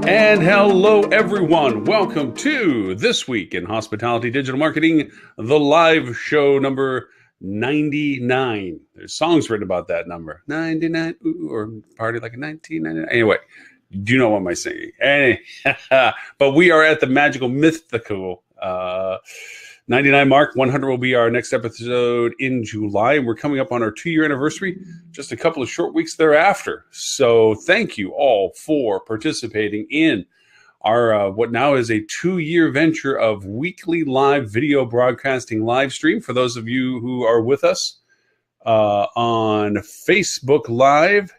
And hello, everyone. Welcome to This Week in Hospitality Digital Marketing, the live show number 99. There's songs written about that number. 99, ooh, or party like a 1999. Anyway, do you know what am I singing? But we are at the magical, mythical 99 mark. 100 will be our next episode in July. And we're coming up on our 2-year anniversary just a couple of short weeks thereafter. So thank you all for participating in our what now is a 2-year venture of weekly live video broadcasting live stream. For those of you who are with us on Facebook Live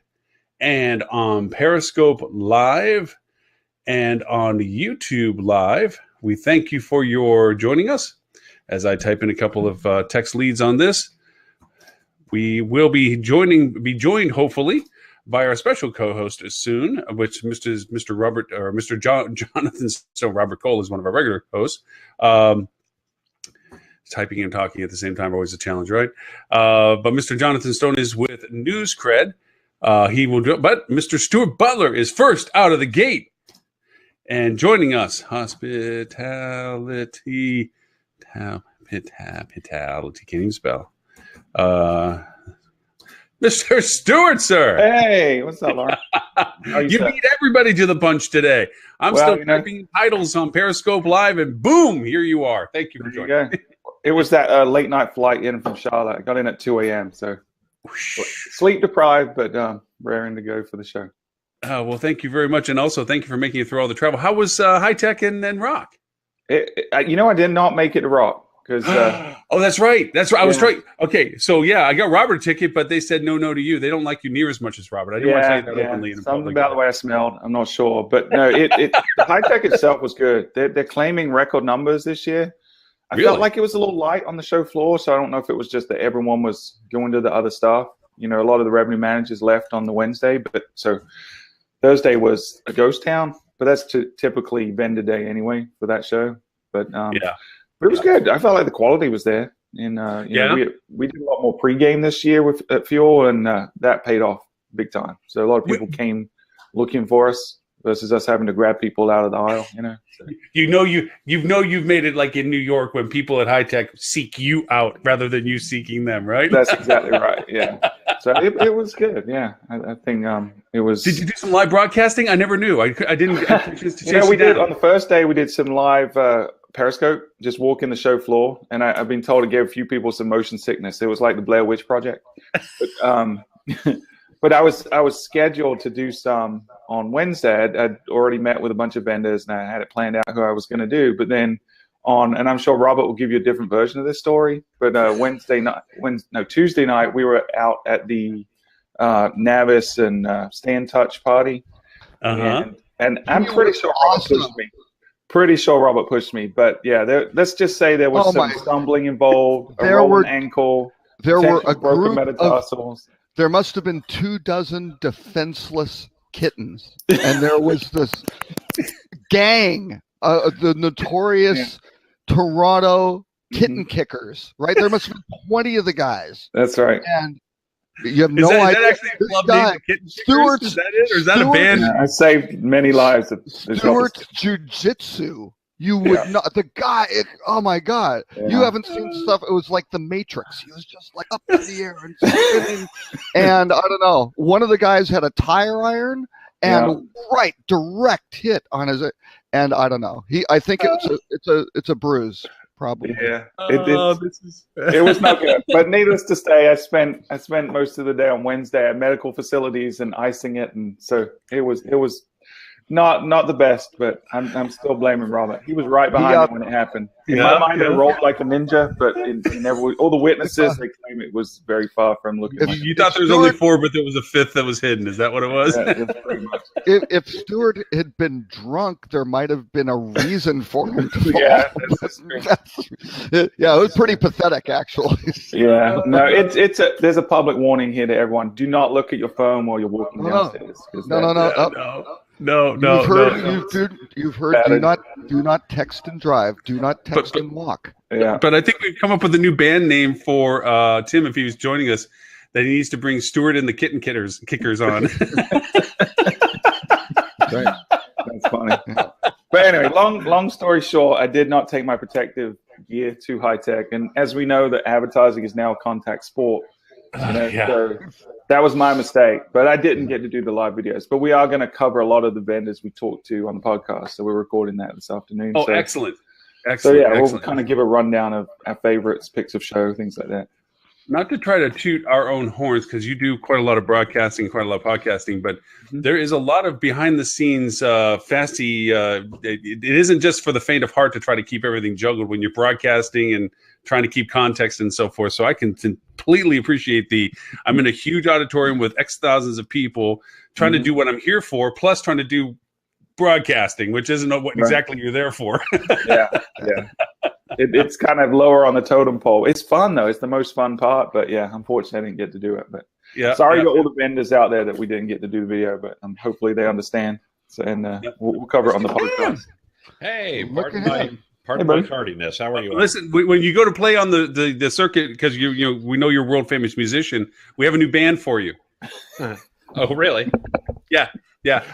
and on Periscope Live and on YouTube Live, we thank you for your joining us. As I type in a couple of text leads on this, we will be joined hopefully by our special co-host soon, which Mr. Robert or Mr. Jonathan. So Robert Cole is one of our regular hosts. Typing and talking at the same time, always a challenge, right? But Mr. Jonathan Stone is with NewsCred. He will do it, but Mr. Stuart Butler is first out of the gate and joining us. Hospitality. Can't even spell. Mr. Stewart, sir. Hey, what's up, Lauren? You beat everybody to the punch today. I'm still typing titles on Periscope Live, and boom, here you are. Thank you for joining me. It was that late night flight in from Charlotte. I got in at 2 a.m., so sleep deprived, but raring to go for the show. Well, thank you very much, and also thank you for making it through all the travel. How was HITEC and Rock? I did not make it to Rock because. Oh, that's right. I was trying. Okay, so I got Robert a ticket, but they said no to you. They don't like you near as much as Robert. I didn't want to say that openly in Something public. about the way I smelled. I'm not sure, but no, HITEC itself was good. They're claiming record numbers this year. I felt like it was a little light on the show floor, so I don't know if it was just that everyone was going to the other stuff. A lot of the revenue managers left on the Wednesday, but so Thursday was a ghost town. But that's typically vendor day anyway for that show. But but it was good. I felt like the quality was there, and we did a lot more pregame this year at Fuel, and that paid off big time. So a lot of people came looking for us versus us having to grab people out of the aisle. So. You've made it like in New York when people at HITEC seek you out rather than you seeking them, right? That's exactly right. Yeah. So it was good. Yeah, I think it was. Did you do some live broadcasting? I never knew. I didn't. We did on the first day. We did some live Periscope, just walking the show floor, and I've been told to give a few people some motion sickness. It was like the Blair Witch Project. But I was scheduled to do some on Wednesday. I'd already met with a bunch of vendors, and I had it planned out who I was going to do. But then and I'm sure Robert will give you a different version of this story. But Tuesday night, we were out at the Navis and Stand Touch party, and I'm pretty sure Robert pushed me. Robert pushed me, but let's just say there was some stumbling involved. There were ankle. There were a group metatarsals. There must have been 24 defenseless kittens, and there was this gang, the notorious Toronto kitten kickers. Right, there must have been 20 of the guys. That's right. And you have no idea. Is that actually a club named the Kitten Kickers? Is that it, or is that a band? Yeah, I saved many lives. Stuart's Jiu-Jitsu. You would not. The guy. Oh my God! Yeah. You haven't seen stuff. It was like the Matrix. He was just like up in the air and spinning. And I don't know. One of the guys had a tire iron and direct hit on his. And I don't know. I think it's a bruise. Probably. Yeah. It was not good. But needless to say, I spent most of the day on Wednesday at medical facilities and icing it, and so it was not the best. But I'm still blaming Robert. He was right behind me when it happened. In my mind, it rolled like a ninja, but all the witnesses they claim it was very far from looking. You thought there was only 4, but there was a 5th that was hidden. Is that what it was? Yeah, pretty much. If Stuart had been drunk, there might have been a reason for him to fall. It was pretty pathetic, actually. Yeah, no, there's a public warning here to everyone: do not look at your phone while you're walking downstairs. No. You've heard. Do not text and drive. Do not text and walk. Yeah. But I think we've come up with a new band name for Tim if he was joining us. That he needs to bring Stuart and the Kickers on. Right. That's funny. But anyway, long story short, I did not take my protective gear to HITEC, and as we know, that advertising is now a contact sport. So that was my mistake. But I didn't get to do the live videos. But we are going to cover a lot of the vendors we talked to on the podcast, so we're recording that this afternoon. Oh, so, excellent. So yeah, excellent. we'll kind of give a rundown of our favorites, picks of show, things like that. Not to try to toot our own horns, because you do quite a lot of broadcasting, quite a lot of podcasting, but there is a lot of behind the scenes fasty. It isn't just for the faint of heart to try to keep everything juggled when you're broadcasting and trying to keep context and so forth. So I can completely appreciate I'm in a huge auditorium with X thousands of people trying to do what I'm here for, plus trying to do broadcasting, which isn't what exactly you're there for. Yeah. It's kind of lower on the totem pole. It's fun though; it's the most fun part. But yeah, unfortunately, I didn't get to do it. But sorry to all the vendors out there that we didn't get to do the video. But hopefully they understand. So, and we'll cover it on the podcast. Hey, pardon my tardiness. How are you? Listen, when you go to play on the circuit, because we know you're a world famous musician, we have a new band for you. Oh, really? Yeah.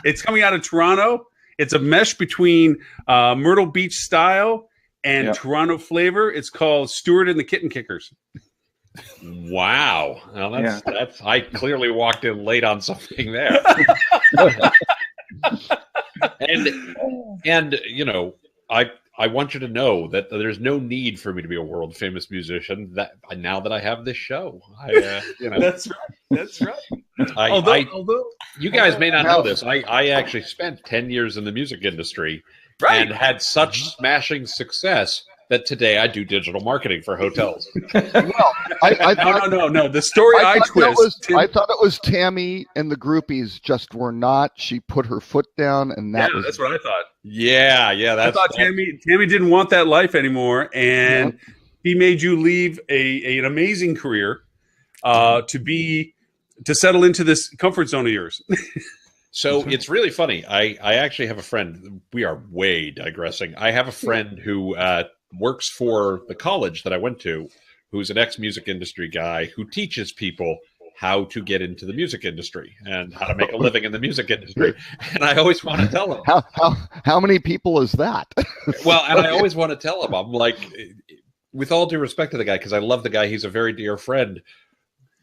It's coming out of Toronto. It's a mesh between Myrtle Beach style and Toronto flavor. It's called Stuart and the Kitten Kickers. Wow. Well, that's I clearly walked in late on something there. and I want you to know that there's no need for me to be a world famous musician now that I have this show. That's right. Although you guys may not know this, I actually spent 10 years in the music industry and had such smashing success that today I do digital marketing for hotels. Well, no. The story I thought it was Tammy and the groupies just were not. She put her foot down, and that's what I thought. Yeah. I thought Tammy didn't want that life anymore, and he made you leave an amazing career to settle into this comfort zone of yours. So it's really funny. I actually have a friend. We are way digressing. I have a friend who works for the college that I went to, who's an ex-music industry guy who teaches people how to get into the music industry and how to make a living in the music industry. And I always want to tell him. How many people is that? Well, and I always want to tell him, I'm like, with all due respect to the guy, because I love the guy, he's a very dear friend.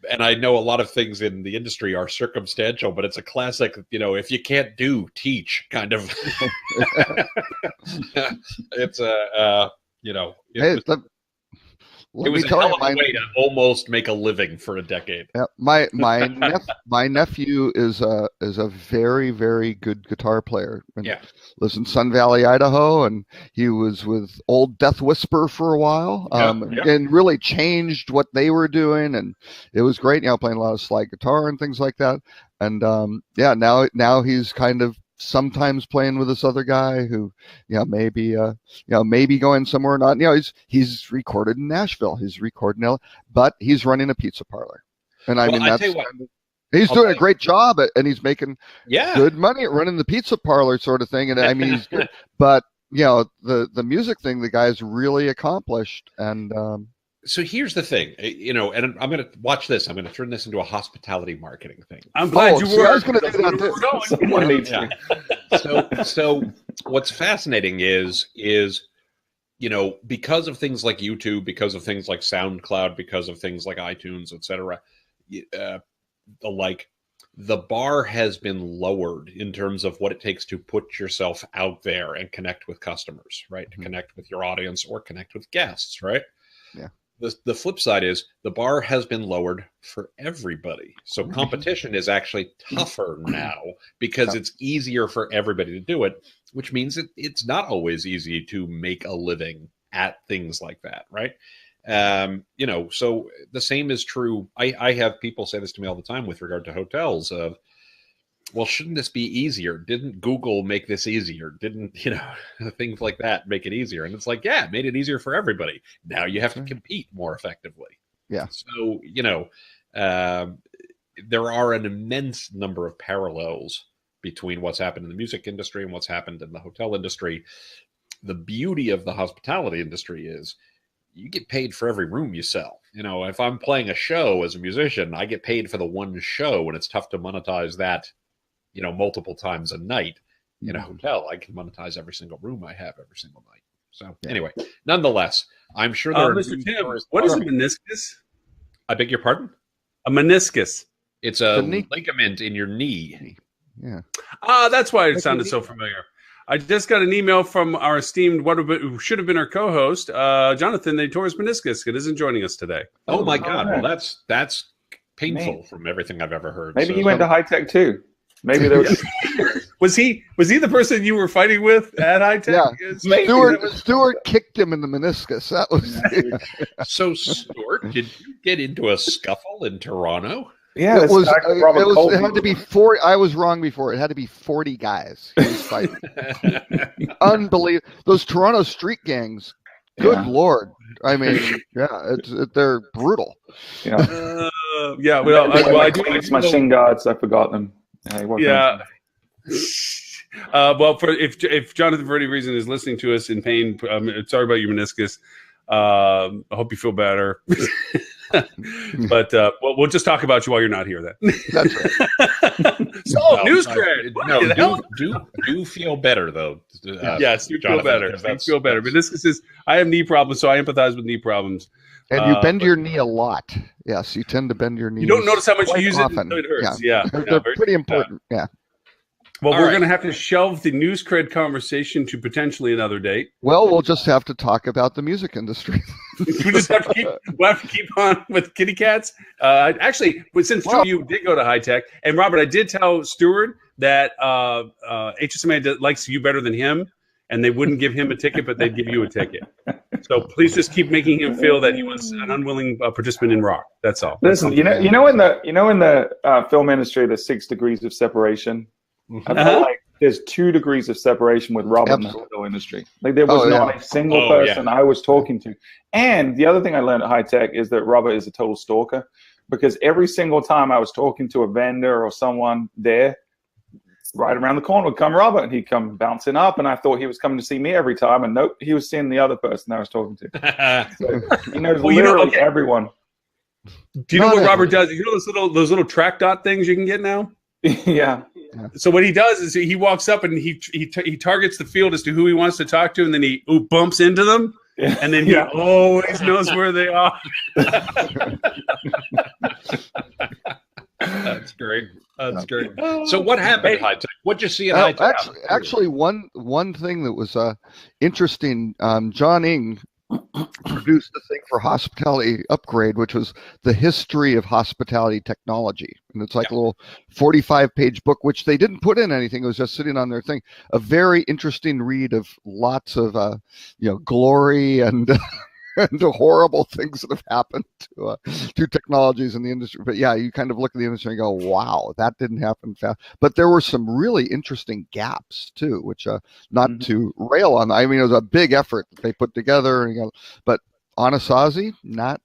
And I know a lot of things in the industry are circumstantial, but it's a classic, if you can't do, teach kind of. It's it was a hell of a way to almost make a living for a decade. Yeah, my nephew is a very, very good guitar player. And lives in Sun Valley, Idaho, and he was with Old Death Whisper for a while, and really changed what they were doing, and it was great. Playing a lot of slide guitar and things like that. And now he's kind of sometimes playing with this other guy who, maybe going somewhere or not. He's recorded in Nashville. He's recording but he's running a pizza parlor. And he's doing a great job and he's making good money at running the pizza parlor sort of thing. And he's good. But, the music thing, the guy's really accomplished. And, so here's the thing, and I'm going to watch this. I'm going to turn this into a hospitality marketing thing. I'm glad you were. I was going to do that too. So what's fascinating is because of things like YouTube, because of things like SoundCloud, because of things like iTunes, etc., the bar has been lowered in terms of what it takes to put yourself out there and connect with customers, right? To connect with your audience or connect with guests, right? Yeah. The flip side is the bar has been lowered for everybody. So competition is actually tougher now because it's easier for everybody to do it, which means it's not always easy to make a living at things like that, right? So the same is true. I have people say this to me all the time with regard to hotels of, well, shouldn't this be easier? Didn't Google make this easier? Didn't, things like that make it easier? And it's like, it made it easier for everybody. Now you have to compete more effectively. Yeah. So, there are an immense number of parallels between what's happened in the music industry and what's happened in the hotel industry. The beauty of the hospitality industry is you get paid for every room you sell. If I'm playing a show as a musician, I get paid for the one show, and it's tough to monetize that multiple times a night. in a hotel, I can monetize every single room I have every single night. So anyway, nonetheless, I'm sure there are Mr. Tim, what is a meniscus? I beg your pardon? A meniscus. It's a ligament in your knee. Yeah. That's why it sounded so familiar. I just got an email from our esteemed, who should have been our co-host, Jonathan. They tore his meniscus. It isn't joining us today. Oh my God! Well, that's painful from everything I've ever heard. Maybe he went to HITEC too. Maybe there was. Was he the person you were fighting with at HITEC? Yeah. Stuart kicked him in the meniscus. That was. So Stuart, did you get into a scuffle in Toronto? Yeah, it had to be 40. I was wrong before. It had to be 40 guys he was fighting. Unbelievable. Those Toronto street gangs. Good Lord. I mean, they're brutal. Yeah. Well, I do. My shin guards. I forgot them. Yeah. Well, if Jonathan, for any reason, is listening to us in pain, sorry about your meniscus. I hope you feel better. But we'll just talk about you while you're not here. Then that's right. So news cred. Do feel better though. Yes, you feel better. You feel better. Meniscus I have knee problems, so I empathize with knee problems. And you bend your knee a lot. Yes, you tend to bend your knee. You don't notice how much you use it until it hurts. Yeah, they're pretty important. Yeah. Well, we're going to have to shelve the news cred conversation to potentially another date. Well, we'll just have to talk about the music industry. We'll have to keep on with kitty cats. Actually, since you did go to HITEC, and Robert, I did tell Stuart that HSMA likes you better than him, and they wouldn't give him a ticket, but they'd give you a ticket. So please just keep making him feel that he was an unwilling participant in rock. That's all. Listen, in the film industry, there's 6 degrees of separation. I feel like there's 2 degrees of separation with Robert in the hotel industry. Like there was not a single person I was talking to. And the other thing I learned at HITEC is that Robert is a total stalker, because every single time I was talking to a vendor or someone there, right around the corner would come Robert, and he'd come bouncing up, and I thought he was coming to see me every time, and nope, he was seeing the other person I was talking to. So he knows literally everyone. Do you know what Robert does? You know those little track dot things you can get now? Yeah. So what he does is he walks up and he targets the field as to who he wants to talk to, and then he bumps into them, and then he always knows where they are. That's great. That's great. So what happened at HITEC? What'd you see at HITEC? Actually, one thing that was interesting, John Ng produced a thing for Hospitality Upgrade, which was the history of hospitality technology. And it's like a little 45-page book, which they didn't put in anything. It was just sitting on their thing. A very interesting read of lots of, glory and and the horrible things that have happened to technologies in the industry. But yeah, you kind of look at the industry and go, wow, that didn't happen fast. But there were some really interesting gaps too, which not to rail on. I mean, it was a big effort that they put together, but Anasazi not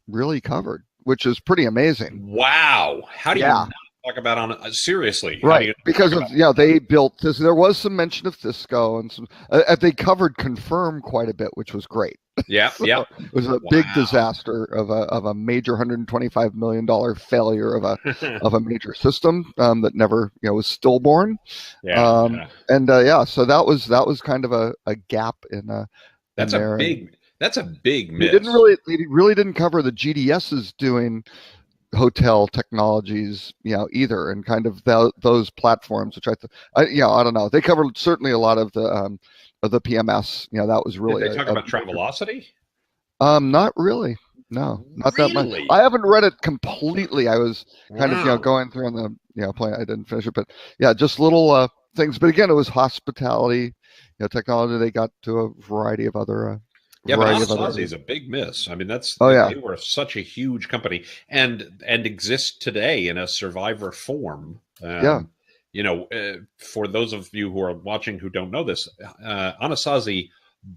really covered, which is pretty amazing. Wow. How do you talk about seriously? Right. Because they built this. There was some mention of Cisco, and some, they covered Confirm quite a bit, which was great. Yeah. It was a big disaster of a major $125 million failure of a major system that never was stillborn. So that was kind of a gap in that's in a there. big miss. They really didn't cover the GDSs doing hotel technologies, either, and kind of those platforms, which I don't know. They covered certainly a lot of the PMS. That was really. Did they talk about Travelocity? Not really. No, not that much. I haven't read it completely. I was kind of going through on the plane. I didn't finish it, but just little things. But again, it was hospitality, technology. They got to a variety of other. Yeah, but Anasazi is a big miss. I mean, they were such a huge company and exist today in a survivor form. For those of you who are watching who don't know this, Anasazi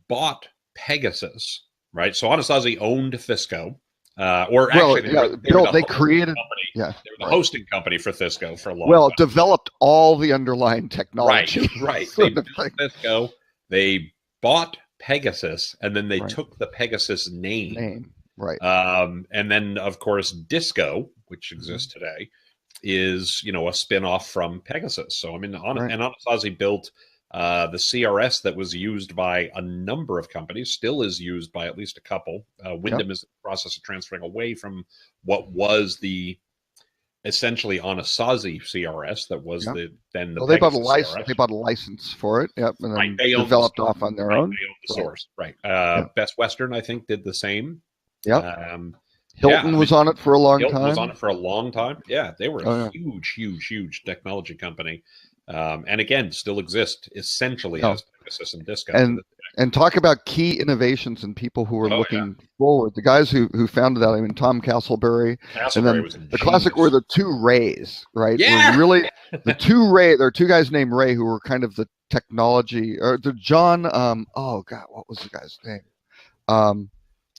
bought Pegasus, right? So Anasazi owned Fisco, they created. They were the hosting company for Fisco for a long time. Developed all the underlying technology. Right. They built Fisco. They bought Pegasus, and then they took the Pegasus name. Right. And then, of course, Disco, which exists today, is a spin-off from Pegasus. So I mean, and Anasazi built The CRS that was used by a number of companies still is used by at least a couple. Wyndham is in the process of transferring away from what was the essentially on a SASE CRS that was the they bought a license. CRS. They bought a license for it. Yep, and then They developed off on their own. They owned the source. Right. Best Western, I think, did the same. Yep. Hilton was on it for a long Hilton time. was on it for a long time. Yeah, they were a huge technology company. And again, still exist essentially as Pegasus and Disco. And talk about key innovations and people who are looking forward. The guys who founded that, I mean, Tom Castleberry. And then was the classic were the two Rays, right? Yeah. Were really the two Ray. There are two guys named Ray who were kind of the technology, or the John. Oh God, what was the guy's name?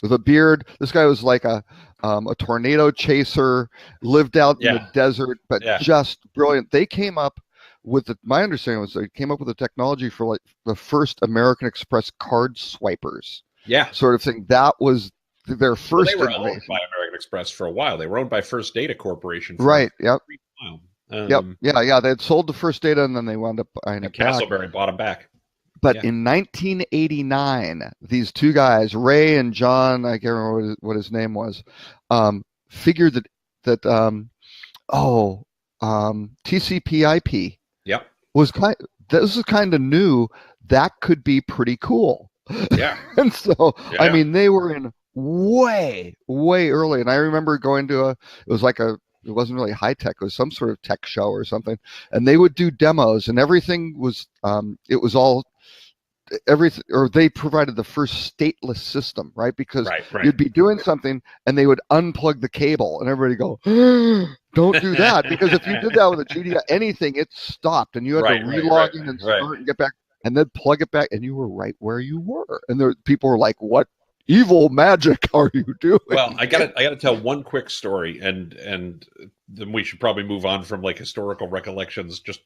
With a beard. This guy was like a tornado chaser, lived out in the desert, but just brilliant. They came up with my understanding was they came up with a technology for like the first American Express card swipers. Yeah. Sort of thing. That was their first. They were owned by American Express for a while. They were owned by First Data Corporation. Right. Yep. Yeah. They had sold to First Data and then they wound up buying it back. Castleberry bought them back. But in 1989, these two guys, Ray and John, I can't remember what his name was, figured that TCP/IP was this is kind of new. That could be pretty cool. Yeah. And so, I mean, they were in way early. And I remember going to it wasn't really HITEC, it was some sort of tech show or something. And they would do demos and everything was, it was all, everything, or they provided the first stateless system, right? Because you'd be doing something and they would unplug the cable and everybody go, don't do that. Because if you did that with a GDI, anything, it stopped and you had to relog in and start and get back and then plug it back and you were right where you were. And people were like, what evil magic are you doing? Well, I gotta tell one quick story and then we should probably move on from like historical recollections, just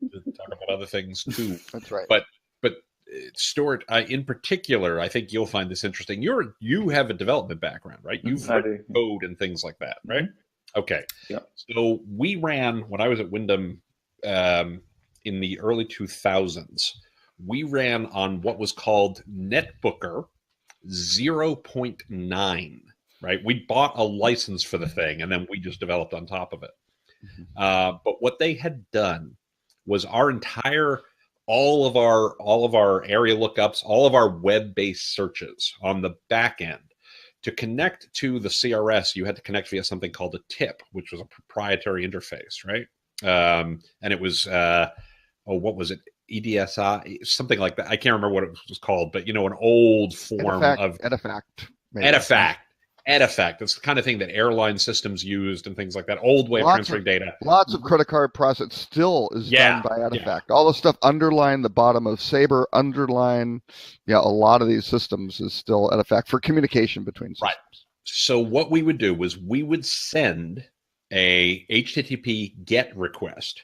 to talk about other things too. That's right. But Stuart, in particular, I think you'll find this interesting. You have a development background, right? You've written code and things like that, right? Okay. Yeah. So we ran, when I was at Wyndham in the early 2000s, we ran on what was called Netbooker 0.9, right? We bought a license for the thing and then we just developed on top of it. But what they had done was all of our area lookups, all of our web-based searches on the back end. To connect to the CRS, you had to connect via something called a TIP, which was a proprietary interface, right? And it was, what was it? EDSI, something like that. I can't remember what it was called, but an old form of Edifact. Edifact. That's the kind of thing that airline systems used and things like that. Old way of transferring data. Lots of credit card process still is done by Edifact. Yeah. All the stuff underlying the bottom of Sabre, underline, a lot of these systems is still Edifact for communication between systems. Right. So what we would do was we would send a HTTP GET request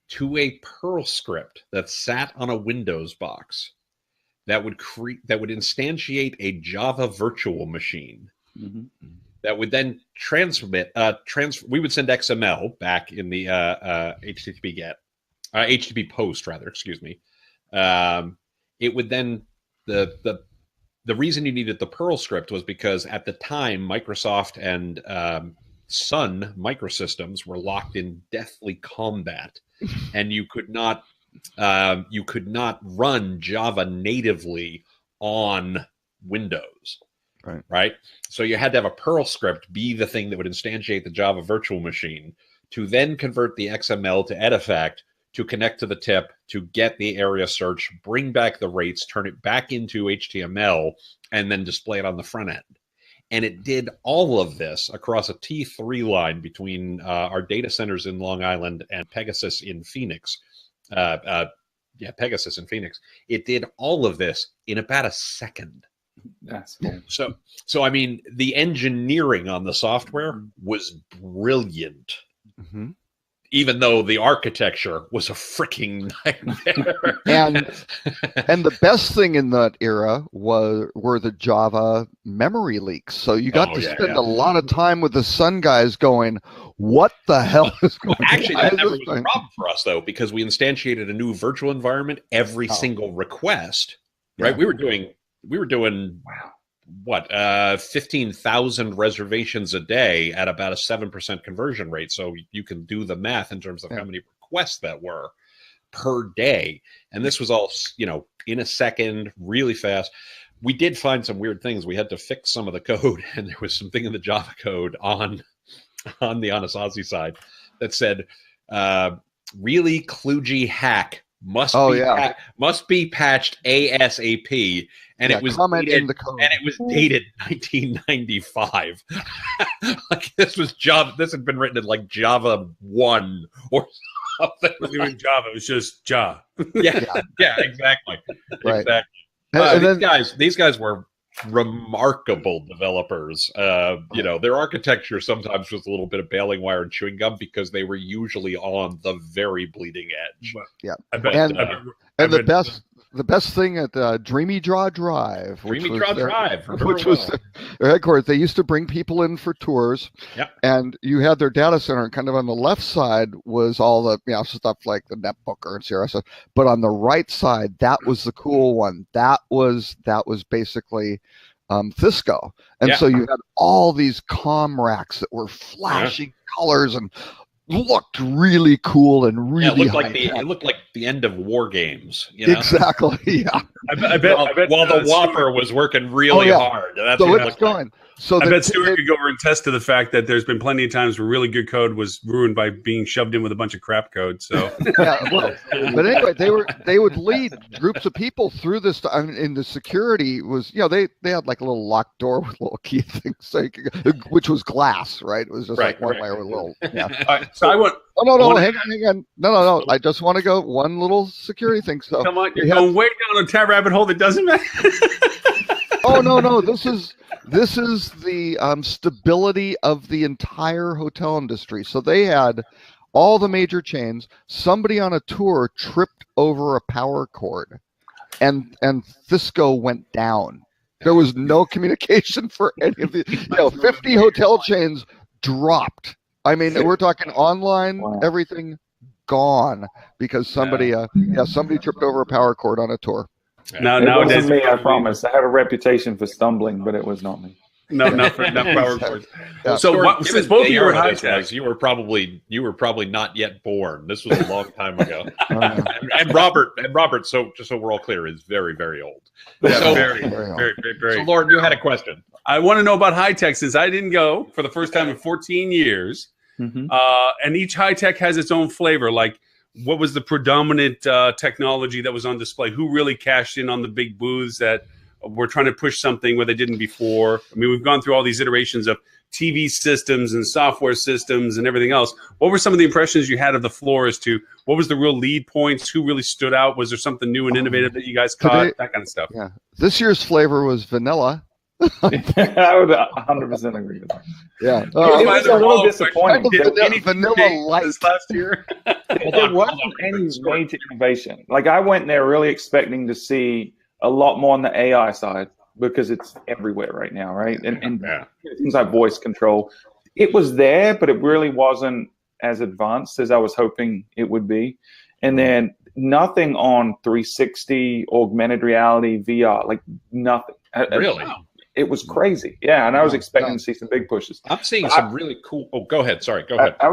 to a Perl script that sat on a Windows box that would instantiate a Java virtual machine. That would then transmit. We would send XML back in the HTTP GET, HTTP post rather. Excuse me. It would then the reason you needed the Perl script was because at the time Microsoft and Sun Microsystems were locked in deathly combat, and you could not run Java natively on Windows. Right. So you had to have a Perl script be the thing that would instantiate the Java virtual machine to then convert the XML to Edifact to connect to the TIP, to get the area search, bring back the rates, turn it back into HTML, and then display it on the front end. And it did all of this across a T3 line between our data centers in Long Island and Pegasus in Phoenix. Pegasus in Phoenix. It did all of this in about a second. That's cool. So I mean, the engineering on the software was brilliant. even though the architecture was a freaking nightmare. And the best thing in that era were the Java memory leaks. So you got to spend a lot of time with the Sun guys going, what the hell is going on? Actually, that never was a problem for us, though, because we instantiated a new virtual environment every single request, right? Yeah. We were doing what, 15,000 reservations a day at about a 7% conversion rate. So you can do the math in terms of how many requests that were per day. And this was all, in a second, really fast. We did find some weird things. We had to fix some of the code, and there was something in the Java code on the Anasazi side that said, really kludgy hack must be patched ASAP. And it was dated, in the code. And it was dated 1995. Like this was Java. This had been written in like Java 1 or something. It wasn't even Java. It was just Java. Yeah, exactly. Right. Exactly. These guys were remarkable developers. Their architecture sometimes was a little bit of baling wire and chewing gum because they were usually on the very bleeding edge. Yeah, and the best thing at Dreamy Draw Drive, which was their headquarters, they used to bring people in for tours. Yep. And you had their data center, and kind of on the left side was all the stuff like the NetBooker and Sierra stuff. But on the right side, that was the cool one. That was basically Cisco. And so you had all these comm racks that were flashing colors and looked really cool and really it looked like the end of war games. Exactly. Yeah. I bet while the Whopper was working really hard. That's so what it's going. So I bet Stuart could go over and test to the fact that there's been plenty of times where really good code was ruined by being shoved in with a bunch of crap code. So but anyway, they would lead groups of people through this. And the security was, they had like a little locked door with little key things, which was glass, right? It was just like one layer with a little. Yeah. So I want. Oh no! Hang on! No! I just want to go one little security thing. So come on, you're going way down a tab rabbit hole that doesn't matter. Oh no! This is the stability of the entire hotel industry. So they had all the major chains. Somebody on a tour tripped over a power cord, and Cisco went down. There was no communication for any of the 50 hotel chains dropped. I mean, we're talking online, everything gone because somebody tripped over a power cord on a tour. It wasn't me, I promise. I had a reputation for stumbling, but it was not me. No, not power cords. Yeah. So since both of you were HITEC, you were probably not yet born. This was a long time ago. and Robert, so just so we're all clear, is very, very old. Yeah, so, very old. So Lauren, you had a question. I want to know about HITEC since I didn't go for the first time in 14 years. Mm-hmm. And each HITEC has its own flavor. Like, what was the predominant technology that was on display? Who really cashed in on the big booths that were trying to push something where they didn't before? I mean, we've gone through all these iterations of TV systems and software systems and everything else. What were some of the impressions you had of the floor as to what was the real lead points? Who really stood out? Was there something new and innovative that you guys caught? That kind of stuff. Yeah. This year's flavor was vanilla. I would 100% agree with that. Yeah. It was a little disappointing. Vanilla light last year. There wasn't any major innovation. Like, I went there really expecting to see a lot more on the AI side because it's everywhere right now, right? And things like voice control. It was there, but it really wasn't as advanced as I was hoping it would be. And then nothing on 360, augmented reality, VR, like nothing. Really? It was crazy. Yeah, and I was expecting to see some big pushes. I'm seeing some really cool. Oh, go ahead. Sorry, go ahead. I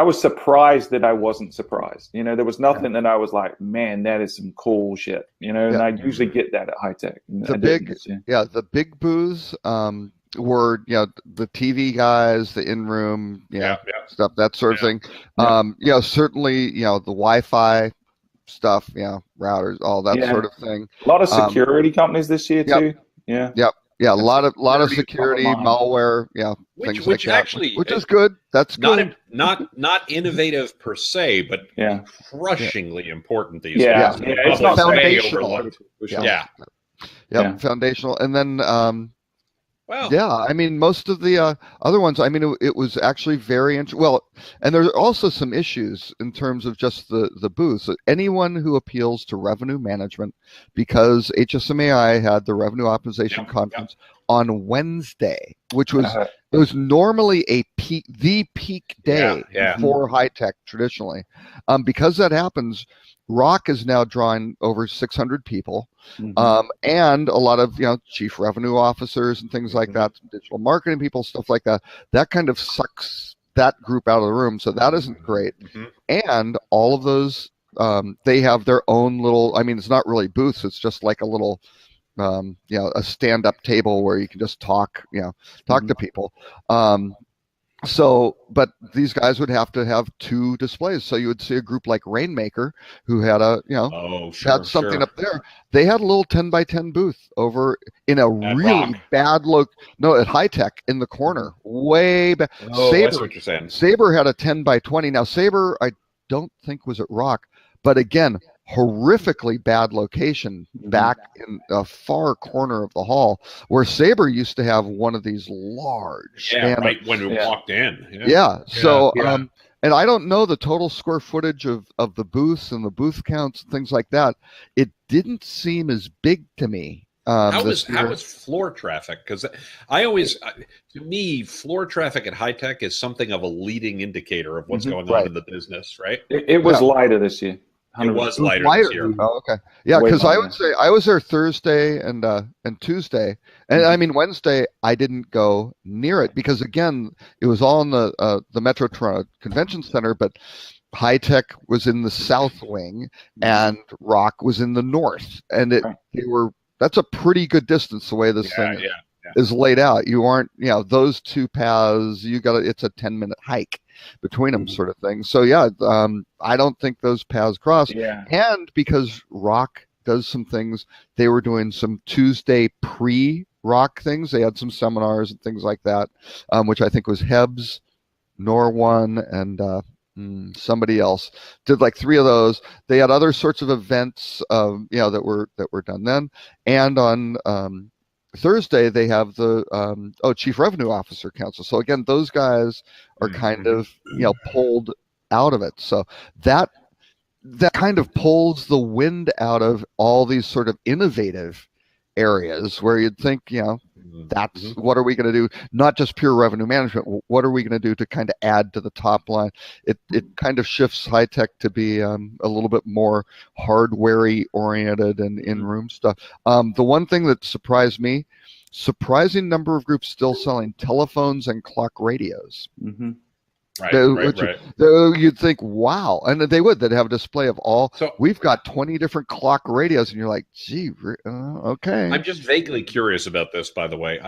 was surprised that I wasn't surprised. There was nothing that I was like, man, that is some cool shit. And I usually get that at HITEC. The big booths were the TV guys, the in-room stuff, that sort of thing. Certainly the Wi-Fi stuff, routers, all that sort of thing. A lot of security companies this year too. Yeah. Yep. Yeah, a lot of security, malware, things like that. Actually, which is good. That's good. Not innovative per se, but crushingly important these days. It's not foundational. Yeah. Foundational. And then Well, Yeah, I mean, most of the other ones, I mean, it was actually very interesting. Well, and there's also some issues in terms of just the booths. Anyone who appeals to revenue management, because HSMAI had the Revenue Optimization Conference on Wednesday, which was it was normally the peak day for HITEC traditionally. Because that happens, Rock is now drawing over 600 people, and a lot of chief revenue officers and things like that, digital marketing people, stuff like that. That kind of sucks that group out of the room, so that isn't great. And all of those, they have their own little. I mean, it's not really booths; it's just like a little, a stand-up table where you can just talk, to people. So, but these guys would have to have two displays. So you would see a group like Rainmaker, who had had something up there. They had a little 10x10 booth over in a really bad look. No, at HITEC in the corner, way back. Oh, that's what you're saying. Sabre had a 10x20. Now Sabre, I don't think was at Rock, but again, horrifically bad location back in a far corner of the hall where Sabre used to have one of these large right when we walked in. So and I don't know the total square footage of the booths and the booth counts and things like that. It didn't seem as big to me. How was floor traffic? Because I always, to me, floor traffic at HITEC is something of a leading indicator of what's going on in the business, right? It was lighter this year. It was lighter this year. Oh, okay. Yeah, because I would say I was there Thursday and Tuesday, and I mean Wednesday I didn't go near it because again it was all in the Metro Toronto Convention Center, but HITEC was in the south wing and Rock was in the north, and that's a pretty good distance the way this thing is laid out. You aren't those two paths. It's a 10-minute hike between them, sort of thing. So I don't think those paths cross. And because Rock does some things, they were doing some Tuesday pre-Rock things. They had some seminars and things like that, which I think was Hebs, Norone, and somebody else did like 3 of those. They had other sorts of events, that were done then. And on Thursday they have the Chief Revenue Officer Council. So again, those guys are kind of pulled out of it. So that kind of pulls the wind out of all these sort of innovative areas where you'd think that's what are we going to do? Not just pure revenue management. What are we going to do to kind of add to the top line? It kind of shifts HITEC to be a little bit more hardware-y oriented and in-room stuff. The one thing that surprised me, surprising number of groups still selling telephones and clock radios. Right. You'd think, wow, and they'd have a display of all. So we've got 20 different clock radios, and you're like, gee, okay. I'm just vaguely curious about this, by the way.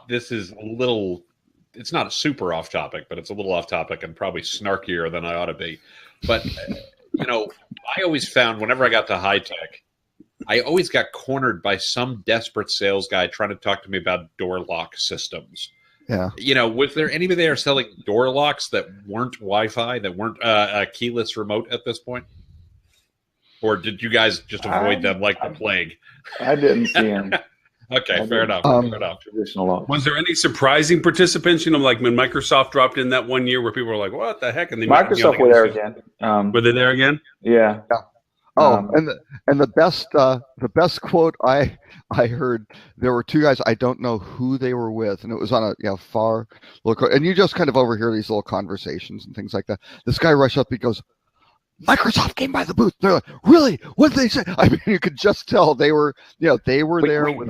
This is a little. It's not a super off topic, but it's a little off topic and probably snarkier than I ought to be. But I always found whenever I got to HITEC, I always got cornered by some desperate sales guy trying to talk to me about door lock systems. Yeah. Was there anybody there selling door locks that weren't Wi-Fi, that weren't a keyless remote at this point? Or did you guys just avoid them like the plague? I didn't see them. Okay, fair enough. Traditional locks. Was there any surprising participants? Like when Microsoft dropped in that one year where people were like, what the heck? And Microsoft were there again. Were they there again? Yeah. And the best quote I heard, there were 2 guys, I don't know who they were with, and it was on a far local, and you just kind of overhear these little conversations and things like that. This guy rushed up, he goes, Microsoft came by the booth. They're like, really? What did they say? I mean, you could just tell they were there with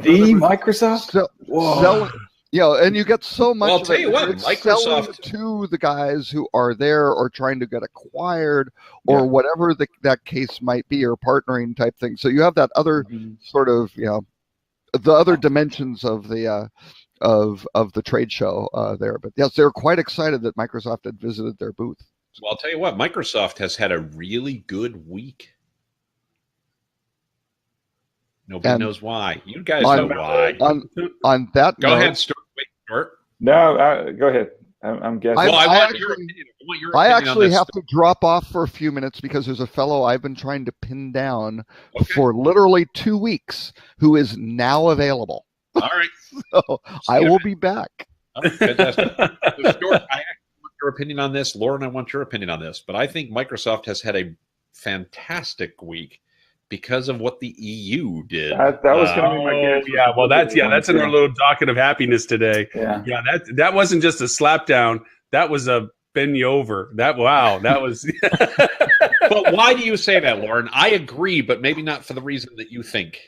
Microsoft. Selling, and you get so much. Well, I'll tell you what, Microsoft to the guys who are there or trying to get acquired or whatever that case might be, or partnering type thing. So you have that other sort of the other dimensions of the trade show there. But yes, they were quite excited that Microsoft had visited their booth. Well, I'll tell you what, Microsoft has had a really good week. Nobody knows why. You guys know why. On that Go ahead, Stuart. Wait, Stuart. No, go ahead. I'm guessing. I actually have to drop off for a few minutes because there's a fellow I've been trying to pin down for literally 2 weeks who is now available. All right. So I will be back. Oh, fantastic. So, Stuart, I actually want your opinion on this. Lauren, I want your opinion on this. But I think Microsoft has had a fantastic week because of what the EU did. That was going to be my guess. Yeah, well, that's in our little docket of happiness today. Yeah, that wasn't just a slap down. That was a bend you over. That was. But why do you say that, Lauren? I agree, but maybe not for the reason that you think.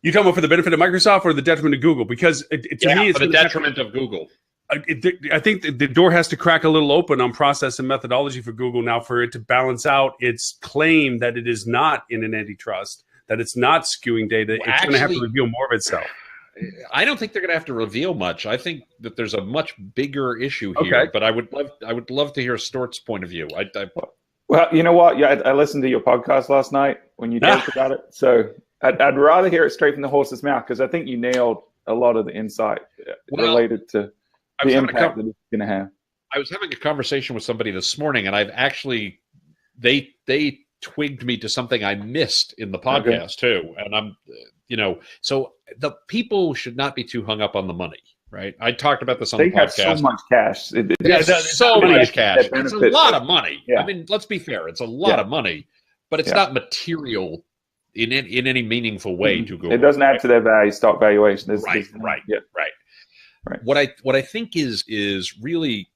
You talking about for the benefit of Microsoft or the detriment of Google? Because to me, it's for the detriment of Google. I think the door has to crack a little open on process and methodology for Google now for it to balance out its claim that it is not in an antitrust, that it's not skewing data. It's going to have to reveal more of itself. I don't think they're going to have to reveal much. I think that there's a much bigger issue here. Okay. But I would love to hear Stuart's point of view. Well, you know what? Yeah, I listened to your podcast last night when you talked about it. So I'd rather hear it straight from the horse's mouth because I think you nailed a lot of the insight related to the impact that it's going to have. I was having a conversation with somebody this morning, and I've actually they twigged me to something I missed in the podcast too. And I'm, so the people should not be too hung up on the money, right? I talked about this on the podcast. They have so much cash. There's so much cash. It's a lot of money. Yeah. I mean, let's be fair. It's a lot of money, but it's not material in any meaningful way to Google. It doesn't add to their stock valuation. Right. What I think is really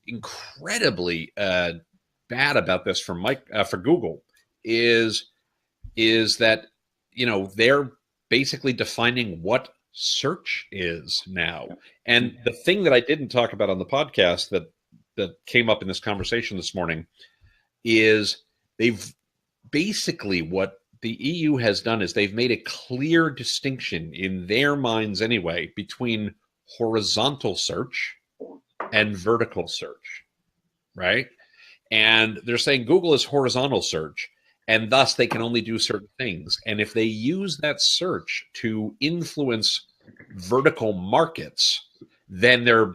incredibly bad about this for Google is that they're basically defining what search is now. And the thing that I didn't talk about on the podcast that came up in this conversation this morning is they've basically, what the EU has done is they've made a clear distinction in their minds anyway between horizontal search and vertical search, right? And they're saying Google is horizontal search, and thus they can only do certain things. And if they use that search to influence vertical markets, then they're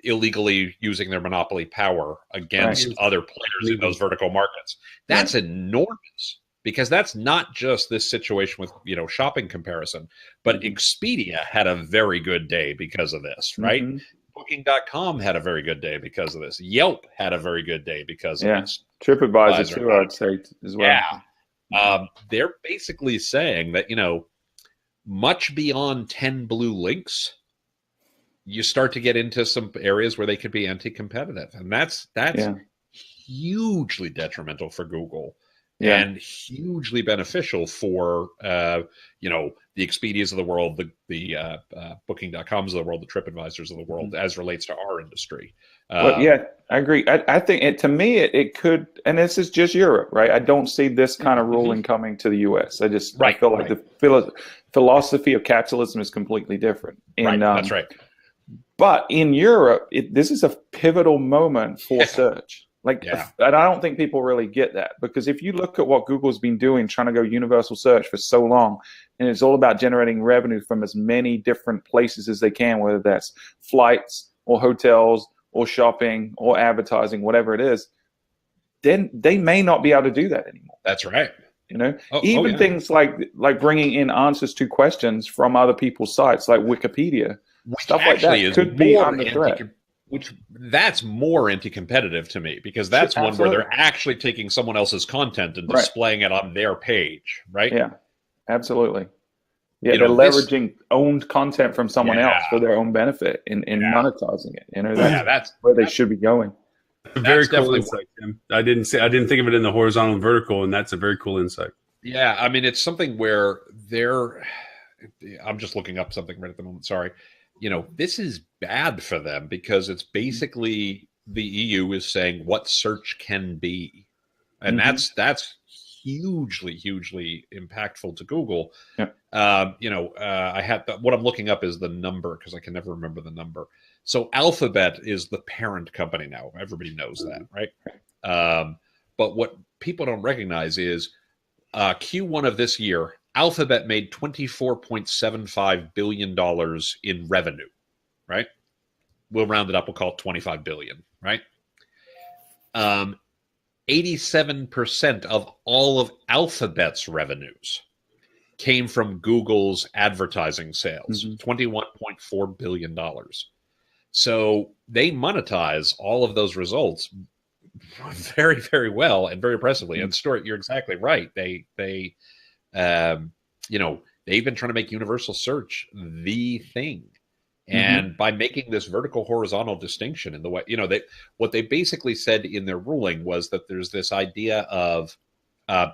illegally using their monopoly power against other players in those vertical markets. That's enormous, because that's not just this situation with, shopping comparison, but Expedia had a very good day because of this, right? Booking.com had a very good day because of this. Yelp had a very good day because of this. TripAdvisor too, I'd say as well. Yeah. They're basically saying that, much beyond 10 blue links, you start to get into some areas where they could be anti-competitive. And that's hugely detrimental for Google. And hugely beneficial for the Expedias of the world, the Booking.coms of the world, the TripAdvisors of the world, as relates to our industry. I agree. I think to me it could, and this is just Europe, right? I don't see this kind of ruling coming to the U.S. I feel like the philosophy of capitalism is completely different. And, that's right. But in Europe, this is a pivotal moment for search. And I don't think people really get that, because if you look at what Google's been doing, trying to go universal search for so long, and it's all about generating revenue from as many different places as they can, whether that's flights or hotels or shopping or advertising, whatever it is, then they may not be able to do that anymore. That's right. Things like bringing in answers to questions from other people's sites, like Wikipedia, stuff like that could be under threat. That's more anti-competitive to me, because that's one where they're actually taking someone else's content and displaying it on their page, right? Yeah, absolutely. Yeah, they're leveraging owned content from someone else for their own benefit and monetizing it. That's where they should be going. Very cool insight, Tim. I didn't think of it in the horizontal and vertical, and that's a very cool insight. Yeah, I mean, it's something where I'm just looking up something right at the moment. Sorry. This is bad for them, because it's basically the EU is saying what search can be. And that's hugely, hugely impactful to Google. Yeah. I had what I'm looking up is the number, because I can never remember the number. So Alphabet is the parent company now. Everybody knows that, right? But what people don't recognize is Q1 of this year, Alphabet made $24.75 billion in revenue, right? We'll round it up. We'll call it 25 billion, right? 87% of all of Alphabet's revenues came from Google's advertising sales, Mhm. $21.4 billion. So they monetize all of those results very, very well and very impressively. And Stuart, you're exactly right. They've been trying to make universal search the thing. And by making this vertical horizontal distinction in the way, what they basically said in their ruling was that there's this idea of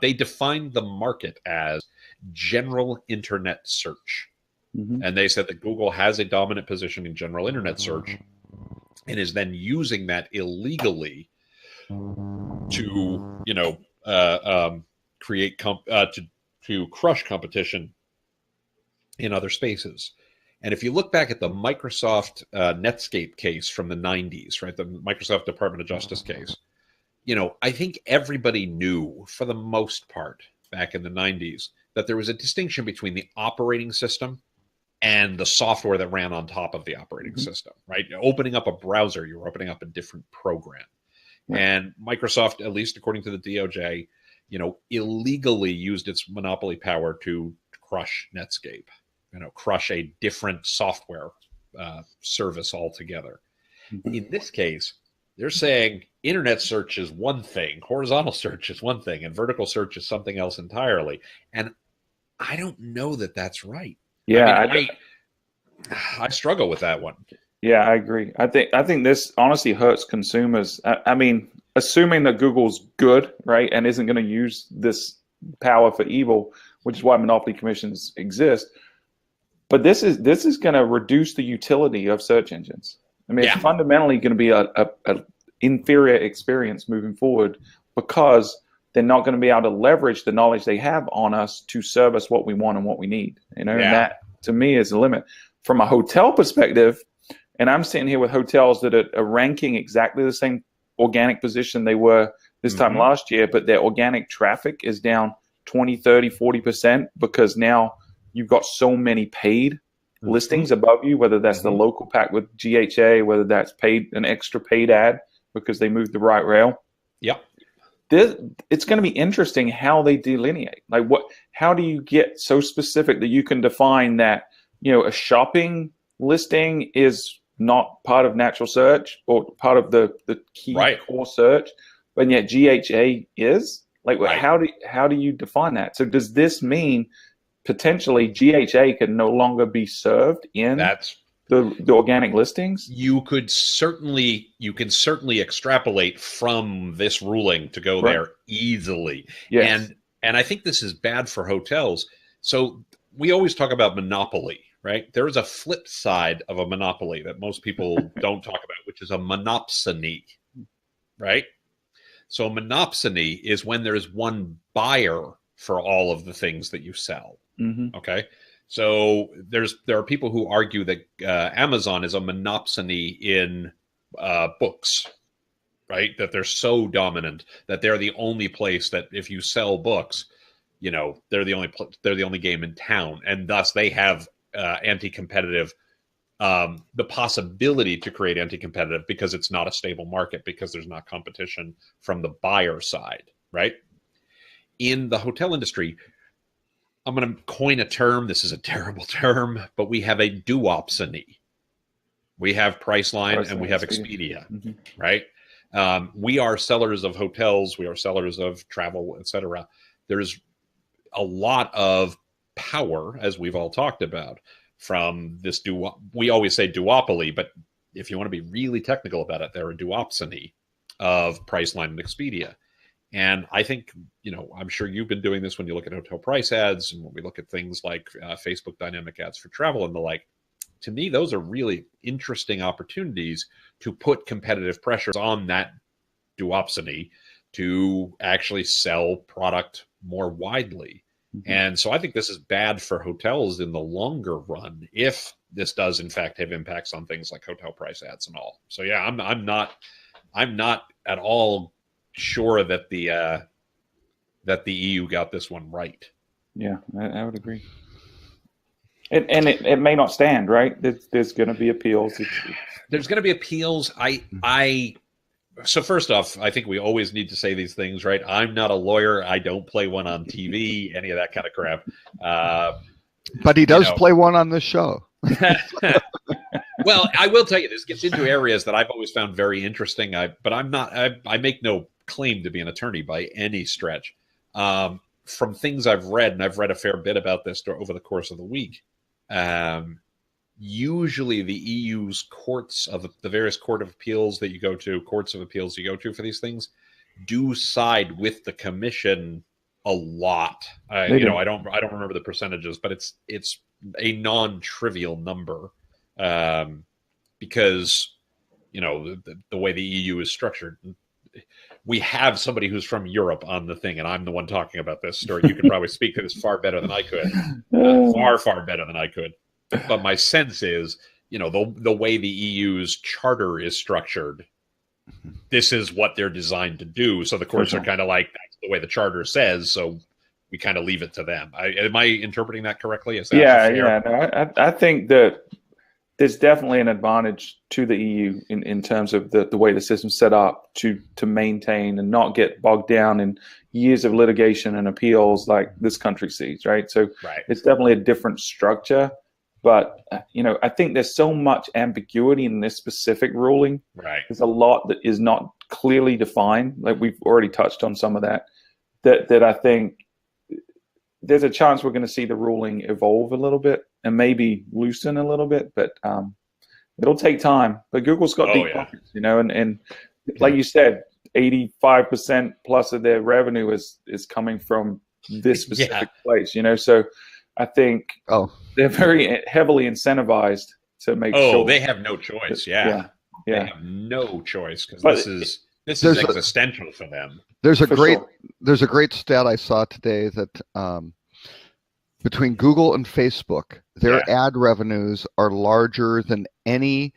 they defined the market as general internet search. And they said that Google has a dominant position in general internet search and is then using that illegally to, create to crush competition in other spaces. And if you look back at the Microsoft Netscape case from the 90s, right, the Microsoft Department of Justice case, I think everybody knew, for the most part, back in the 90s, that there was a distinction between the operating system and the software that ran on top of the operating system, right? Opening up a browser, you're opening up a different program. And Microsoft, at least according to the DOJ, illegally used its monopoly power to crush Netscape, crush a different software service altogether. In this case, they're saying internet search is one thing, horizontal search is one thing, and vertical search is something else entirely. And I don't know that that's right. Yeah, I struggle with that one. Yeah, I agree. I think this honestly hurts consumers. I mean, assuming that Google's good, right, and isn't going to use this power for evil, which is why monopoly commissions exist. But this is going to reduce the utility of search engines. I mean, it's fundamentally going to be a inferior experience moving forward because they're not going to be able to leverage the knowledge they have on us to serve us what we want and what we need. And that to me is the limit. From a hotel perspective, and I'm sitting here with hotels that are ranking exactly the same organic position they were this time last year, but their organic traffic is down 20, 30, 40% because now you've got so many paid listings above you, whether that's the local pack with GHA, whether that's an extra paid ad because they moved the right rail. Yep. It's going to be interesting how they delineate. Like how do you get so specific that you can define that, a shopping listing is not part of natural search or part of the key core search, but yet GHA is? Like, how do you define that? So does this mean potentially GHA can no longer be served in the organic listings? You can certainly extrapolate from this ruling to go there easily. Yes. And I think this is bad for hotels. So we always talk about monopoly, right? There is a flip side of a monopoly that most people don't talk about, which is a monopsony, right? So a monopsony is when there's one buyer for all of the things that you sell. Okay. So there are people who argue that Amazon is a monopsony in books, right? That they're so dominant that they're the only place that if you sell books, they're the only game in town, and thus they have anti-competitive, the possibility to create anti-competitive because it's not a stable market because there's not competition from the buyer side, right? In the hotel industry, I'm going to coin a term. This is a terrible term, but we have a duopsony. We have Priceline and we have Expedia, right? We are sellers of hotels. We are sellers of travel, etc. There's a lot of power, as we've all talked about, from this we always say duopoly, but if you want to be really technical about it, they're a duopsony of Priceline and Expedia. And I think, I'm sure you've been doing this when you look at hotel price ads and when we look at things like Facebook dynamic ads for travel and the like. To me, those are really interesting opportunities to put competitive pressures on that duopsony to actually sell product more widely. And so I think this is bad for hotels in the longer run if this does in fact have impacts on things like hotel price ads and all. So yeah, I'm not at all sure that the EU got this one right. Yeah, I would agree. And it may not stand, right? There's going to be appeals. There's going to be appeals. So first off, I think we always need to say these things, right? I'm not a lawyer. I don't play one on TV, any of that kind of crap. But he does play one on this show. Well, I will tell you, this gets into areas that I've always found very interesting. But I'm not. I make no claim to be an attorney by any stretch. From things I've read, and I've read a fair bit about this over the course of the week. Usually, the EU's courts of the various courts of appeals you go to for these things, do side with the Commission a lot. I don't remember the percentages, but it's a non-trivial number, because the way the EU is structured. We have somebody who's from Europe on the thing, and I'm the one talking about this story. You can probably speak to this far better than I could, far better than I could. But my sense is, the way the EU's charter is structured, this is what they're designed to do. So the courts are kind of like, that's the way the charter says, so we kind of leave it to them. Am I interpreting that correctly? Is that fair? No, I think that there's definitely an advantage to the EU in terms of the way the system's set up to maintain and not get bogged down in years of litigation and appeals like this country sees, right? So It's definitely a different structure. But, I think there's so much ambiguity in this specific ruling. Right. There's a lot that is not clearly defined. Like we've already touched on some of that I think there's a chance we're going to see the ruling evolve a little bit and maybe loosen a little bit, but it'll take time. But Google's got deep pockets, and like you said, 85% plus of their revenue is coming from this specific place, So I think they're very heavily incentivized to make sure. They have no choice. Yeah. They have no choice because this is existential for them. There's a great stat I saw today that between Google and Facebook, their ad revenues are larger than any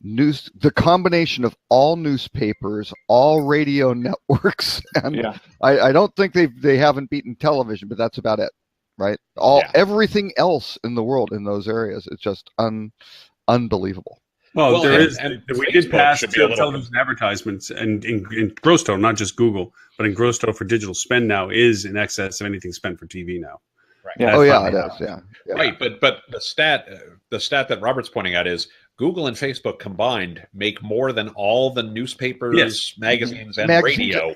the combination of all newspapers, all radio networks, and I don't think they haven't beaten television, but that's about it. Right. Everything else in the world in those areas, it's just unbelievable. Well, we did pass television advertisements, and in gross total, not just Google, but in gross total for digital spend now is in excess of anything spent for TV now. Right. Yeah. It is. Yeah. Right. But the stat that Robert's pointing out is Google and Facebook combined make more than all the newspapers, magazines, and radio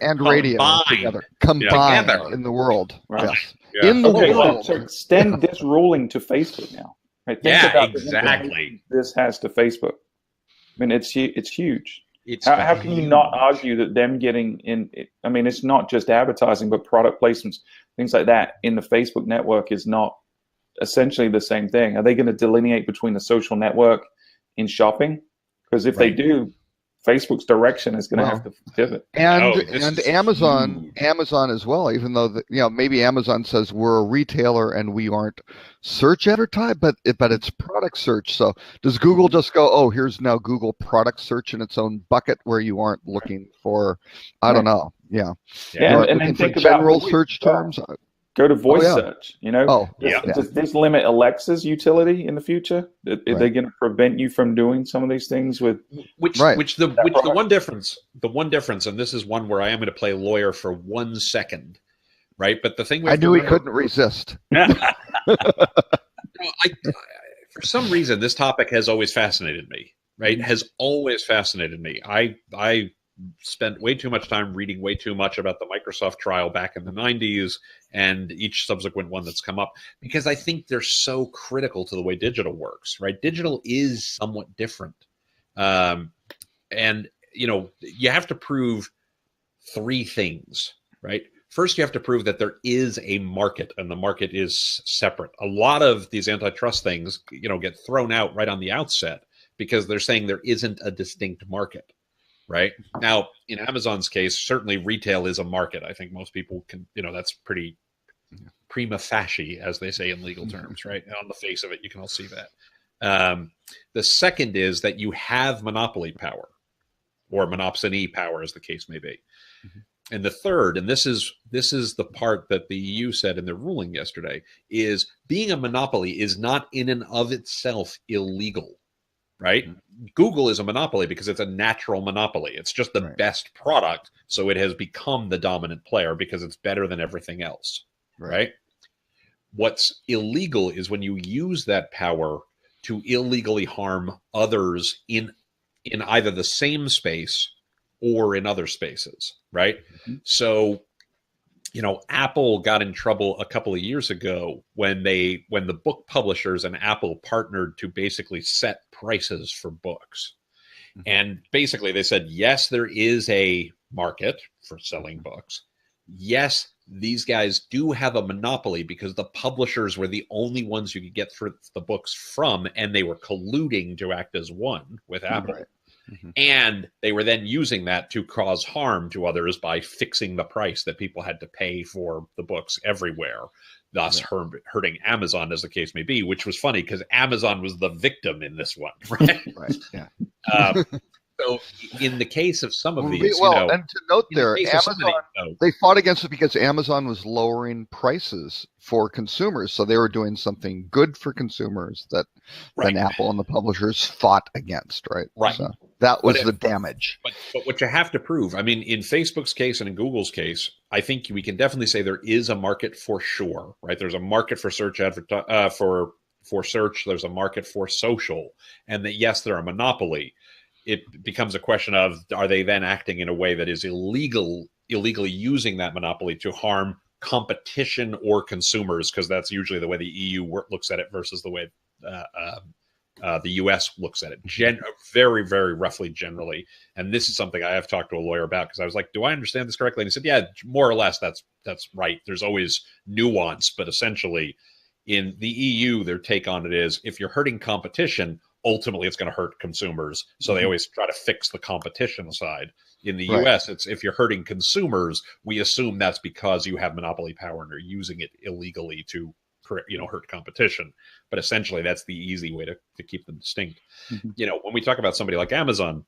combined in the world. Right. Yes. Yeah. In the world. So extend this ruling to Facebook now. Right? Think about exactly. This has to Facebook. I mean, it's huge. How can you not argue that them getting in? I mean, it's not just advertising, but product placements, things like that in the Facebook network is not essentially the same thing. Are they going to delineate between the social network in shopping? Because if they do, Facebook's direction is going to have to pivot. And Amazon as well, even though maybe Amazon says we're a retailer and we aren't search advertise, but it's product search. So does Google just go, oh, here's now Google product search in its own bucket where you aren't looking for, I don't know. Yeah. And then think about general search terms. Go to voice search. Does this limit Alexa's utility in the future? Are they going to prevent you from doing some of these things with the one difference, and this is one where I am going to play lawyer for 1 second, right? But the thing I knew he couldn't resist. For some reason, this topic has always fascinated me. Right? Has always fascinated me. I spent way too much time reading way too much about the Microsoft trial back in the 90s and each subsequent one that's come up, because I think they're so critical to the way digital works, right? Digital is somewhat different. And, you have to prove 3 things, right? First, you have to prove that there is a market and the market is separate. A lot of these antitrust things, get thrown out right on the outset because they're saying there isn't a distinct market. Right now, in Amazon's case, certainly retail is a market. I think most people can, that's pretty prima facie, as they say in legal terms, right? On the face of it, you can all see that. The second is that you have monopoly power, or monopsony power, as the case may be. Mm-hmm. And the third, and this is the part that the EU said in their ruling yesterday, is being a monopoly is not in and of itself illegal. right? Google is a monopoly because it's a natural monopoly. It's just the best product, so it has become the dominant player because it's better than everything else, right? What's illegal is when you use that power to illegally harm others in either the same space or in other spaces, right? So, you know, Apple got in trouble a couple of years ago when the book publishers and Apple partnered to basically set prices for books. And basically they said, yes, there is a market for selling books. Yes, these guys do have a monopoly because the publishers were the only ones you could get through the books from, and they were colluding to act as one with Apple. And they were then using that to cause harm to others by fixing the price that people had to pay for the books everywhere, thus hurting Amazon, as the case may be, which was funny because Amazon was the victim in this one, right? So in the case of some of these, and to note there, Amazon, they fought against it because Amazon was lowering prices for consumers. So they were doing something good for consumers that then Apple and the publishers fought against, right? So that was the damage. But what you have to prove, I mean, in Facebook's case and in Google's case, I think we can definitely say there is a market for sure, right? There's a market for search for search. There's a market for social, and that yes, they're a monopoly. It becomes a question of, are they then acting in a way that is illegally using that monopoly to harm competition or consumers? Because that's usually the way the EU looks at it versus the way the US looks at it. Very, very roughly, generally. And this is something I have talked to a lawyer about because I was like, do I understand this correctly? And he said, yeah, more or less, that's right. There's always nuance, but essentially in the EU, their take on it is if you're hurting competition, ultimately it's going to hurt consumers. So they always try to fix the competition side. In the US, it's if you're hurting consumers, we assume that's because you have monopoly power and are using it illegally to hurt competition. But essentially that's the easy way to keep them distinct. You know, when we talk about somebody like Amazon,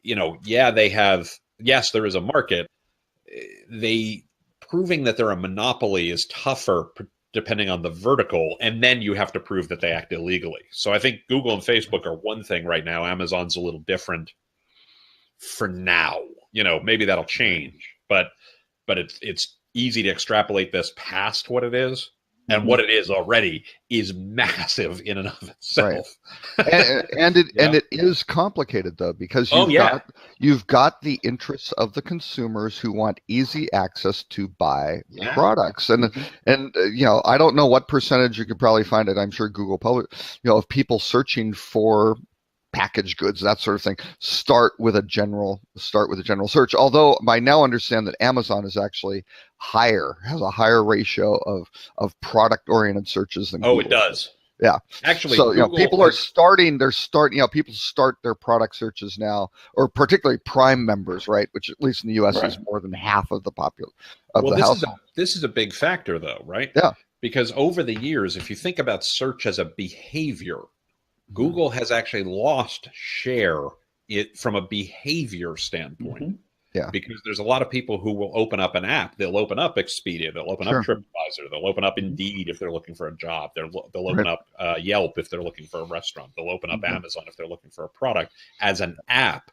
you know, there is a market. They proving that they're a monopoly is tougher depending on the vertical, and then you have to prove that they act illegally. So I think Google and Facebook are one thing right now. Amazon's a little different for now. You know, maybe that'll change, but it's easy to extrapolate this past what it is. And what it is already is massive in and of itself. And it is complicated though, because you've got the interests of the consumers who want easy access to buy products. And you know, I don't know what percentage, you could probably find it, I'm sure Google of people searching for packaged goods, that sort of thing, start with a general search. Although I now understand that Amazon is actually has a higher ratio of product oriented searches than Google. It does. Yeah. Actually, so people start their product searches now, or particularly Prime members, right? Which at least in the US is more than half of the household. This is a big factor though, right? Yeah. Because over the years, if you think about search as a behavior, Google has actually lost share from a behavior standpoint. Yeah. Because there's a lot of people who will open up an app. They'll open up Expedia. They'll open up TripAdvisor. They'll open up Indeed if they're looking for a job. They'll open up Yelp if they're looking for a restaurant. They'll open up Amazon if they're looking for a product as an app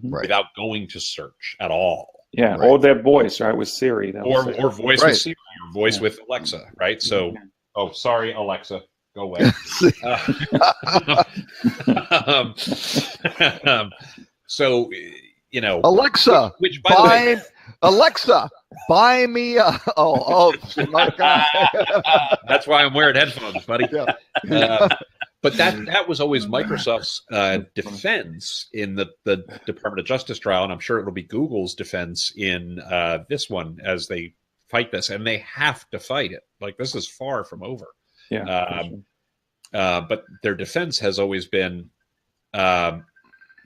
without going to search at all. Yeah, or their voice, right, with Siri. Or voice with Siri, or voice with Alexa, right? So, sorry, Alexa. Go away. So, you know, Alexa, which by the way, Alexa, buy me a. My God. That's why I'm wearing headphones, buddy. But that was always Microsoft's defense in the Department of Justice trial, and I'm sure it'll be Google's defense in this one as they fight this, and they have to fight it. Like, this is far from over. Yeah. But their defense has always been, and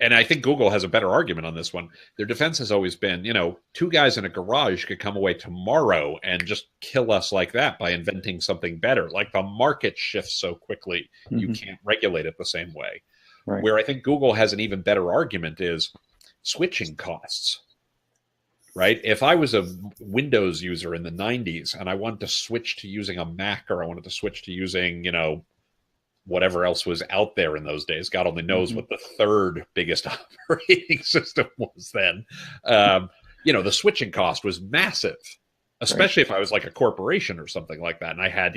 I think Google has a better argument on this one. Their defense has always been, you know, two guys in a garage could come away tomorrow and just kill us like that by inventing something better. Like, the market shifts so quickly, you can't regulate it the same way. Right. Where I think Google has an even better argument is switching costs. Right? If I was a Windows user in the 90s and I wanted to switch to using a Mac, or I wanted to switch to using, you know, whatever else was out there in those days. God only knows what the third biggest operating system was then. The switching cost was massive, especially if I was like a corporation or something like that. And I had,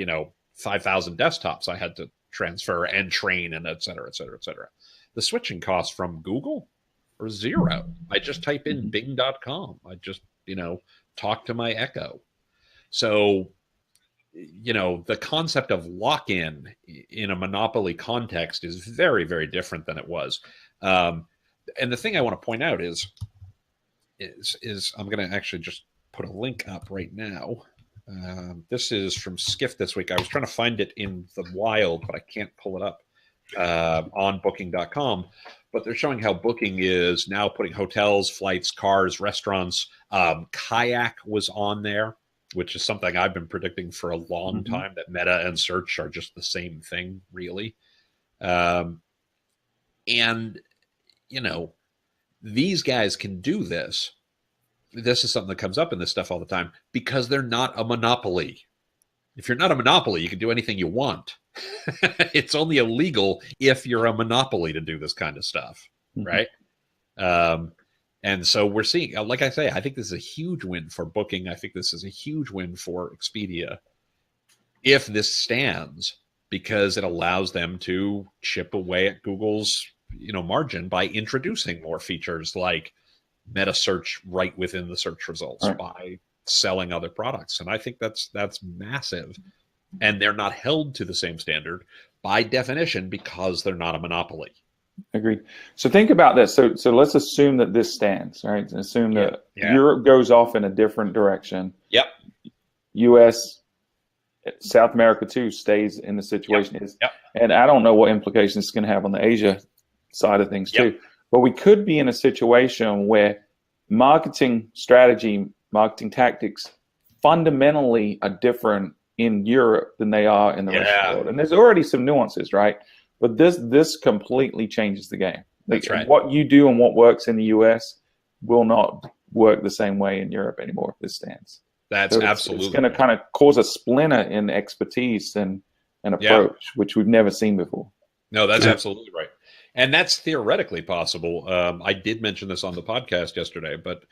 5,000 desktops I had to transfer and train and et cetera, et cetera, et cetera. The switching costs from Google are zero. I just type in bing.com. I just, talk to my Echo. So, the concept of lock-in in a monopoly context is very, very different than it was. And the thing I want to point out is I'm going to actually just put a link up right now. This is from Skift this week. I was trying to find it in the wild, but I can't pull it up on booking.com. But they're showing how Booking is now putting hotels, flights, cars, restaurants. Kayak was on there, which is something I've been predicting for a long time, that Meta and search are just the same thing, really. These guys can do this. This is something that comes up in this stuff all the time because they're not a monopoly. If you're not a monopoly, you can do anything you want. It's only illegal if you're a monopoly to do this kind of stuff, right? And so we're seeing, like I say, I think this is a huge win for Booking. I think this is a huge win for Expedia if this stands, because it allows them to chip away at Google's margin by introducing more features like meta search right within the search results, by selling other products. And I think that's massive. And they're not held to the same standard by definition because they're not a monopoly. Agreed. So think about this. So let's assume that this stands, right? Assume that Europe goes off in a different direction. Yep. US, South America too, stays in the situation is. Yep. And I don't know what implications it's going to have on the Asia side of things too. But we could be in a situation where marketing strategy, marketing tactics fundamentally are different in Europe than they are in the rest of the world. And there's already some nuances, right? But this completely changes the game. That's right. What you do and what works in the US will not work the same way in Europe anymore if this stands. That's absolutely. It's going to kind of cause a splinter in expertise and approach, which we've never seen before. No, that's absolutely right. And that's theoretically possible. I did mention this on the podcast yesterday, but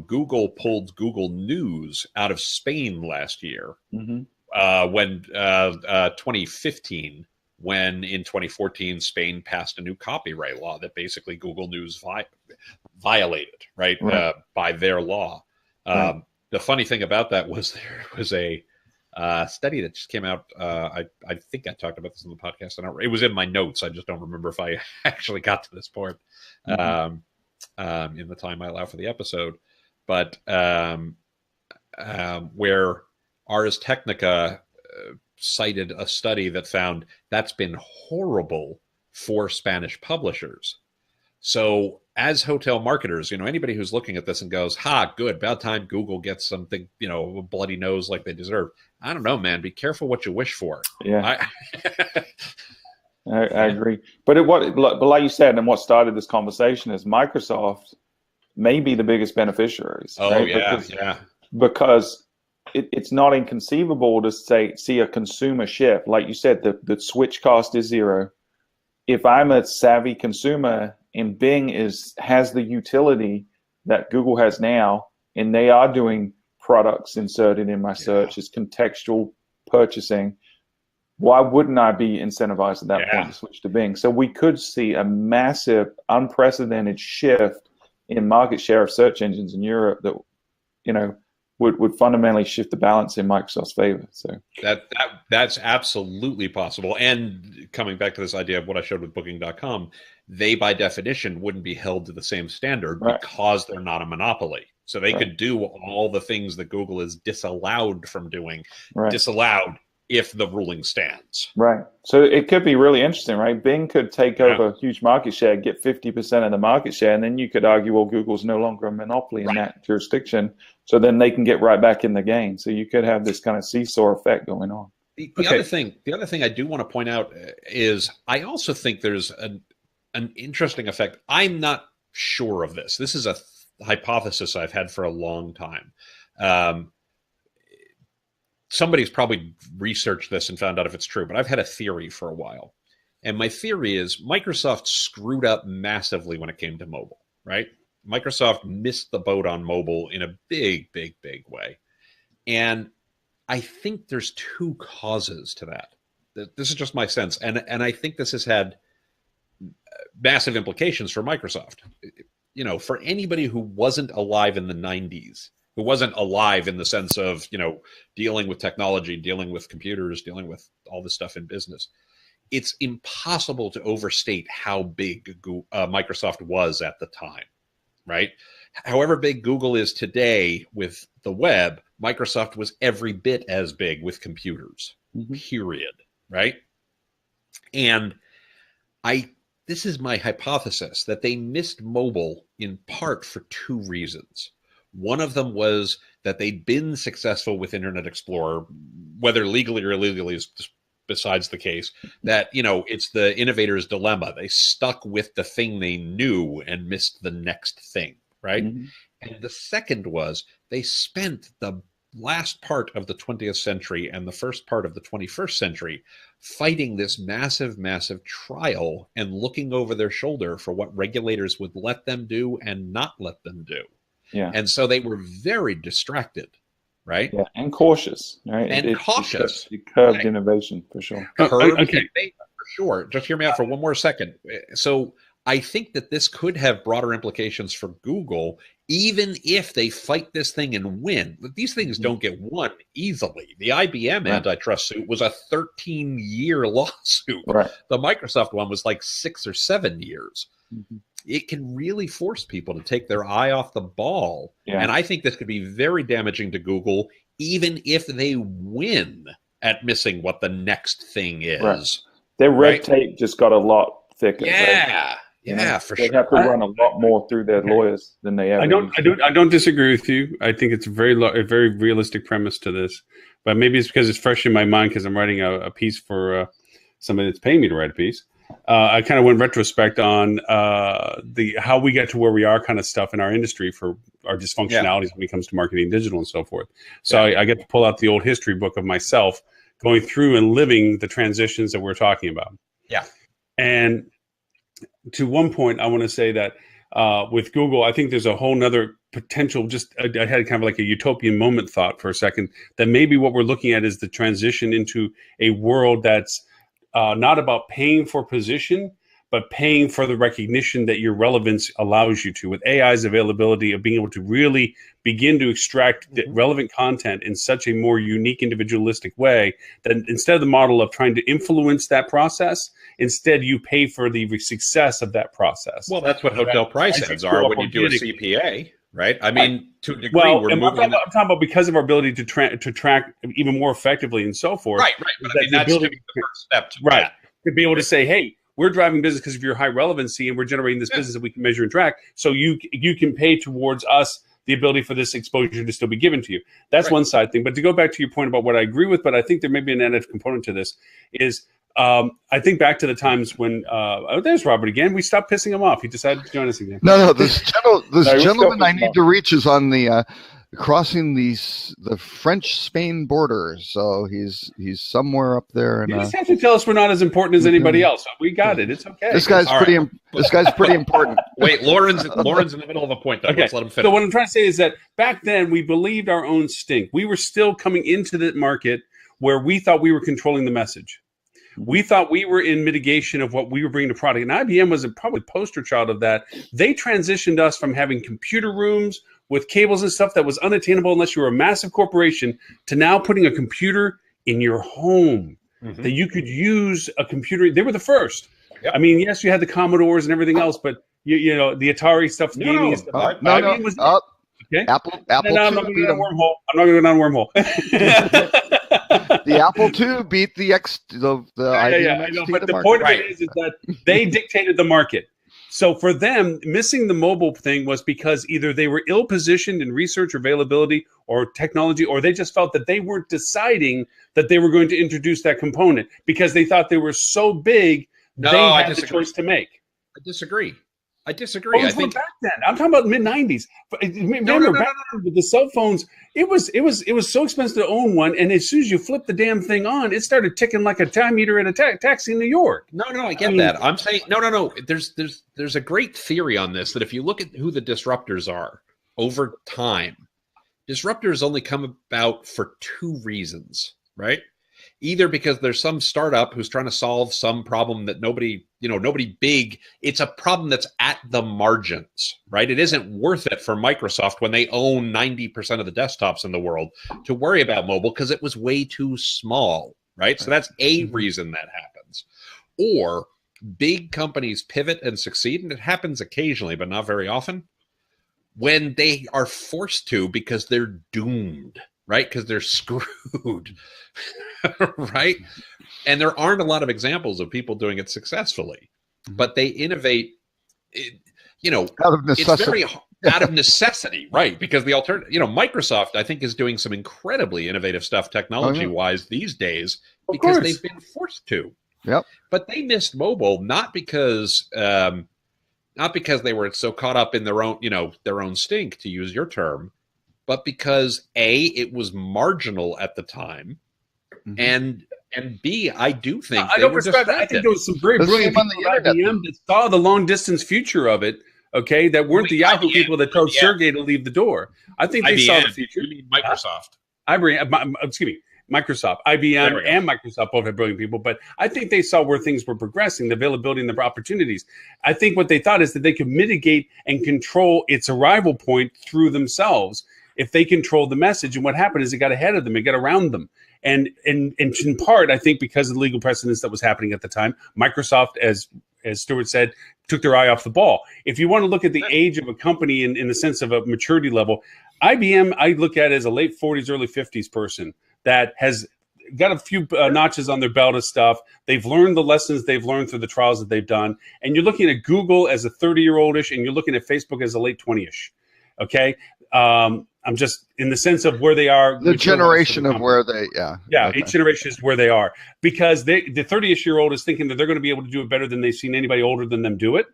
Google pulled Google News out of Spain last year when 2015, when in 2014 Spain passed a new copyright law that basically Google News violated, right. By their law. The funny thing about that was there was a study that just came out. I think I talked about this in the podcast. It was in my notes. I just don't remember if I actually got to this point in the time I allow for the episode. But where Ars Technica cited a study that found that's been horrible for Spanish publishers. So as hotel marketers, anybody who's looking at this and goes, good, about time Google gets something, a bloody nose like they deserve. I don't know, man. Be careful what you wish for. Yeah. I agree. But like you said, and what started this conversation is Microsoft may be the biggest beneficiaries. Oh, right? Because it's not inconceivable to see a consumer shift. Like you said, the switch cost is zero. If I'm a savvy consumer and Bing has the utility that Google has now, and they are doing products inserted in my search as contextual purchasing, why wouldn't I be incentivized at that point to switch to Bing? So we could see a massive, unprecedented shift in market share of search engines in Europe that, would fundamentally shift the balance in Microsoft's favor. So that's absolutely possible. And coming back to this idea of what I showed with Booking.com, they by definition wouldn't be held to the same standard because they're not a monopoly. So they could do all the things that Google is disallowed from doing, disallowed if the ruling stands. Right. So it could be really interesting, right? Bing could take over huge market share, get 50% of the market share, and then you could argue, well, Google's no longer a monopoly in that jurisdiction. So then they can get right back in the game. So you could have this kind of seesaw effect going on. The other thing I do want to point out is I also think there's an interesting effect. I'm not sure of this. This is a hypothesis I've had for a long time. Somebody's probably researched this and found out if it's true, but I've had a theory for a while. And my theory is Microsoft screwed up massively when it came to mobile, right? Microsoft missed the boat on mobile in a big, big, big way. And I think there's two causes to that. This is just my sense. And I think this has had massive implications for Microsoft. You know, for anybody who wasn't alive in the 90s, who wasn't alive in the sense of, you know, dealing with technology, dealing with computers, dealing with all this stuff in business, it's impossible to overstate how big Microsoft was at the time, right? However big Google is today with the web, Microsoft was every bit as big with computers, period, right? And this is my hypothesis, that they missed mobile in part for two reasons. One of them was that they'd been successful with Internet Explorer, whether legally or illegally is besides the case, that, you know, it's the innovator's dilemma. They stuck with the thing they knew and missed the next thing, right? And the second was they spent the last part of the 20th century and the first part of the 21st century fighting this massive, massive trial and looking over their shoulder for what regulators would let them do and not let them do. Yeah. And so they were very distracted, right? Yeah, and cautious, right? And cautious. It curbed innovation, for sure. Okay. For sure. Just hear me out for one more second. So I think that this could have broader implications for Google, even if they fight this thing and win. But these things don't get won easily. The IBM antitrust suit was a 13-year lawsuit. Right. The Microsoft one was like 6 or 7 years. It can really force people to take their eye off the ball. Yeah. And I think this could be very damaging to Google, even if they win at missing what the next thing is. Right. Their red tape just got a lot thicker. Yeah. Right? Yeah, for they sure. They have to run a lot more through their lawyers than they ever. I don't disagree with you. I think it's a very realistic premise to this, but maybe it's because it's fresh in my mind because I'm writing a piece for somebody that's paying me to write a piece. I kind of went retrospect on how we get to where we are kind of stuff in our industry for our dysfunctionalities when it comes to marketing, digital, and so forth. So I get to pull out the old history book of myself going through and living the transitions that we're talking about. Yeah. And to one point, I want to say that with Google, I think there's a whole nother potential. I had kind of like a utopian moment thought for a second that maybe what we're looking at is the transition into a world that's not about paying for position, but paying for the recognition that your relevance allows you to. With AI's availability of being able to really begin to extract relevant content in such a more unique, individualistic way, that instead of the model of trying to influence that process, instead you pay for the success of that process. Well, that's what hotel price ads are when you do a CPA, right? I mean, to a degree, I'm talking about because of our ability to track even more effectively and so forth. Right. But I mean, that's the first step to that. To be able to say, hey, we're driving business because of your high relevancy, and we're generating this business that we can measure and track. So you can pay towards us the ability for this exposure to still be given to you. That's one side thing. But to go back to your point about what I agree with, but I think there may be an added component to this, is I think back to the times when there's Robert again. We stopped pissing him off. He decided to join us again. No, this gentleman I need to reach is on the crossing the French-Spain border, so he's somewhere up there. You just have to tell us we're not as important as anybody else. We got it. It's okay. This guy's pretty important. Wait, Lauren's in the middle of a point, though. Okay. Let's let him finish. So what I'm trying to say is that back then we believed our own stink. We were still coming into the market where we thought we were controlling the message. We thought we were in mitigation of what we were bringing to product. And IBM was probably poster child of that. They transitioned us from having computer rooms with cables and stuff that was unattainable unless you were a massive corporation to now putting a computer in your home that you could use a computer. They were the first. Yep. I mean, yes, you had the Commodores and everything else, but you know the Atari stuff, gaming and stuff. Okay. Apple. No, I'm not going to go down a wormhole. The Apple II beat the IBM I know, but the point of it is that they dictated the market. So for them, missing the mobile thing was because either they were ill-positioned in research or availability or technology, or they just felt that they weren't deciding that they were going to introduce that component because they thought they were so big, they had the choice to make. I disagree. I disagree. I think back then. I'm talking about mid '90s. Remember, back then with the cell phones, it was so expensive to own one, and as soon as you flip the damn thing on, it started ticking like a time meter at a taxi in New York. No, I get that. I'm saying no. There's a great theory on this that if you look at who the disruptors are over time, disruptors only come about for two reasons, right? Either because there's some startup who's trying to solve some problem that nobody big, it's a problem that's at the margins, right? It isn't worth it for Microsoft when they own 90% of the desktops in the world to worry about mobile because it was way too small, right? So that's a reason that happens. Or big companies pivot and succeed, and it happens occasionally, but not very often, when they are forced to because they're doomed, right? Because they're screwed, right? And there aren't a lot of examples of people doing it successfully, but they innovate, out of necessity. It's very out of necessity, right? Because the alternative, Microsoft, I think, is doing some incredibly innovative stuff technology-wise these days because they've been forced to. Yep. But they missed mobile not because they were so caught up in their own stink, to use your term, but because A, it was marginal at the time, and B, I do think I don't respect that. I think there was some very brilliant people on the IBM that saw the long distance future of it. Okay, that weren't the Yahoo people that told Sergey to leave the door. I think they saw the future. You mean Microsoft? Excuse me, Microsoft, IBM, and Microsoft both have brilliant people, but I think they saw where things were progressing, the availability and the opportunities. I think what they thought is that they could mitigate and control its arrival point through themselves if they controlled the message. And what happened is it got ahead of them, it got around them. And in part, I think because of the legal precedence that was happening at the time, Microsoft, as Stuart said, took their eye off the ball. If you want to look at the age of a company in the sense of a maturity level, IBM, I look at it as a late 40s, early 50s person that has got a few notches on their belt of stuff. They've learned the lessons they've learned through the trials that they've done. And you're looking at Google as a 30-year-old-ish, and you're looking at Facebook as a late 20-ish. Okay? I'm just in the sense of where they are. The generation of where they, each generation is where they are, because the 30-ish-year-old is thinking that they're going to be able to do it better than they've seen anybody older than them do it.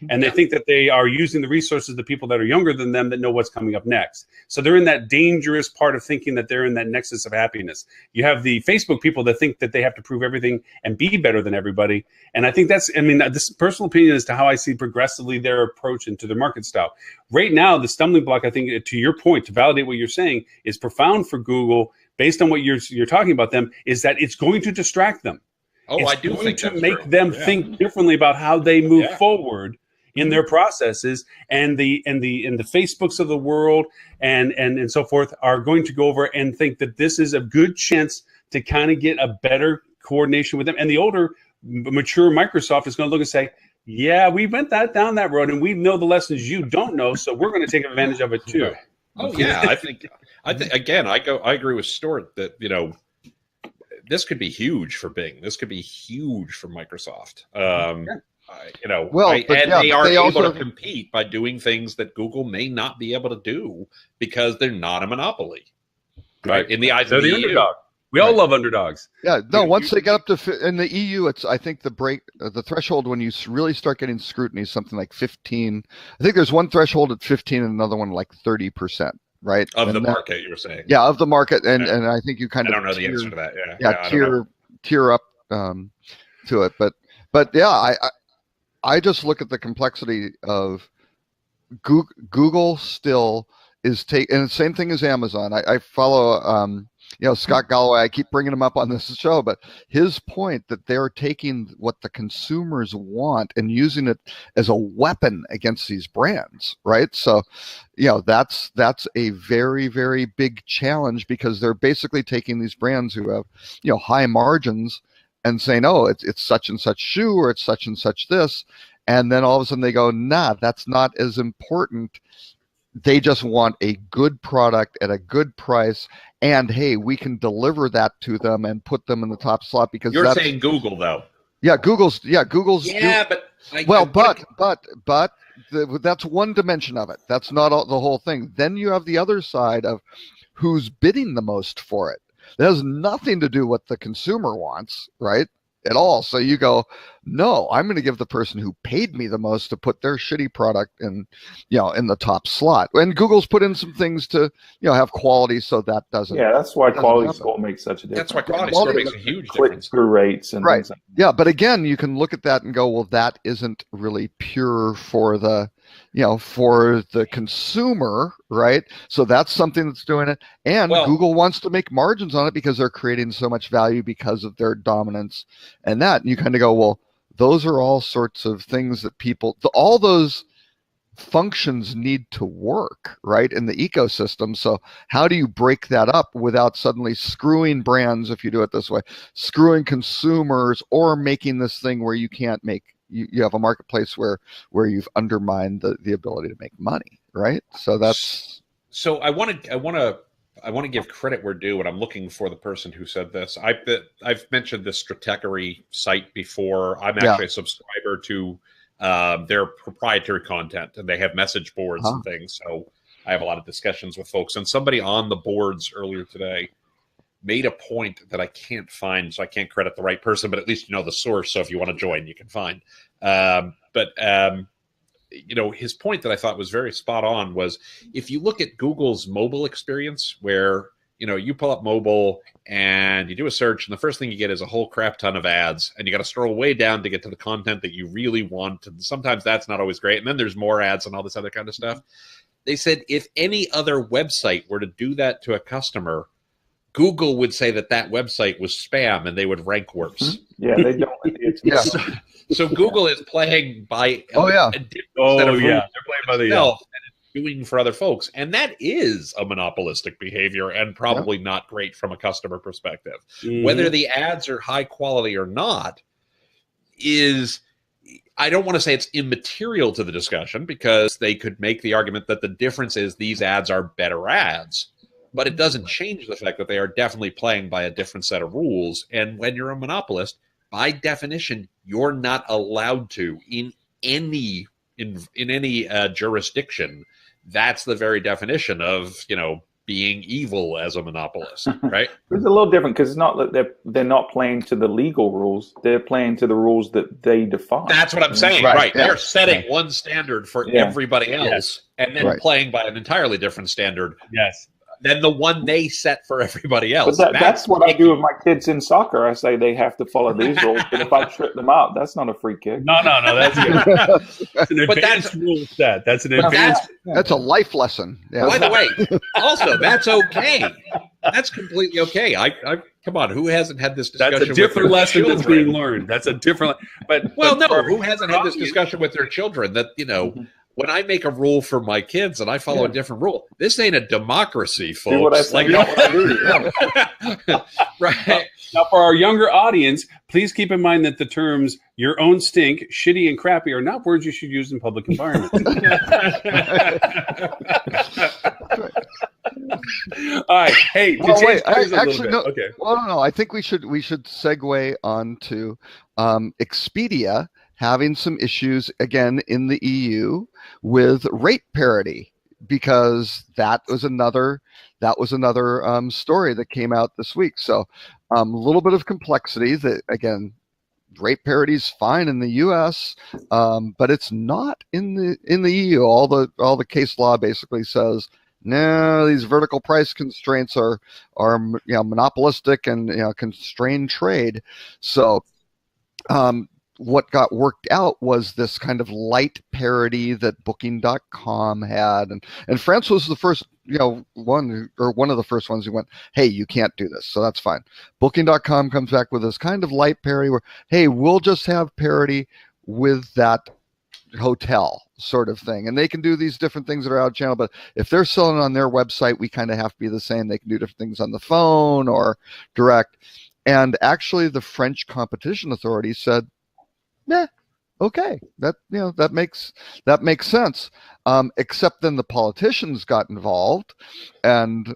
And they think that they are using the resources of the people that are younger than them that know what's coming up next. So they're in that dangerous part of thinking that they're in that nexus of happiness. You have the Facebook people that think that they have to prove everything and be better than everybody. And I think this personal opinion as to how I see progressively their approach into their market style. Right now, the stumbling block, I think, to your point, to validate what you're saying, is profound for Google based on what you're talking about them, is that it's going to distract them. I do think to make them think differently about how they move forward in their processes, and the Facebooks of the world and so forth are going to go over and think that this is a good chance to kind of get a better coordination with them. And the older, mature Microsoft is going to look and say, "Yeah, we went down that road, and we know the lessons you don't know, so we're going to take advantage of it too." Oh yeah, I think again, I agree with Stuart that this could be huge for Bing. This could be huge for Microsoft. They are able to compete by doing things that Google may not be able to do because they're not a monopoly. Right? In the eyes of the underdog. We all love underdogs. Yeah. No. Once they get up to in the EU, it's I think the threshold when you really start getting scrutiny is something like 15. I think there's one threshold at 15 and another one like 30%. Right. Of the market, you were saying. Yeah, of the market, and I think you kind of I don't know the answer to that. Tier up to it, but yeah, I just look at the complexity of Google still is and the same thing as Amazon. I follow Scott Galloway. I keep bringing him up on this show, but his point that they're taking what the consumers want and using it as a weapon against these brands, right? So, that's a very, very big challenge because they're basically taking these brands who have, high margins and saying, oh, it's such and such shoe or it's such and such this. And then all of a sudden they go, nah, that's not as important. They just want a good product at a good price. And hey, we can deliver that to them and put them in the top slot because you're saying Google though. Yeah, Google's. But that's one dimension of it. That's not the whole thing. Then you have the other side of who's bidding the most for it. It has nothing to do with what the consumer wants, right? At all. So you go, No, I'm going to give the person who paid me the most to put their shitty product in, in the top slot. And Google's put in some things to, have quality so that doesn't. Yeah, that's why quality happen. score makes such a difference. That's why quality score makes a huge difference. Click-through rates and things like that. Yeah, but again, you can look at that and go, well, that isn't really pure for the, for the consumer, right? So that's something that's doing it. And Google wants to make margins on it because they're creating so much value because of their dominance and that. And you kind of go, well, those are all sorts of things that all those functions need to work, right, in the ecosystem. So how do you break that up without suddenly screwing brands, if you do it this way, screwing consumers, or making this thing where you can't make, you have a marketplace where you've undermined the ability to make money, right? So that's. So I want to give credit where due, and I'm looking for the person who said this. I've mentioned this Stratechery site before. I'm actually a subscriber to their proprietary content, and they have message boards and things. So I have a lot of discussions with folks. And somebody on the boards earlier today made a point that I can't find, so I can't credit the right person, but at least you know the source. So if you want to join, you can find. His point that I thought was very spot on was, if you look at Google's mobile experience, where you pull up mobile and you do a search, and the first thing you get is a whole crap ton of ads, and you got to scroll way down to get to the content that you really want. And sometimes that's not always great. And then there's more ads and all this other kind of stuff. They said if any other website were to do that to a customer, Google would say that website was spam, and they would rank worse. Yeah, they don't. So Google is playing by they're playing by the and it's doing for other folks, and that is a monopolistic behavior, and probably not great from a customer perspective. Mm-hmm. Whether the ads are high quality or not is, I don't want to say it's immaterial to the discussion, because they could make the argument that the difference is these ads are better ads. But it doesn't change the fact that they are definitely playing by a different set of rules. And when you're a monopolist, by definition, you're not allowed to in any jurisdiction. That's the very definition of being evil as a monopolist, right? It's a little different, because it's not that they're not playing to the legal rules; they're playing to the rules that they define. That's what I'm saying, right? They're setting one standard for everybody else, and then playing by an entirely different standard. Yes. Than the one they set for everybody else. But that's what I do with my kids in soccer. I say they have to follow these rules, but if I trip them up, that's not a free kick. No, that's good. That's an advanced rule set. That's an advanced. That's a life lesson. Yeah. By the way, also, that's okay. That's completely okay. I come on. Who hasn't had this discussion? That's a different lesson that's being learned. That's a different. Who hasn't had this discussion with their children? That when I make a rule for my kids and I follow a different rule, this ain't a democracy, folks. Do what I say, not what I do. Right. Now, for our younger audience, please keep in mind that the terms "your own stink," "shitty," and "crappy" are not words you should use in public environments. All right. Hey, Okay. Well, no. I think we should segue on to Expedia having some issues again in the EU with rate parity, because that was another story that came out this week. So a little bit of complexity. That again, rate parity is fine in the U.S., but it's not in the EU. All the case law basically says, no, these vertical price constraints are monopolistic and constrain trade. So what got worked out was this kind of light parity that Booking.com had, and France was the first one of the first ones who went, hey, you can't do this, so that's fine. Booking.com comes back with this kind of light parity where, hey, we'll just have parity with that hotel sort of thing, and they can do these different things that are out of channel, but if they're selling on their website, we kind of have to be the same. They can do different things on the phone or direct. And actually the French Competition Authority said, yeah, okay, that makes sense. Except then the politicians got involved, and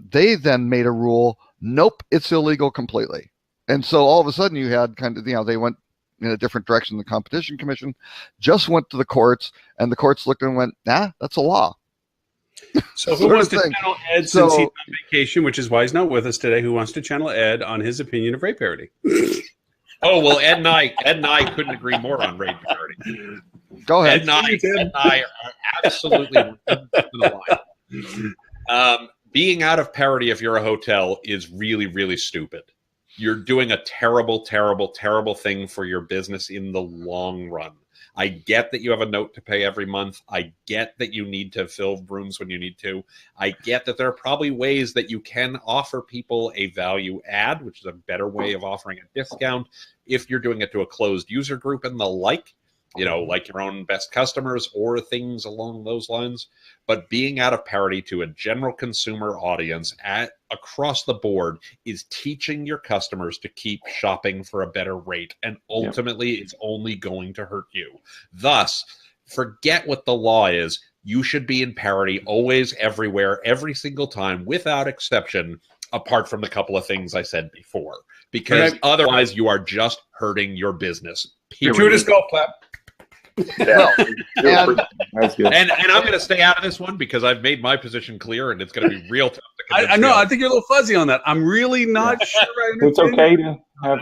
they then made a rule. Nope, it's illegal completely. And so all of a sudden you had kind of they went in a different direction. The Competition Commission just went to the courts, and the courts looked and went, nah, that's a law. So who wants to channel Ed since he's on vacation, which is why he's not with us today? Who wants to channel Ed on his opinion of rate parity? Oh well, Ed and I couldn't agree more on rate parity. Go ahead. Ed and I are absolutely being out of parity if you're a hotel is really, really stupid. You're doing a terrible, terrible, terrible thing for your business in the long run. I get that you have a note to pay every month. I get that you need to fill rooms when you need to. I get that there are probably ways that you can offer people a value add, which is a better way of offering a discount if you're doing it to a closed user group and the like, like your own best customers or things along those lines. But being out of parity to a general consumer audience across the board is teaching your customers to keep shopping for a better rate. And ultimately, it's only going to hurt you. Thus, forget what the law is. You should be in parity always, everywhere, every single time, without exception, apart from the couple of things I said before. Because otherwise, you are just hurting your business. Gratuitous golf clap. Yeah. That's good. And I'm going to stay out of this one because I've made my position clear, and it's going to be real tough to convince I know. you. I think you're a little fuzzy on that. I'm really not sure. It's okay to have.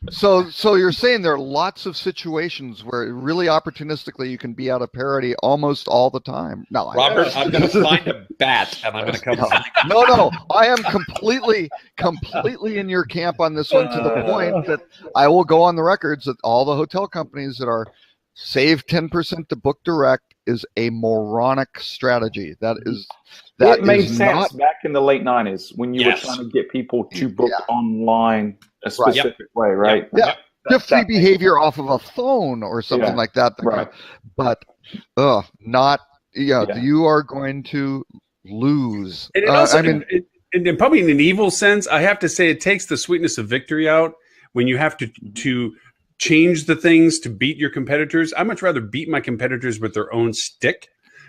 So you're saying there are lots of situations where really opportunistically you can be out of parity almost all the time. No, Robert, I'm going to find a bat and I'm going to come. No, I am completely in your camp on this one, to the point that I will go on the records that all the hotel companies that are save 10% to book direct is a moronic strategy. That made sense back in the late 90s when you were trying to get people to book online a specific way, right? Yeah. Free behavior off of a phone or something like that. Right. But you are going to lose. And it also, and probably in an evil sense, I have to say it takes the sweetness of victory out when you have to change the things to beat your competitors. I'd much rather beat my competitors with their own stick.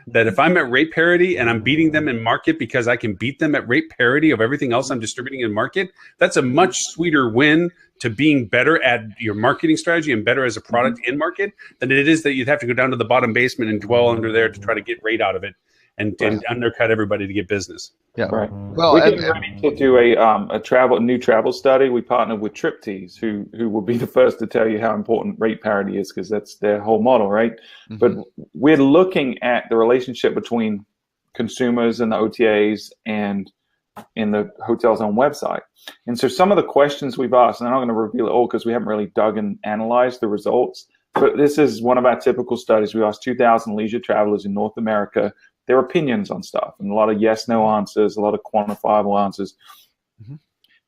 That if I'm at rate parity and I'm beating them in market because I can beat them at rate parity of everything else I'm distributing in market, that's a much sweeter win to being better at your marketing strategy and better as a product in market than it is that you'd have to go down to the bottom basement and dwell under there to try to get rate out of it and undercut everybody to get business. Yeah. Right. Well, we're getting ready to do a new travel study. We partnered with Triptease, who will be the first to tell you how important rate parity is, because that's their whole model, right? Mm-hmm. But we're looking at the relationship between consumers and the OTAs and in the hotel's own website. And so some of the questions we've asked, and I'm not going to reveal it all because we haven't really dug and analyzed the results, but this is one of our typical studies. We asked 2,000 leisure travelers in North America their opinions on stuff, and a lot of yes, no answers, a lot of quantifiable answers. Mm-hmm.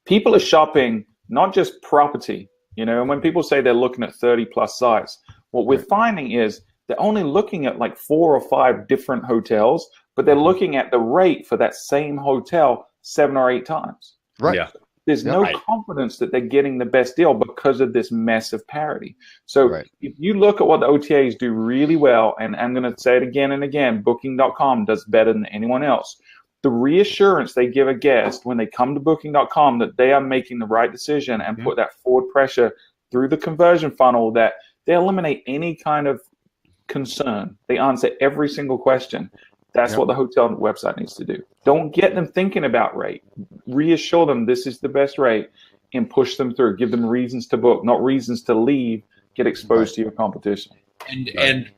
People are shopping not just property, and when people say they're looking at 30 plus sites, what we're finding is they're only looking at like 4 or 5 different hotels, but they're looking at the rate for that same hotel 7 or 8 times. Right. Yeah. There's no confidence that they're getting the best deal because of this mess of parity. So if you look at what the OTAs do really well, and I'm going to say it again and again, Booking.com does better than anyone else. The reassurance they give a guest when they come to Booking.com that they are making the right decision and put that forward pressure through the conversion funnel, that they eliminate any kind of concern. They answer every single question. That's what the hotel website needs to do. Don't get them thinking about rate. Reassure them this is the best rate and push them through. Give them reasons to book, not reasons to leave, get exposed to your competition. And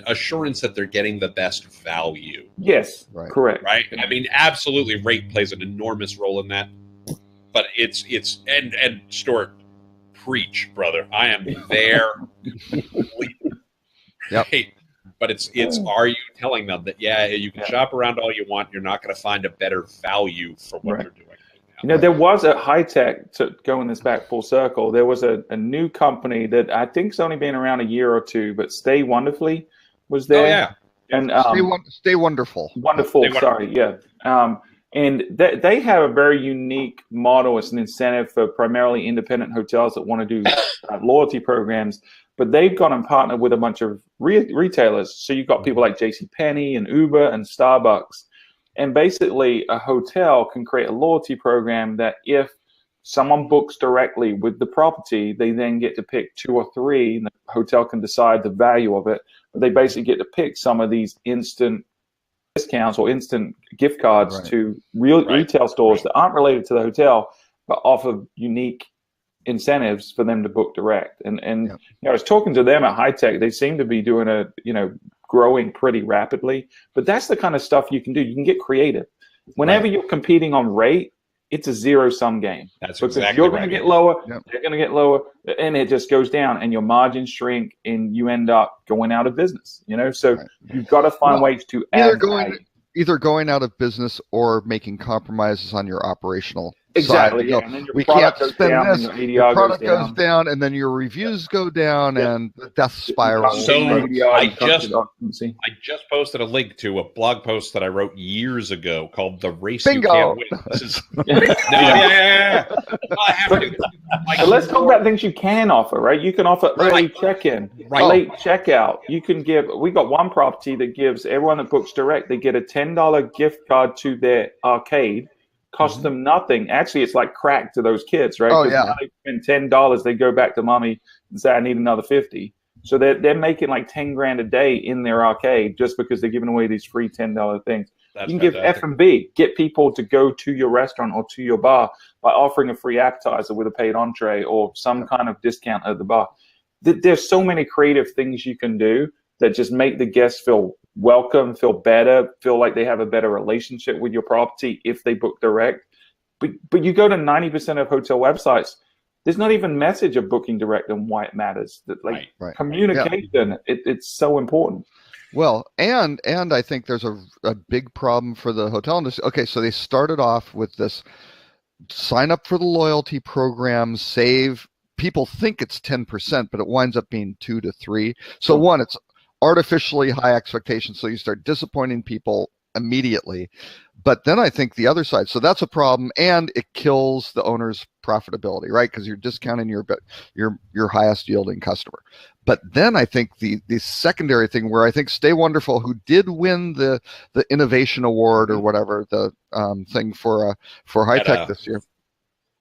assurance that they're getting the best value. Yes, correct. Right? I mean, absolutely rate plays an enormous role in that. But it's and Stuart, preach, brother. I am there. Right? But it's are you telling them that, you can shop around all you want, you're not going to find a better value for what you're doing right now. There was a HITEC, to going this back full circle, there was a new company that I think's only been around a year or two, but Stay Wonderfully was there. Oh, yeah. And Stay Wonderful. And they have a very unique model. It's an incentive for primarily independent hotels that want to do loyalty programs. But they've gone and partnered with a bunch of retailers. So you've got people like JCPenney and Uber and Starbucks. And basically, a hotel can create a loyalty program that if someone books directly with the property, they then get to pick 2 or 3, and the hotel can decide the value of it. But they basically get to pick some of these instant discounts or instant gift cards to retail stores that aren't related to the hotel, but offer unique incentives for them to book direct. And I was talking to them at HITEC. They seem to be doing growing pretty rapidly. But that's the kind of stuff you can do. You can get creative. Whenever you're competing on rate, it's a zero-sum game. That's because exactly you're going to get lower, they're going to get lower, and it just goes down, and your margins shrink, and you end up going out of business. So you've got to find ways to either going out of business or making compromises on your operational exactly. side. And then your we can't goes spend down, this. And your your ADR product goes down, and then your reviews go down, and the death spiral. So I just posted a link to a blog post that I wrote years ago called "The Race You Can't Win." This is So let's talk about things you can offer, right? You can offer early check-in, late checkout. You can we got one property that gives everyone that books direct, they get a $10 gift card to their arcade. Cost them nothing. Actually, it's like crack to those kids, right? Oh, yeah. Now they spend $10, they go back to mommy and say, I need another 50. So they're making like 10 grand a day in their arcade just because they're giving away these free $10 things. That's you can fantastic. give F&B, get people to go to your restaurant or to your bar by offering a free appetizer with a paid entree or some kind of discount at the bar. There's so many creative things you can do that just make the guests feel welcome, feel better, feel like they have a better relationship with your property if they book direct. But you go to 90% of hotel websites, there's not even message of booking direct and why it matters. Communication, it's so important. Well, and I think there's a big problem for the hotel industry. Okay, so they started off with this sign up for the loyalty program, save. People think it's 10%, but it winds up being 2 to 3. So one, it's artificially high expectations, so you start disappointing people immediately. But then I think the other side, so that's a problem, and it kills the owner's profitability, right? Because you're discounting your highest yielding customer. But then I think the secondary thing, where I think Stay Wonderful, who did win the innovation award or whatever, the thing for HITEC this year.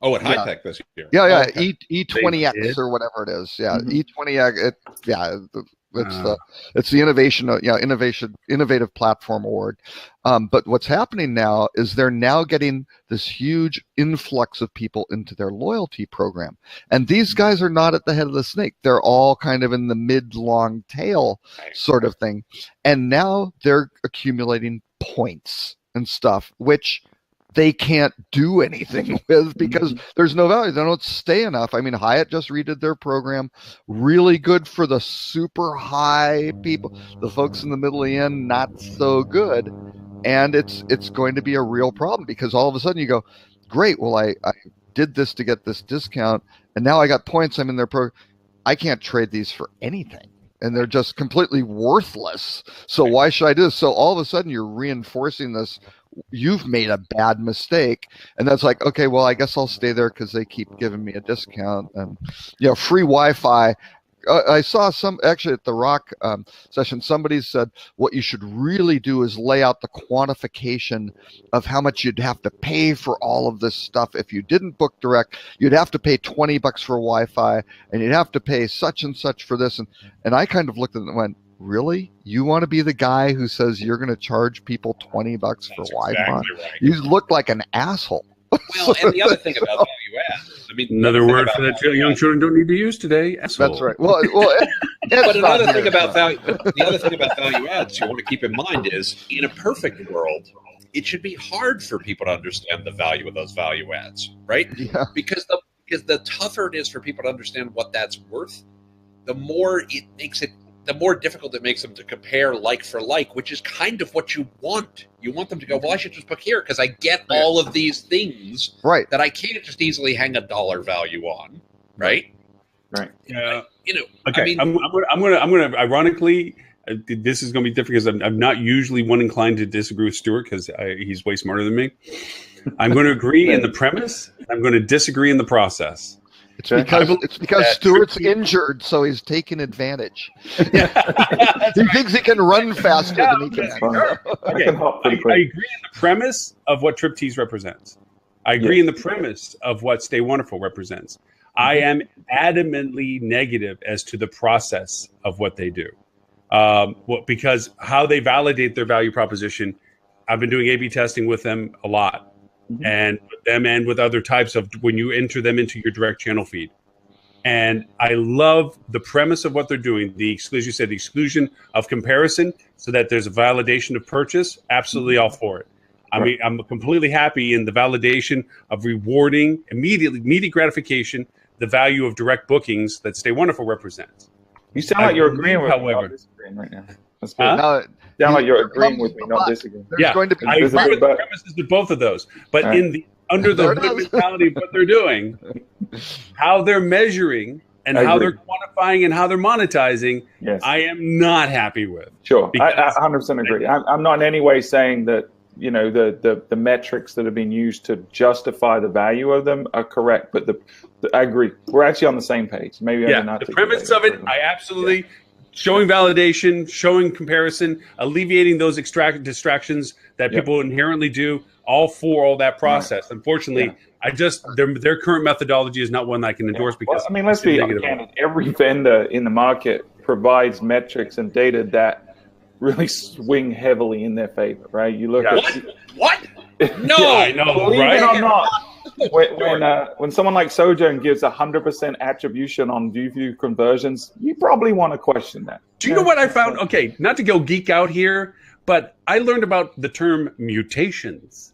Oh, at HITEC this year. Yeah, yeah, Okay. E20X or whatever it is. Yeah, E20X. It's the innovative platform award. But what's happening now is they're now getting this huge influx of people into their loyalty program, and these guys are not at the head of the snake. They're all kind of in the mid-long tail sort of thing, and now they're accumulating points and stuff, which they can't do anything with because there's no value. They don't stay enough. I mean, Hyatt just redid their program, really good for the super high people. The folks in the middle of the end, not so good. And it's going to be a real problem because all of a sudden you go, great, well, I did this to get this discount, and now I got points. I'm in their program. I can't trade these for anything. And they're just completely worthless. So why should I do this? So all of a sudden you're reinforcing this. You've made a bad mistake, and that's like, okay, well, I guess I'll stay there because they keep giving me a discount and free Wi-Fi. I saw actually at the Rock session, somebody said what you should really do is lay out the quantification of how much you'd have to pay for all of this stuff. If you didn't book direct, you'd have to pay $20 for Wi-Fi, and you'd have to pay such and such for this. And I kind of looked at it and went, really? You want to be the guy who says you're going to charge people $20 for Wi-Fi? Exactly right. You look like an asshole. Well, and the other thing about value add, I mean, another word for that young children don't need to use today. Asshole. That's right. Well, but another thing about value, the other thing about value adds you want to keep in mind is, in a perfect world, it should be hard for people to understand the value of those value adds, right? Yeah. Because the tougher it is for people to understand what that's worth, the more difficult it makes them to compare like for like, which is kind of what you want. You want them to go, well, I should just book here because I get all of these things that I can't just easily hang a dollar value on, right? Right. Yeah. Okay. I mean, I'm gonna ironically, this is gonna be different because I'm not usually one inclined to disagree with Stuart because he's way smarter than me. I'm going to agree in the premise. I'm going to disagree in the process. It's because Stuart's injured, so he's taking advantage. He thinks he can run faster than he can. Okay. I agree in the premise of what Triptease represents. I agree in the premise of what Stay Wonderful represents. I am adamantly negative as to the process of what they do. Because how they validate their value proposition, I've been doing A/B testing with them a lot. and with them and with other types of when you enter them into your direct channel feed. And I love the premise of what they're doing. As you said, the exclusion of comparison so that there's a validation of purchase. Absolutely all for it. I mean, I'm completely happy in the validation of rewarding immediate gratification, the value of direct bookings that Stay Wonderful represents. You sound like you're agreeing with me, not disagreeing right now. That's good. Now, Sound like you're agreeing with me, not disagreeing. there's going to be I agree with the premises of both of those. But under the hood mentality of what they're doing, how they're measuring and how they're quantifying and how they're monetizing, I am not happy with. Sure, I 100% agree. I'm not in any way saying that the metrics that have been used to justify the value of them are correct, but I agree. We're actually on the same page. Maybe the premise of it, I absolutely showing validation, showing comparison, alleviating those distractions that people inherently do. All for all that process. Right. Unfortunately, their current methodology is not one that I can endorse because let's be candid. Every vendor in the market provides metrics and data that really swing heavily in their favor, right? You look at what? No, I know, believe right? it or not, when someone like Sojourn gives 100% attribution on view conversions, you probably want to question that. Do you know what I found? Okay, not to go geek out here, but I learned about the term mutations.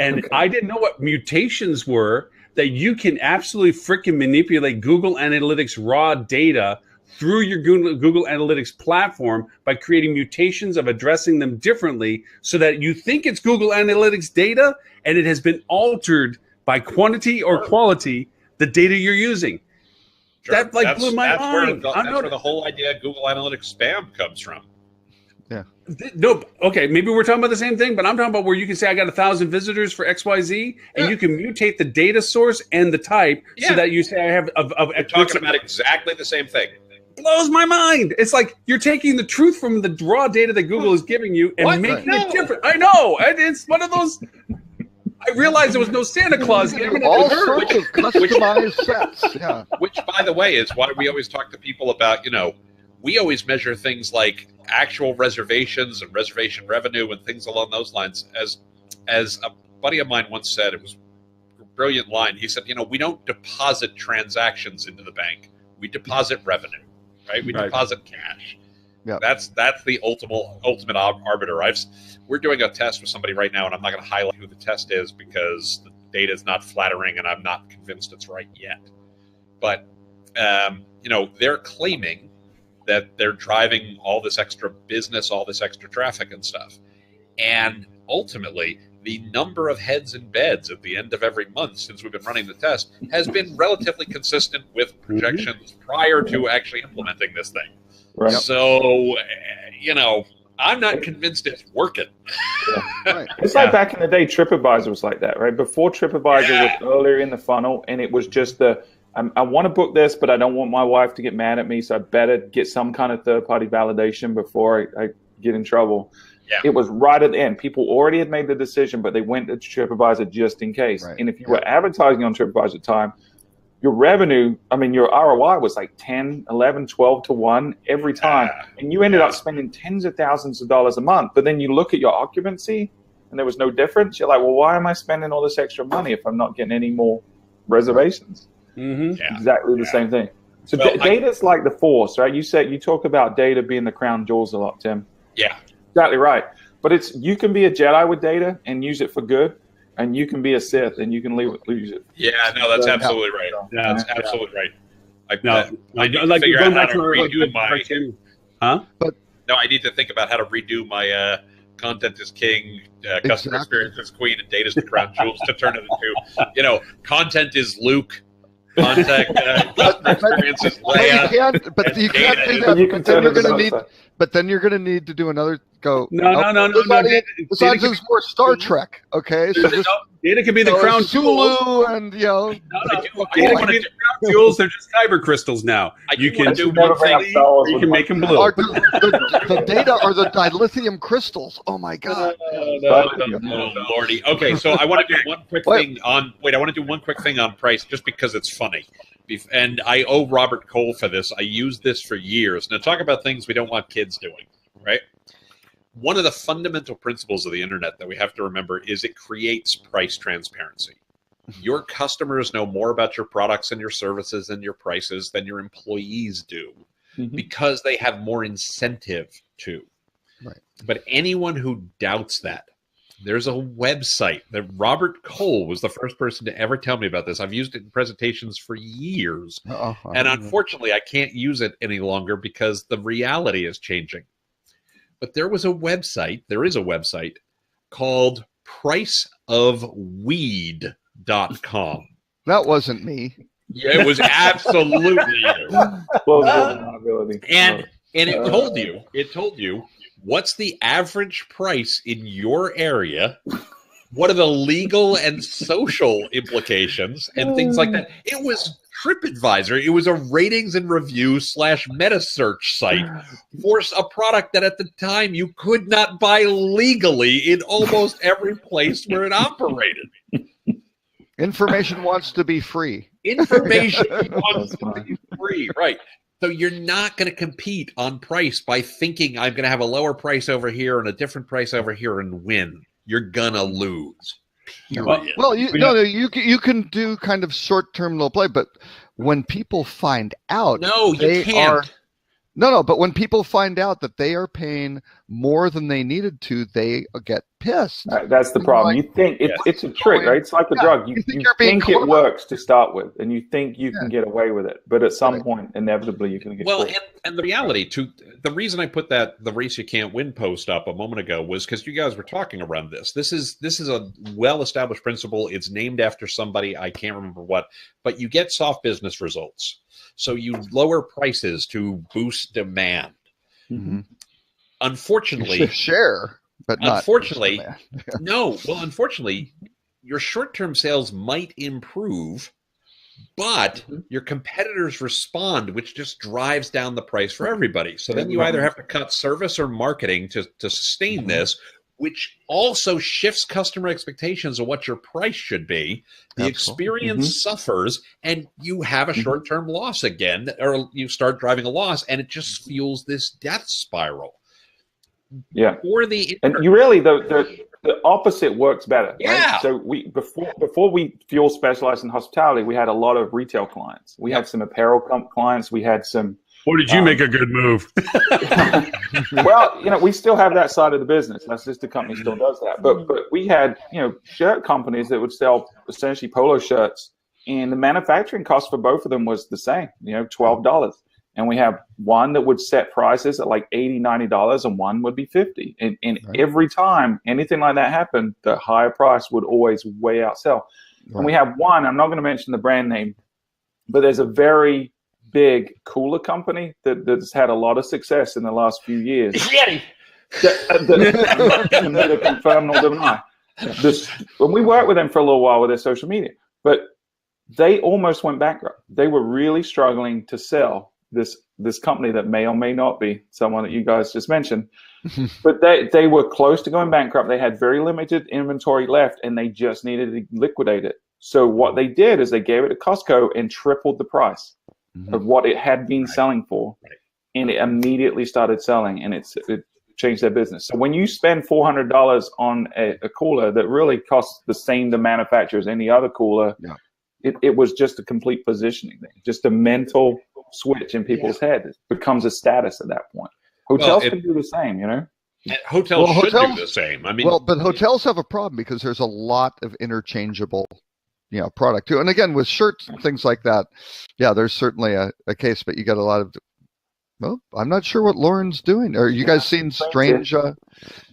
And I didn't know what mutations were, that you can absolutely freaking manipulate Google Analytics raw data through your Google Analytics platform by creating mutations of addressing them differently so that you think it's Google Analytics data and it has been altered by quantity or quality, the data you're using. Sure. That blew my mind. That's where the whole idea of Google Analytics spam comes from. No, okay, maybe we're talking about the same thing, but I'm talking about where you can say I got 1,000 visitors for XYZ, and you can mutate the data source and the type so that you say I have We're talking about exactly the same thing. Blows my mind. It's like you're taking the truth from the raw data that Google is giving you and making it different. I know. It's one of those. I realized there was no Santa Claus here. All sorts of customized sets. Yeah. Which, by the way, is why we always talk to people about, we always measure things like actual reservations and reservation revenue and things along those lines. As a buddy of mine once said, it was a brilliant line. He said, we don't deposit transactions into the bank. We deposit revenue, right? We deposit cash. Yep. That's the ultimate arbiter. We're doing a test with somebody right now, and I'm not going to highlight who the test is because the data is not flattering, and I'm not convinced it's right yet. But they're claiming that they're driving all this extra business, all this extra traffic and stuff. And ultimately, the number of heads and beds at the end of every month since we've been running the test has been relatively consistent with projections prior to actually implementing this thing. Right. So, I'm not convinced it's working. It's like back in the day, TripAdvisor was like that, right? Before TripAdvisor was earlier in the funnel, and it was just I want to book this, but I don't want my wife to get mad at me, so I better get some kind of third-party validation before I get in trouble. Yeah. It was right at the end. People already had made the decision, but they went to TripAdvisor just in case. Right. And if you were advertising on TripAdvisor at the time, your revenue, your ROI was like 10, 11, 12 to 1 every time. And you ended up spending tens of thousands of dollars a month. But then you look at your occupancy, and there was no difference. You're like, well, why am I spending all this extra money if I'm not getting any more reservations? Mm-hmm. Yeah. Exactly the same thing. So data's like the force, right? You talk about data being the crown jewels a lot, Tim. Yeah. Exactly right. But you can be a Jedi with data and use it for good, and you can be a Sith and you can lose it. Yeah, no, that's absolutely right. That's absolutely right. I need to like figure going out how back to to redo my. But no, I need to think about how to redo my content is king, customer experience is queen, and data's the crown jewels to turn it into, content is Luke. Contact customer experience is Leia. But you can't do that. But then you're gonna need to do another go. No. This is more Star Trek. Okay, so data can be the crown jewel, and data can be the crown jewels. They're just kyber crystals now. You can do one thing. You can make them blue. The data are the dilithium crystals. Oh my god. Oh lordy. Okay, so I want to do one quick thing on. I want to do one quick thing on price, just because it's funny. And I owe Robert Cole for this. I used this for years. Now, talk about things we don't want kids doing, right? one of the fundamental principles of the internet that we have to remember is it creates price transparency. Your customers know more about your products and your services and your prices than your employees do, because they have more incentive to. Right. But anyone who doubts that, there's a website that Robert Cole was the first person to ever tell me about this. I've used it in presentations for years. And unfortunately, I can't use it any longer because the reality is changing. But there is a website called priceofweed.com. That wasn't me. Yeah, it was absolutely you. And it told you what's the average price in your area, what are the legal and social implications, and things like that. It was TripAdvisor. It was a ratings and review / meta search site for a product that at the time you could not buy legally in almost every place where it operated. Information wants to be free. Information wants to be free, right? So you're not going to compete on price by thinking I'm going to have a lower price over here and a different price over here and win. You're going to lose. Period. Well, you can do kind of short-term low play, but when people find out, you can't. But when people find out that they are paying more than they needed to, they get pissed. That's the problem. Like, you think it's a trick, right? It's like a drug. You think it works to start with, and you think you can get away with it. But at some point, inevitably, you're going to get caught. And the reality, the reason I put that "The Race You Can't Win" post up a moment ago was because you guys were talking around this. This is a well-established principle. It's named after somebody, I can't remember what, but you get soft business results. So you lower prices to boost demand. Mm-hmm. Unfortunately, share, but not. Unfortunately, no. Well, unfortunately, your short-term sales might improve, but your competitors respond, which just drives down the price for everybody. So then you either have to cut service or marketing to sustain this, which also shifts customer expectations of what your price should be. The experience suffers, and you have a short-term loss again, or you start driving a loss, and it just fuels this death spiral. Yeah. And you really, the opposite works better. Yeah. Right? So before we fuel specialized in hospitality, we had a lot of retail clients. We had some apparel clients. We had some. Or did you make a good move? Well, we still have that side of the business. That's just the company still does that. But we had, shirt companies that would sell essentially polo shirts, and the manufacturing cost for both of them was the same, $12. And we have one that would set prices at like $80, $90, and one would be $50. And every time anything like that happened, the higher price would always way outsell. Right. And we have one, I'm not going to mention the brand name, but there's a very big cooler company that's had a lot of success in the last few years. Yeti. I'm not to confirm nor deny. When we worked with them for a little while with their social media, but they almost went bankrupt. They were really struggling to sell this company that may or may not be someone that you guys just mentioned. But they were close to going bankrupt. They had very limited inventory left, and they just needed to liquidate it. So what they did is they gave it to Costco and tripled the price of what it had been selling for, and it immediately started selling, and it changed their business. So when you spend $400 on a cooler that really costs the same to manufacture as any other cooler, it was just a complete positioning thing, just a mental switch in people's head. It becomes a status at that point. Hotels can do the same, Hotels should do the same. I mean, but hotels have a problem because there's a lot of interchangeable product too. And again, with shirts and things like that, there's certainly a case, but you got a lot of, I'm not sure what Lauren's doing. Are you guys seeing strange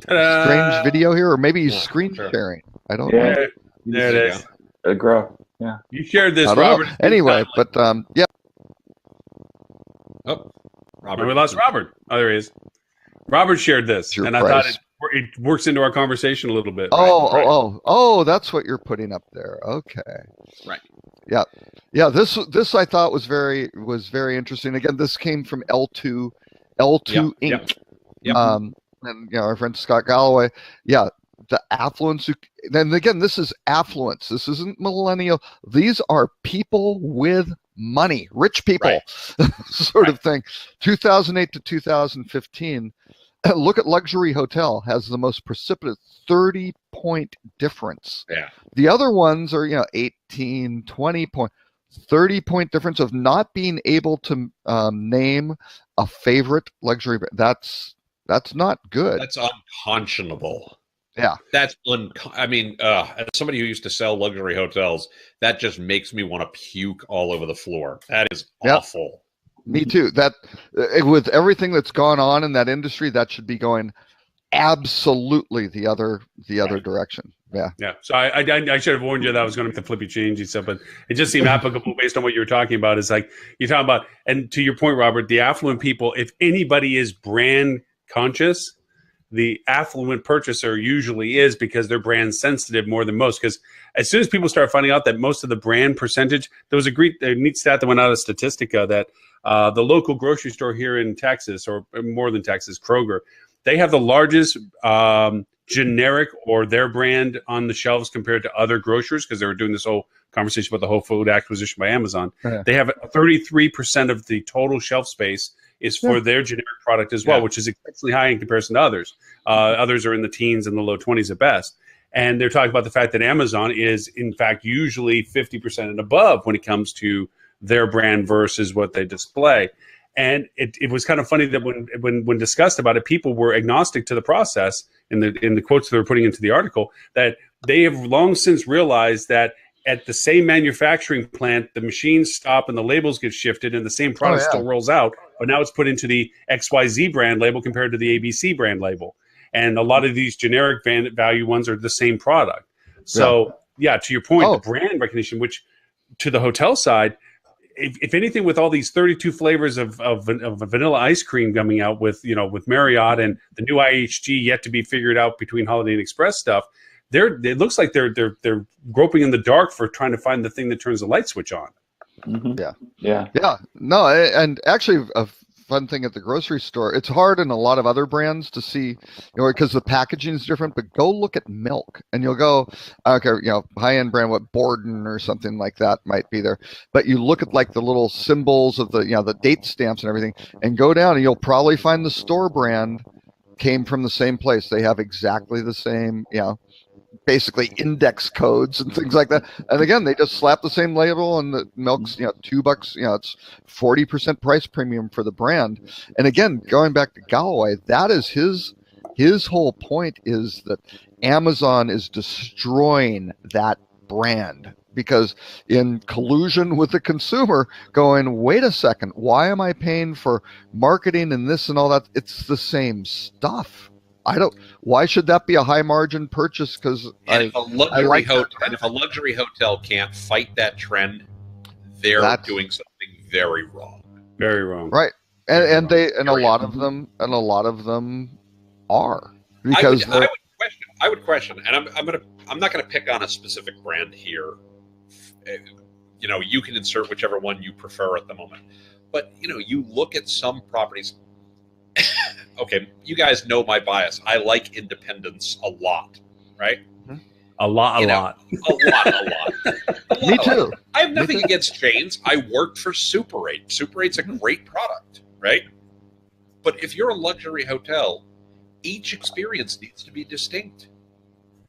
video here, or maybe he's screen sharing? I don't know. There it is. Grow. Yeah. You shared this, Robert. Anyway, but yeah. Oh, Robert. We lost Robert. Oh, there he is. Robert shared this, and I thought it works into our conversation a little bit. Oh, that's what you're putting up there. Okay. Right. Yeah. This I thought was very interesting. Again, this came from L2 Inc. Yep. And our friend Scott Galloway. Yeah. The affluence. Then again, this is affluence. This isn't millennial. These are people with money, rich people, sort of thing. 2008 to 2015. Look at Luxury Hotel, has the most precipitous 30-point difference. Yeah. The other ones are, 18, 20 point, 30-point difference of not being able to name a favorite luxury brand. That's not good. That's unconscionable. Yeah. That's as somebody who used to sell luxury hotels, that just makes me want to puke all over the floor. That is awful. Me too. That with everything that's gone on in that industry, that should be going absolutely the other direction. Yeah. Yeah. So I should have warned you that I was going to make the flippy change and stuff, but it just seemed applicable based on what you were talking about. It's like you're talking about, and to your point, Robert, the affluent people, if anybody is brand conscious, the affluent purchaser usually is, because they're brand sensitive more than most. Because as soon as people start finding out that most of the brand percentage, there was a neat stat that went out of Statistica that the local grocery store here in Texas, or more than Texas, Kroger, they have the largest generic or their brand on the shelves compared to other grocers, because they were doing this whole conversation about the Whole Food acquisition by Amazon. Yeah. They have 33% of the total shelf space is for their generic product as well, which is exceptionally high in comparison to others. Others are in the teens and the low 20s at best. And they're talking about the fact that Amazon is, in fact, usually 50% and above when it comes to their brand versus what they display. And it was kind of funny that when discussed about it, people were agnostic to the process in the quotes they were putting into the article, that they have long since realized that at the same manufacturing plant, the machines stop and the labels get shifted and the same product still rolls out, but now it's put into the XYZ brand label compared to the ABC brand label. And a lot of these generic value ones are the same product. So, to your point, the brand recognition, which to the hotel side, if anything, with all these 32 flavors of vanilla ice cream coming out with Marriott and the new IHG yet to be figured out between Holiday Inn Express stuff, it looks like they're groping in the dark for trying to find the thing that turns the light switch on. Mm-hmm. Yeah. No, and actually a fun thing at the grocery store, it's hard in a lot of other brands to see, because the packaging is different, but go look at milk and you'll go, okay, high-end brand, what Borden or something like that might be there. But you look at like the little symbols of the date stamps and everything, and go down and you'll probably find the store brand came from the same place. They have exactly the same, basically index codes and things like that. And again, they just slap the same label, and the milk's $2. It's 40% price premium for the brand. And again, going back to Galloway, that is his whole point, is that Amazon is destroying that brand, because in collusion with the consumer, going, wait a second, why am I paying for marketing and this and all that? It's the same stuff. Why should that be a high margin purchase? Because if a luxury hotel can't fight that trend, they're doing something very wrong. Very wrong. Right. And a lot of them are, because I would question, and I'm not gonna pick on a specific brand here. You can insert whichever one you prefer at the moment. But you look at some properties. Okay, you guys know my bias. I like independence a lot, right? A lot. Me too. I have nothing against chains. I worked for Super 8. Super 8's a great product, right? But if you're a luxury hotel, each experience needs to be distinct.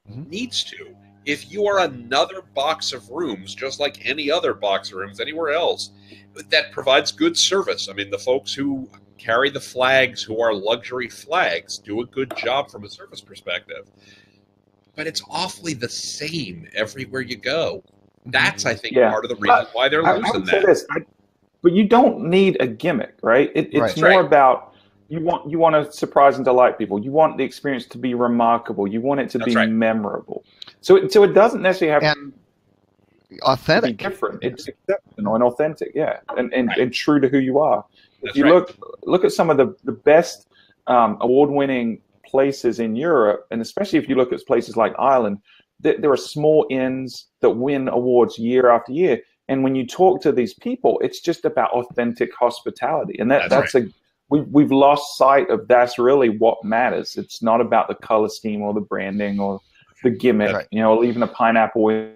Needs to. If you are another box of rooms, just like any other box of rooms anywhere else, that provides good service. I mean, the folks who carry the flags, who are luxury flags, do a good job from a service perspective. But it's awfully the same everywhere you go. That's, I think, part of the reason why they're losing I would say this, but you don't need a gimmick, right? It's more about you want to surprise and delight people. You want the experience to be remarkable. You want it to be memorable. So it doesn't necessarily have to authentic, be different. It's exceptional and authentic, and true to who you are. If you look at some of the best award-winning places in Europe, and especially if you look at places like Ireland, there are small inns that win awards year after year. And when you talk to these people, it's just about authentic hospitality, and we've lost sight of that's really what matters. It's not about the color scheme or the branding or the gimmick, or even a pineapple in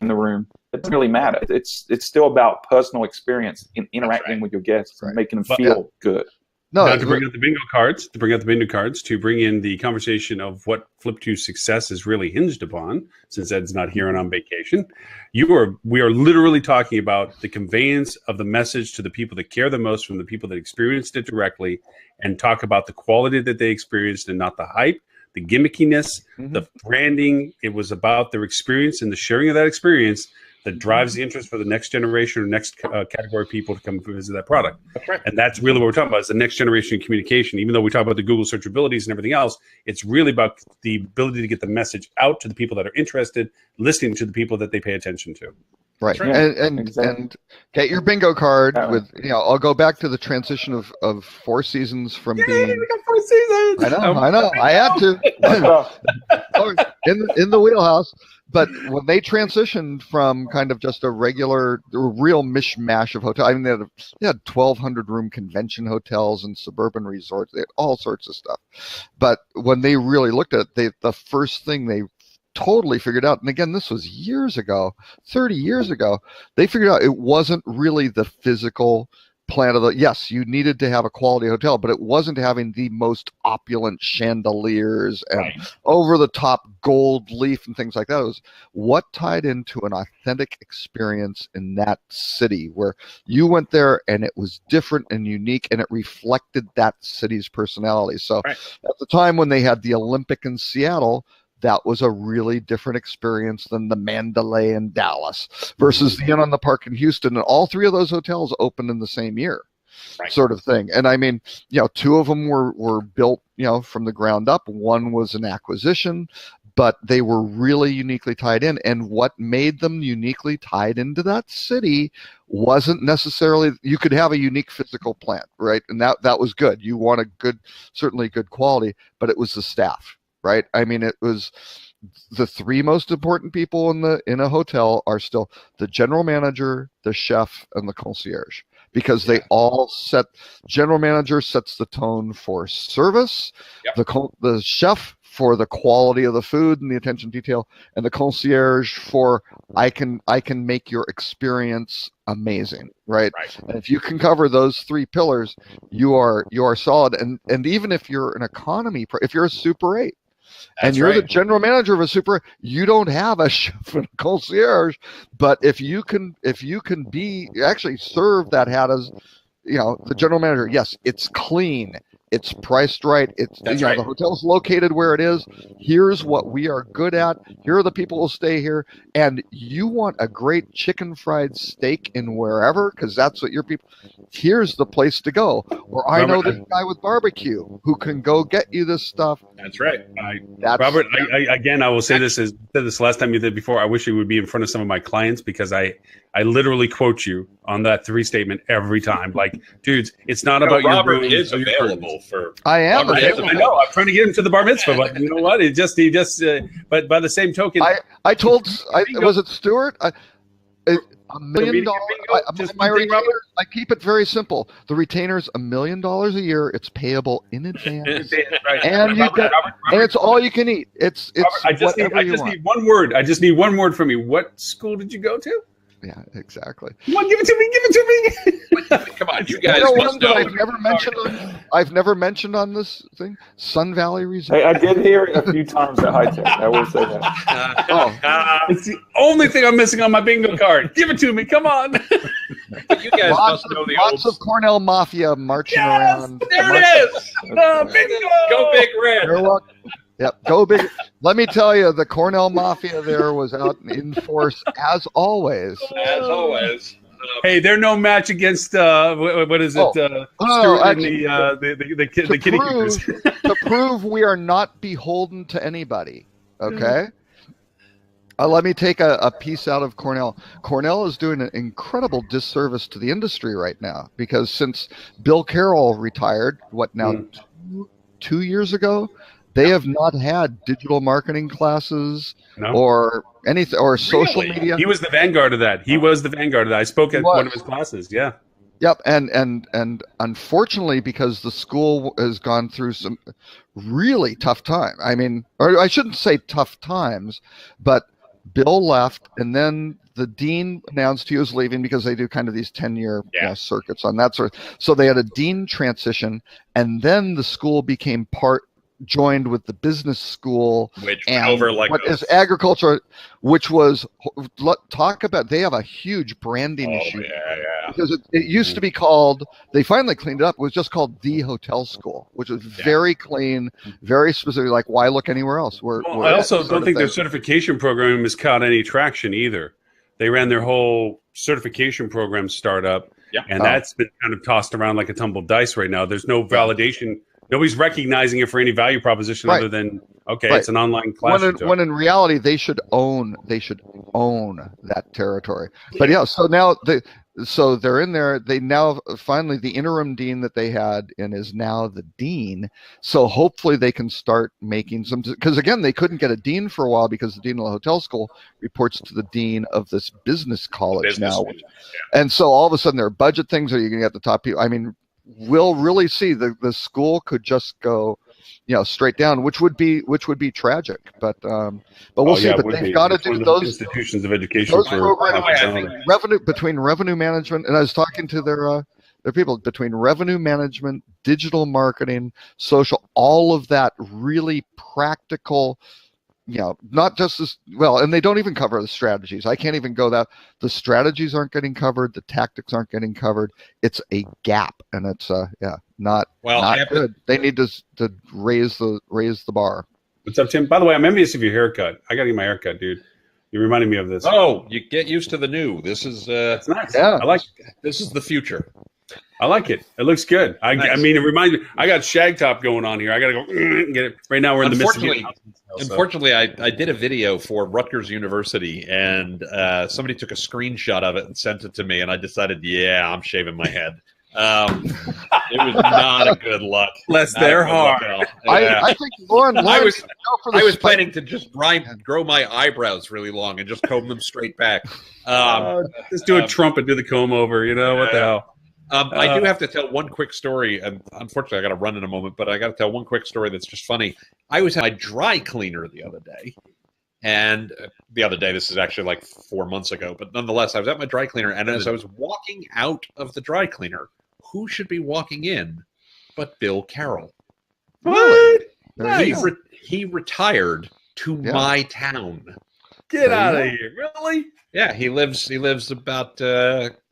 the room. It doesn't really matter. It's still about personal experience in interacting with your guests and making them feel good. No, Now to bring out the bingo cards, to bring in the conversation of what Flip2's success is really hinged upon, since Ed's not here and on vacation. We are literally talking about the conveyance of the message to the people that care the most from the people that experienced it directly, and talk about the quality that they experienced and not the hype, the gimmickiness, the branding. It was about their experience and the sharing of that experience that drives the interest for the next generation or next category of people to come visit that product. That's right. And that's really what we're talking about, is the next generation of communication. Even though we talk about the Google search abilities and everything else, it's really about the ability to get the message out to the people that are interested, listening to the people that they pay attention to. Right. Yeah, and get your bingo card with, I'll go back to the transition of Four Seasons from being. We got 4 seasons. I know. I had to. in the wheelhouse. But when they transitioned from kind of just a real mishmash of hotels, I mean, they had 1,200 room convention hotels and suburban resorts. They had all sorts of stuff. But when they really looked at it, the first thing they totally figured out, and again, this was years ago, 30 years ago, they figured out it wasn't really the physical plan of yes, you needed to have a quality hotel, but it wasn't having the most opulent chandeliers and over the top gold leaf and things like that. It was what tied into an authentic experience in that city where you went there and it was different and unique and it reflected that city's personality. So at the time when they had the Olympic in Seattle, that was a really different experience than the Mandalay in Dallas versus the Inn on the Park in Houston. And all three of those hotels opened in the same year, sort of thing. And I mean, two of them were built, from the ground up. One was an acquisition, but they were really uniquely tied in. And what made them uniquely tied into that city wasn't necessarily, you could have a unique physical plant, right? And that was good. You want certainly good quality, but it was the staff. Right. I mean, it was the three most important people in a hotel are still the general manager, the chef, and the concierge, because they all general manager sets the tone for service, the chef for the quality of the food and the attention to detail, and the concierge for I can make your experience amazing, right? And if you can cover those three pillars, you are solid. And even if you're an economy, if you're a Super 8, and you're the general manager of a Super, you don't have a chef and a concierge, but if you can actually serve that hat as, the general manager, yes, it's clean, it's priced right, the hotel's located where it is. Here's what we are good at. Here are the people who'll stay here, and you want a great chicken fried steak in wherever, because that's what your people. Here's the place to go. Or I know this guy with barbecue who can go get you this stuff. That's right. Robert, I will say this. I said this last time you did before. I wish you would be in front of some of my clients, because I literally quote you on that 3 statement every time. Like, dudes, it's not about your Robert room, is available for. I am. I know. I'm trying to get him to the bar mitzvah, but you know what? He just. But by the same token, was it Stuart? $1 million. I keep it very simple. The retainer's $1 million a year. It's payable in advance, and it's all you can eat. It's Robert, I just need one word. I just need one word from you. What school did you go to? Yeah, exactly. Come on, give it to me. Give it to me. Come on, you guys must know. I've never mentioned on this thing. Sun Valley Resort. Hey, I did hear it a few times at HITEC. I will say that. It's the only thing I'm missing on my bingo card. Give it to me. Come on. But you guys must know the lots of Cornell Mafia marching around. There it is. Bingo. Go Big Red. You're welcome. Yep, go big. Let me tell you, the Cornell Mafia there was out in force as always. As always. Hey, they're no match against what is it? Stuart and the kitty keepers. To prove we are not beholden to anybody. Okay. Let me take a piece out of Cornell. Cornell is doing an incredible disservice to the industry right now, because since Bill Carroll retired, 2 years ago, they have not had digital marketing classes or anything, or social media. He was the vanguard of that. I spoke at one of his classes. Yeah. Yep. And unfortunately, because the school has gone through some really tough time. I mean, or I shouldn't say tough times, but Bill left, and then the dean announced he was leaving because they do kind of these 10-year circuits on that sort. So they had a dean transition, and then the school became joined with the business school, which and over like what is agriculture, which was talk about. They have a huge branding issue because it used to be called. They finally cleaned it up. It was just called the Hotel School, which was very clean, very specific. Like, why look anywhere else? I also don't think their certification program has caught any traction either. They ran their whole certification program startup, and that's been kind of tossed around like a tumbled dice right now. There's no validation. Nobody's recognizing it for any value proposition other than it's an online class. When in reality they should own that territory. But so now they're in there. They now finally the interim dean that they had in is now the dean. So hopefully they can start making some, because again they couldn't get a dean for a while because the dean of the hotel school reports to the dean of this business college now. And so all of a sudden their budget things are you going to get the top people. I mean, we'll really see the school could just go, straight down, which would be tragic. But we'll see. But they've got to do those institutions of education. Those programs, revenue management, and I was talking to their people between revenue management, digital marketing, social, all of that really practical. Not just as well, and they don't even cover the strategies. I can't even go that the strategies aren't getting covered, the tactics aren't getting covered. It's a gap, and it's not good. They need to raise the bar. What's up, Tim? By the way, I'm envious of your haircut. I gotta get my haircut, dude. You reminded me of this. Oh, you get used to the new. This is it's nice. Yeah, I like. This is the future. I like it. It looks good. I mean, it reminds me. I got shag top going on here. I got to go get it. Right now, we're in the midst of it. Unfortunately, I did a video for Rutgers University, and somebody took a screenshot of it and sent it to me, and I decided, I'm shaving my head. It was not a good look. Bless their heart. I think Lauren I was planning to just grow my eyebrows really long and just comb them straight back. Just do a Trump and do the comb over. What the hell? I do have to tell one quick story, and unfortunately I got to run in a moment, but I got to tell one quick story that's just funny. I was at my dry cleaner the other day, and this is actually like 4 months ago, but nonetheless, I was at my dry cleaner, and as I was walking out of the dry cleaner, who should be walking in but Bill Carroll? What? He retired to my town. Get out of here. Really? Yeah, he lives about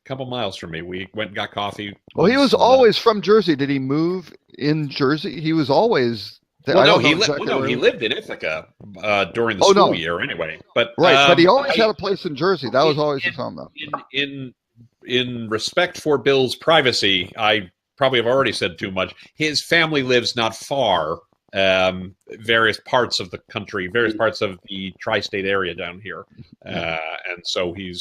couple miles from me. We went and got coffee. Well, he was always from Jersey. Did he move in Jersey? He was always there. He lived in Ithaca during the school year anyway. But but he always had a place in Jersey. That was always his home, though. In respect for Bill's privacy, I probably have already said too much. His family lives not far, various parts of the country, various parts of the tri-state area down here, and so he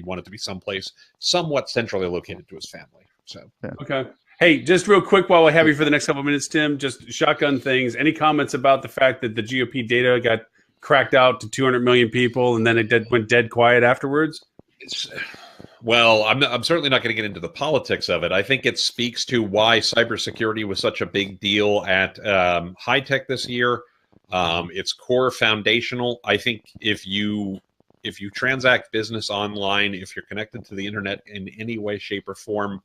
wanted to be someplace somewhat centrally located to his family. So okay. Hey, just real quick while I have you for the next couple of minutes, Tim, just shotgun things. Any comments about the fact that the GOP data got cracked out to 200 million people and then it went dead quiet afterwards? Well, I'm certainly not going to get into the politics of it. I think it speaks to why cybersecurity was such a big deal at HITEC this year. It's core foundational. I think if you transact business online, if you're connected to the internet in any way, shape, or form,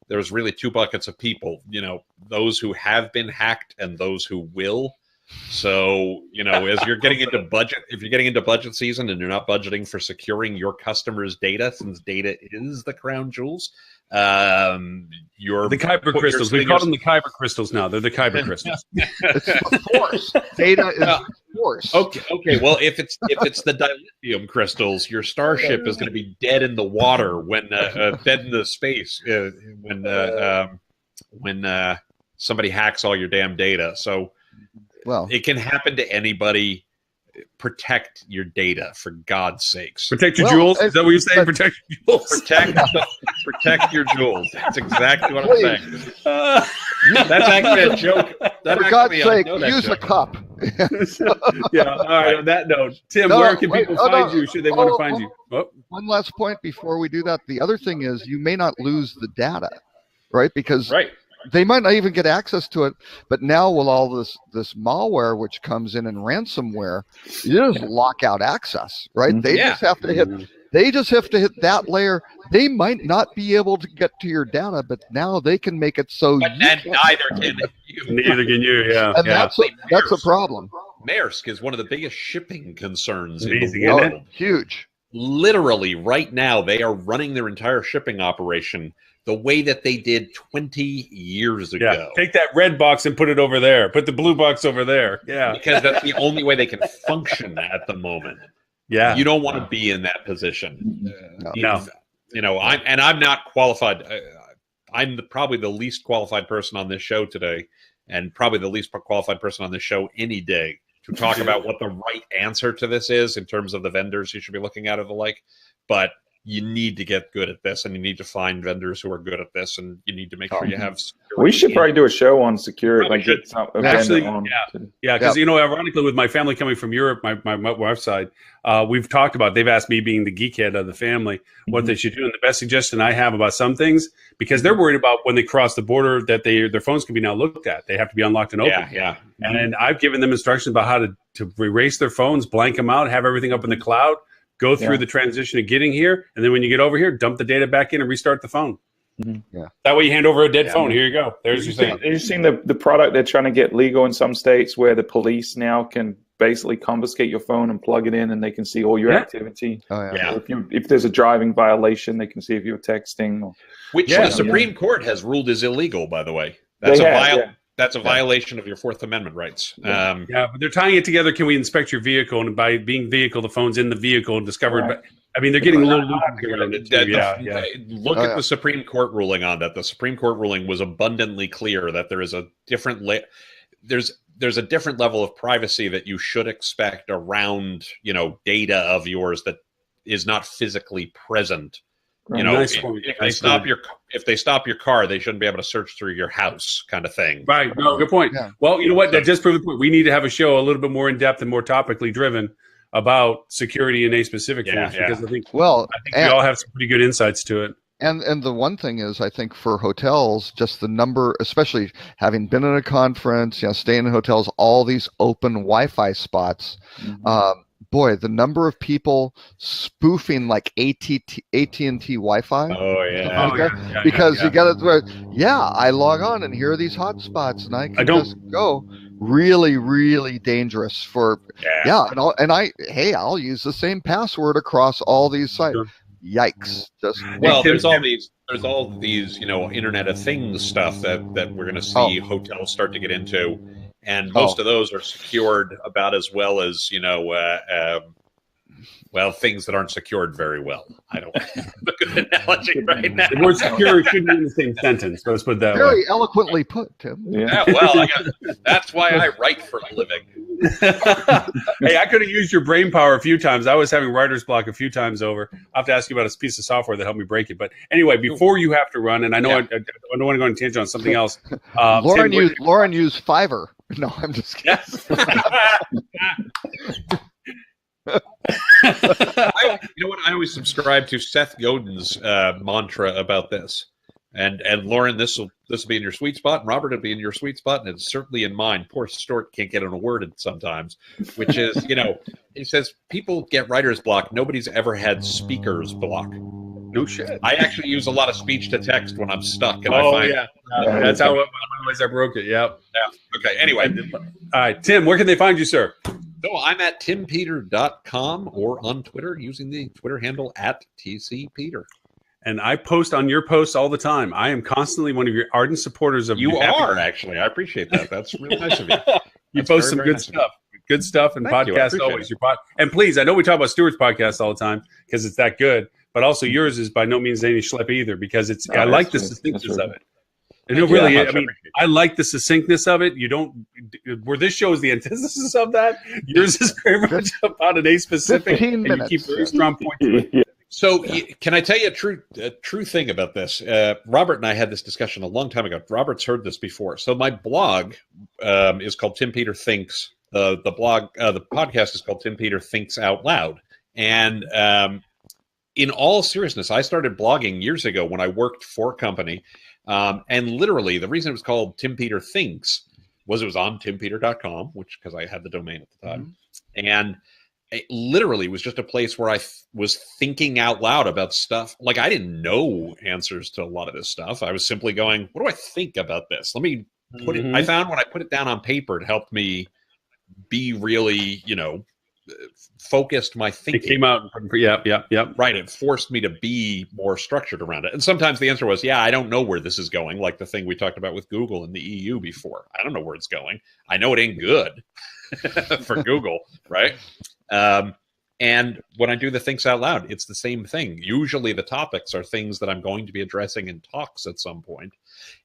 there's really two buckets of people. Those who have been hacked and those who will. So, as you're getting into budget season and you're not budgeting for securing your customers' data, since data is the crown jewels, you're the Kyber crystals. We call them the Kyber crystals now. They're the Kyber crystals. It's the force. Data is the force. Okay. Well, if it's the dilithium crystals, your starship is going to be dead in the water when dead in the space when somebody hacks all your damn data. So. Well, it can happen to anybody. Protect your data, for God's sakes. Protect your jewels? Is that what you're saying? Protect your jewels? Protect your jewels. That's exactly what I'm saying. That's actually a joke. For God's sake, use the cup. Yeah, all right, on that note. Tim, where can people find you should they want to find you? Oh. One last point before we do that. The other thing is you may not lose the data, right? Because they might not even get access to it. But now with all this malware which comes in and ransomware, you just lock out access, right? Mhm. They just have to hit. They just have to hit that layer. They might not be able to get to your data, but now they can make it so But you then can't. neither can you. Neither can you. Yeah. And Yeah. that's a problem. Maersk is one of the biggest shipping concerns Amazing, in the isn't world. Huge. Literally, right now, they are running their entire shipping operation the way that they did 20 years ago. Yeah. Take that red box and put it over there. Put the blue box over there. Yeah. Because that's the only way they can function at the moment. Yeah. You don't want to be in that position. No. You know, I'm not qualified. I'm probably the least qualified person on this show today, and probably the least qualified person on this show any day to talk about what the right answer to this is in terms of the vendors you should be looking at or the like. But you need to get good at this, and you need to find vendors who are good at this, and you need to make sure you have security. We should probably do a show on security. Probably Like should. get some Actually, on yeah. Yeah, because ironically, with my family coming from Europe, my wife's side, we've talked about. They've asked me, being the geekhead of the family, what they should do. And the best suggestion I have about some things, because they're worried about when they cross the border that their phones can be now looked at. They have to be unlocked and open. Yeah. And I've given them instructions about how to erase their phones, blank them out, have everything up in the cloud, go through the transition of getting here, and then when you get over here, dump the data back in and restart the phone. Yeah. That way you hand over a dead phone. Here you go. There's your thing. You've seen the product they're trying to get legal in some states where the police now can basically confiscate your phone and plug it in, and they can see all your activity. Oh, yeah. If there's a driving violation, they can see if you're texting. Which the Supreme Court has ruled is illegal, by the way. That's That's a violation of your Fourth Amendment rights. But they're tying it together. Can we inspect your vehicle? And by being vehicle, the phone's in the vehicle and discovered. Right. But I mean, they're getting a little Look at the Supreme Court ruling on that. The Supreme Court ruling was abundantly clear that there is a different there's a different level of privacy that you should expect around, data of yours that is not physically present. If they stop your car, they shouldn't be able to search through your house, kind of thing. Right. No, good point. Yeah. Well, you know what? That just proved the point. We need to have a show a little bit more in depth and more topically driven about security in a specific forms, because I think we all have some pretty good insights to it. And the one thing is, I think for hotels, just the number, especially having been in a conference, staying in hotels, all these open Wi-Fi spots. Boy, the number of people spoofing like AT&T Wi-Fi. Oh yeah. Because you got to, I log on and here are these hot spots, and I can just go. Really, really dangerous for. I'll use the same password across all these sites. Sure. Yikes! There's all these Internet of Things stuff that we're going to see hotels start to get into. And most of those are secured about as well as, things that aren't secured very well. I don't have a good analogy right now. The word secure shouldn't be in the same sentence. Let's put that very eloquently put, Tim. Yeah, that's why I write for a living. Hey, I could have used your brain power a few times. I was having writer's block a few times over. I'll have to ask you about a piece of software that helped me break it. But anyway, before you have to run, and I know I don't want to go on a tangent on something else. Lauren used Fiverr. No, I'm just kidding. I always subscribe to Seth Godin's mantra about this. And Lauren, this will be in your sweet spot, and Robert will be in your sweet spot, and it's certainly in mine. Poor Stuart can't get in a word sometimes, which is, he says people get writer's block. Nobody's ever had speaker's block. No shit. I actually use a lot of speech to text when I'm stuck, and that's how one of the ways I broke it. Yep. Yeah. Okay. Anyway, all right, Tim, where can they find you, sir? So I'm at timpeter.com or on Twitter using the Twitter handle @TCPeter. And I post on your posts all the time. I am constantly one of your ardent supporters of you. Actually. I appreciate that. That's really nice of you. You post some good stuff. Good stuff and podcasts always. And please, I know we talk about Stuart's podcast all the time because it's that good, but also yours is by no means any schlep either, because it's I like the succinctness of it. I like the succinctness of it. Where this show is the antithesis of that, yours is very much about an specific, 15 minutes. And you keep very strong point to it. So can I tell you a true thing about this? Robert and I had this discussion a long time ago. Robert's heard this before. So my blog is called Tim Peter Thinks. The podcast is called Tim Peter Thinks Out Loud. And in all seriousness, I started blogging years ago when I worked for a company. And literally, the reason it was called Tim Peter Thinks was it was on timpeter.com, which because I had the domain at the time. And it literally was just a place where I was thinking out loud about stuff. Like, I didn't know answers to a lot of this stuff. I was simply going, what do I think about this? Let me put it. I found when I put it down on paper, it helped me be really, focused my thinking. It came out. Yep. Right. It forced me to be more structured around it. And sometimes the answer was, yeah, I don't know where this is going. Like the thing we talked about with Google and the EU before. I don't know where it's going. I know it ain't good for Google. Right. And when I do the Thinks Out Loud, it's the same thing. Usually the topics are things that I'm going to be addressing in talks at some point.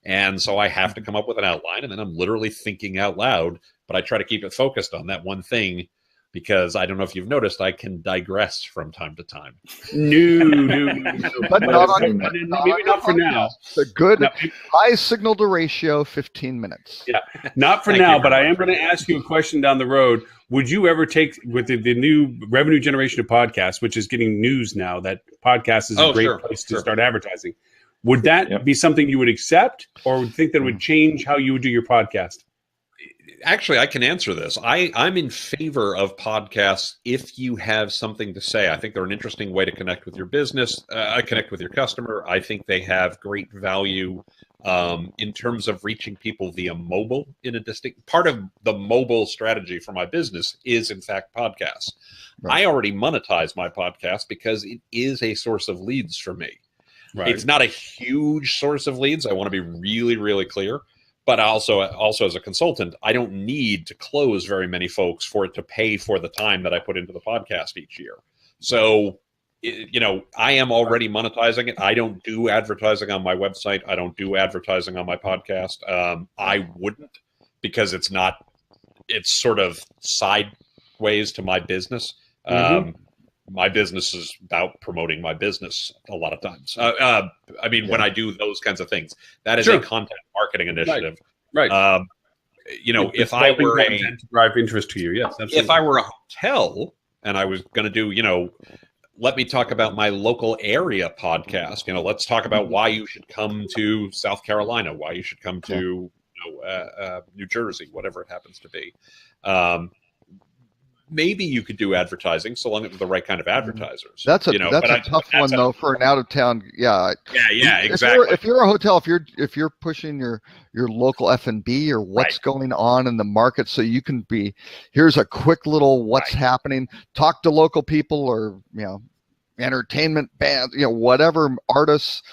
And so I have to come up with an outline, and then I'm literally thinking out loud, but I try to keep it focused on that one thing, because I don't know if you've noticed, I can digress from time to time. No. But not on, maybe not for now. The good high signal to ratio, 15 minutes. Yeah, not for now, but I am going to ask you a question down the road. Would you ever take, with the new revenue generation of podcasts, which is getting news now, that podcast is a great place to start advertising. Would that be something you would accept, or would you think that it would change how you would do your podcast? Actually, I can answer this. I'm in favor of podcasts if you have something to say. I think they're an interesting way to connect with your business, connect with your customer. I think they have great value in terms of reaching people via mobile in a distinct part of the mobile strategy for my business is, in fact, podcasts. Right. I already monetize my podcast because it is a source of leads for me. Right. It's not a huge source of leads. I want to be really, really clear. But also as a consultant, I don't need to close very many folks for it to pay for the time that I put into the podcast each year. So, I am already monetizing it. I don't do advertising on my website. I don't do advertising on my podcast. I wouldn't, because it's sort of sideways to my business. My business is about promoting my business a lot of times. When I do those kinds of things, that is a content marketing initiative. Right. If I were to drive interest to you, yes, absolutely. If I were a hotel and I was going to do, let me talk about my local area podcast. Let's talk about why you should come to South Carolina, why you should come to New Jersey, whatever it happens to be. Maybe you could do advertising, so long as it's the right kind of advertisers. That's a tough one though for an out of town. Yeah, exactly. If you're a hotel, if you're pushing your local F&B or what's going on in the market, so you can be, here's a quick little what's happening. Talk to local people, or entertainment band, whatever artists.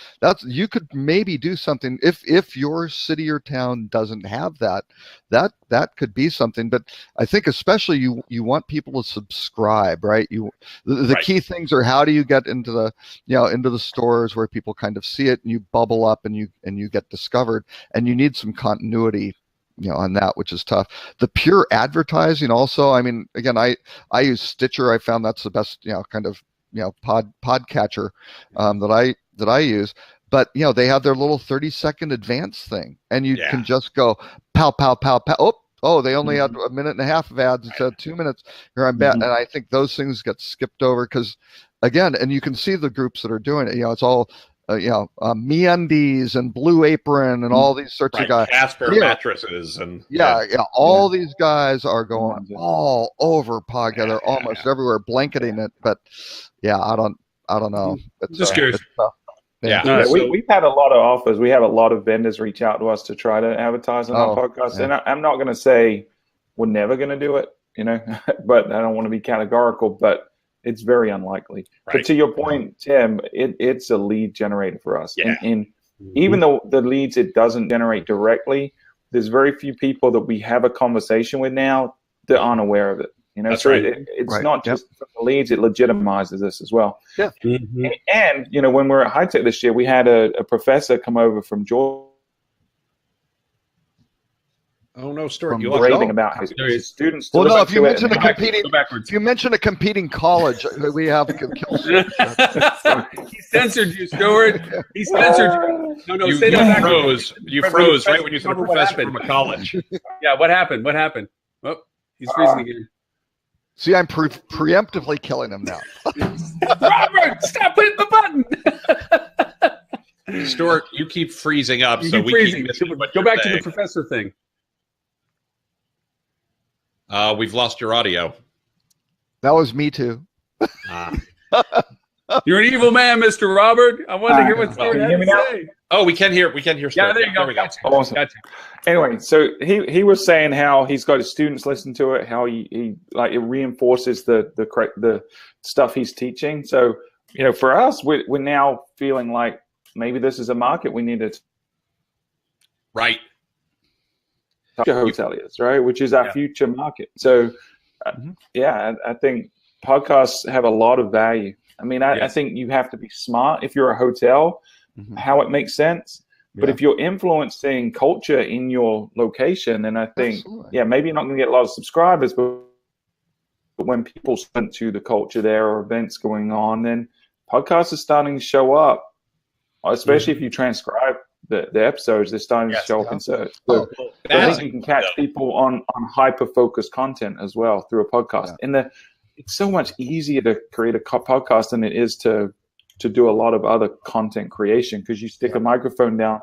You could maybe do something if your city or town doesn't have that could be something. But I think especially you want people to subscribe, right? The key things are, how do you get into the into the stores where people kind of see it and you bubble up and you get discovered, and you need some continuity on that, which is tough. The pure advertising also, again, I use Stitcher. I found that's the best kind of podcatcher that I use. But they have their little 30-second advance thing, and you can just go pow pow pow pow. Oh, they only had a minute and a half of ads instead of 2 minutes. Here I'm back, and I think those things get skipped over because, again, and you can see the groups that are doing it. It's all MeUndies and Blue Apron and all these sorts of guys. Casper mattresses and all these guys are going all over podcast. They're almost everywhere, blanketing it. But I don't know. Just curious. We've had a lot of offers. We have a lot of vendors reach out to us to try to advertise on our podcast. And I'm not going to say we're never going to do it, but I don't want to be categorical, but it's very unlikely. Right. But to your point, Tim, it's a lead generator for us. Yeah. And even though the leads it doesn't generate directly, there's very few people that we have a conversation with now that aren't aware of it. That's right. It's not just from the leads, it legitimizes this as well. Yeah. And when we were at HITEC this year, we had a professor come over from Georgia. Oh no, Stuart! You raving about his students. Well, no. If you mention a competing college, we have. He censored you, Stuart. He censored you. No. You froze. You froze right when you said a professor from a college. Yeah. What happened? Oh, he's freezing again. See, I'm preemptively killing him now. Robert, stop hitting the button. Stuart, you keep freezing up, so we freezing. keep missing what Go you're back to saying. the professor thing. We've lost your audio. That was me too. You're an evil man, Mr. Robert. I wanted to hear what Stuart had to say. Oh, we can hear Stuart. Yeah, there you go. we go. Awesome. Gotcha. Anyway, so he was saying how he's got his students listen to it, how he like it reinforces the stuff he's teaching. So for us, we're now feeling like maybe this is a market we need to Right. hoteliers, right? Which is our future market. So I think podcasts have a lot of value. I mean, I think you have to be smart if you're a hotel, how it makes sense. But if you're influencing culture in your location, then I think, maybe you're not going to get a lot of subscribers, but when people spend to the culture there or events going on, then podcasts are starting to show up, especially if you transcribe the episodes, they're starting to show up in search. So I think you can catch people on hyper-focused content as well through a podcast. And it's so much easier to create a podcast than it is to do a lot of other content creation, because you stick a microphone down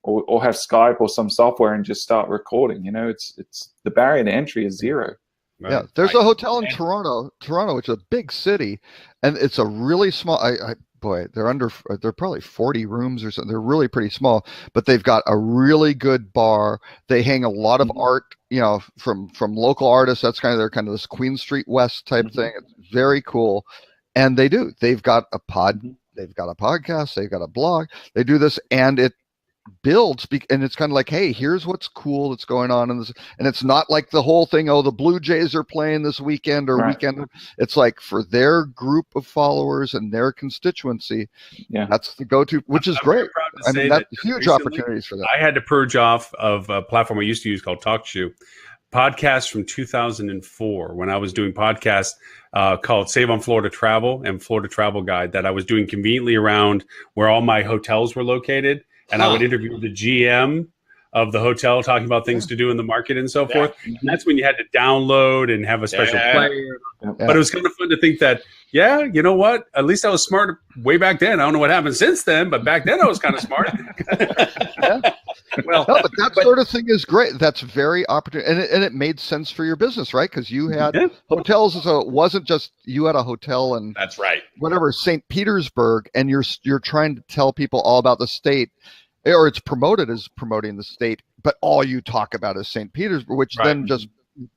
or have Skype or some software and just start recording. It's the barrier to entry is zero. Right. Yeah, there's a hotel in Toronto, which is a big city, and it's a really small. They're probably 40 rooms or something. They're really pretty small, but they've got a really good bar. They hang a lot of art, from local artists. That's they're kind of this Queen Street West type thing. It's very cool, and they've got a podcast, they've got a blog. They do this, and it builds, and it's kind of like, hey, here's what's cool that's going on in this, and it's not like the whole thing, the Blue Jays are playing this weekend or weekend. It's like for their group of followers and their constituency, that's the go-to, which is great. I mean, that's huge opportunities for that. I had to purge off of a platform I used to use called TalkShoe. Podcasts from 2004, when I was doing podcasts called Save on Florida Travel and Florida Travel Guide, that I was doing conveniently around where all my hotels were located. And I would interview the GM of the hotel, talking about things to do in the market and so forth. And that's when you had to download and have a special player. But it was kind of fun to think that, you know what? At least I was smart way back then. I don't know what happened since then, but back then I was kind of smart. Well, no, but that sort of thing is great. That's very opportune, and it made sense for your business, right? Because you had hotels, so it wasn't just you had a hotel and that's right, whatever, St. Petersburg, and you're trying to tell people all about the state, or it's promoted as promoting the state, but all you talk about is St. Petersburg, which then just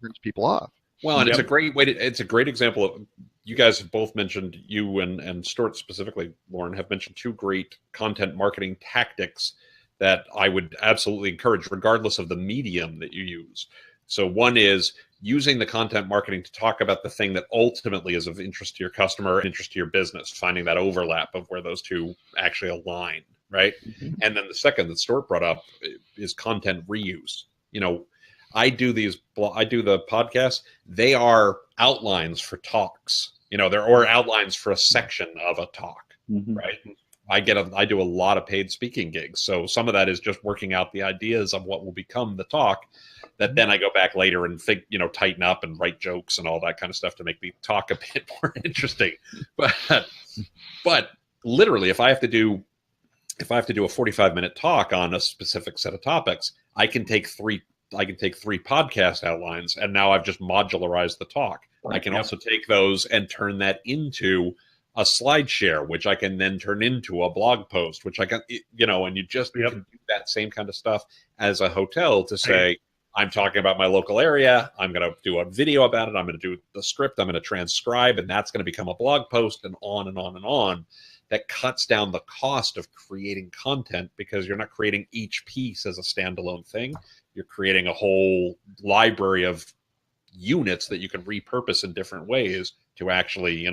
turns people off. Well, and it's a great way it's a great example of, you guys have both mentioned, you and Stuart specifically, Lauren, have mentioned two great content marketing tactics that I would absolutely encourage, regardless of the medium that you use. So one is using the content marketing to talk about the thing that ultimately is of interest to your customer, interest to your business, finding that overlap of where those two actually align, right? And then the second that Stuart brought up is content reuse. I do the podcasts. They are outlines for talks. Or outlines for a section of a talk, right? I do a lot of paid speaking gigs. So some of that is just working out the ideas of what will become the talk, that then I go back later and think, tighten up and write jokes and all that kind of stuff to make the talk a bit more interesting. But literally, if I have to do a 45-minute talk on a specific set of topics, I can take three podcast outlines, and now I've just modularized the talk. I can also take those and turn that into a slide share, which I can then turn into a blog post, which I can, and you just can do that same kind of stuff as a hotel to say, I'm talking about my local area. I'm going to do a video about it. I'm going to do the script. I'm going to transcribe, and that's going to become a blog post, and on and on and on. That cuts down the cost of creating content, because you're not creating each piece as a standalone thing. You're creating a whole library of units that you can repurpose in different ways to actually,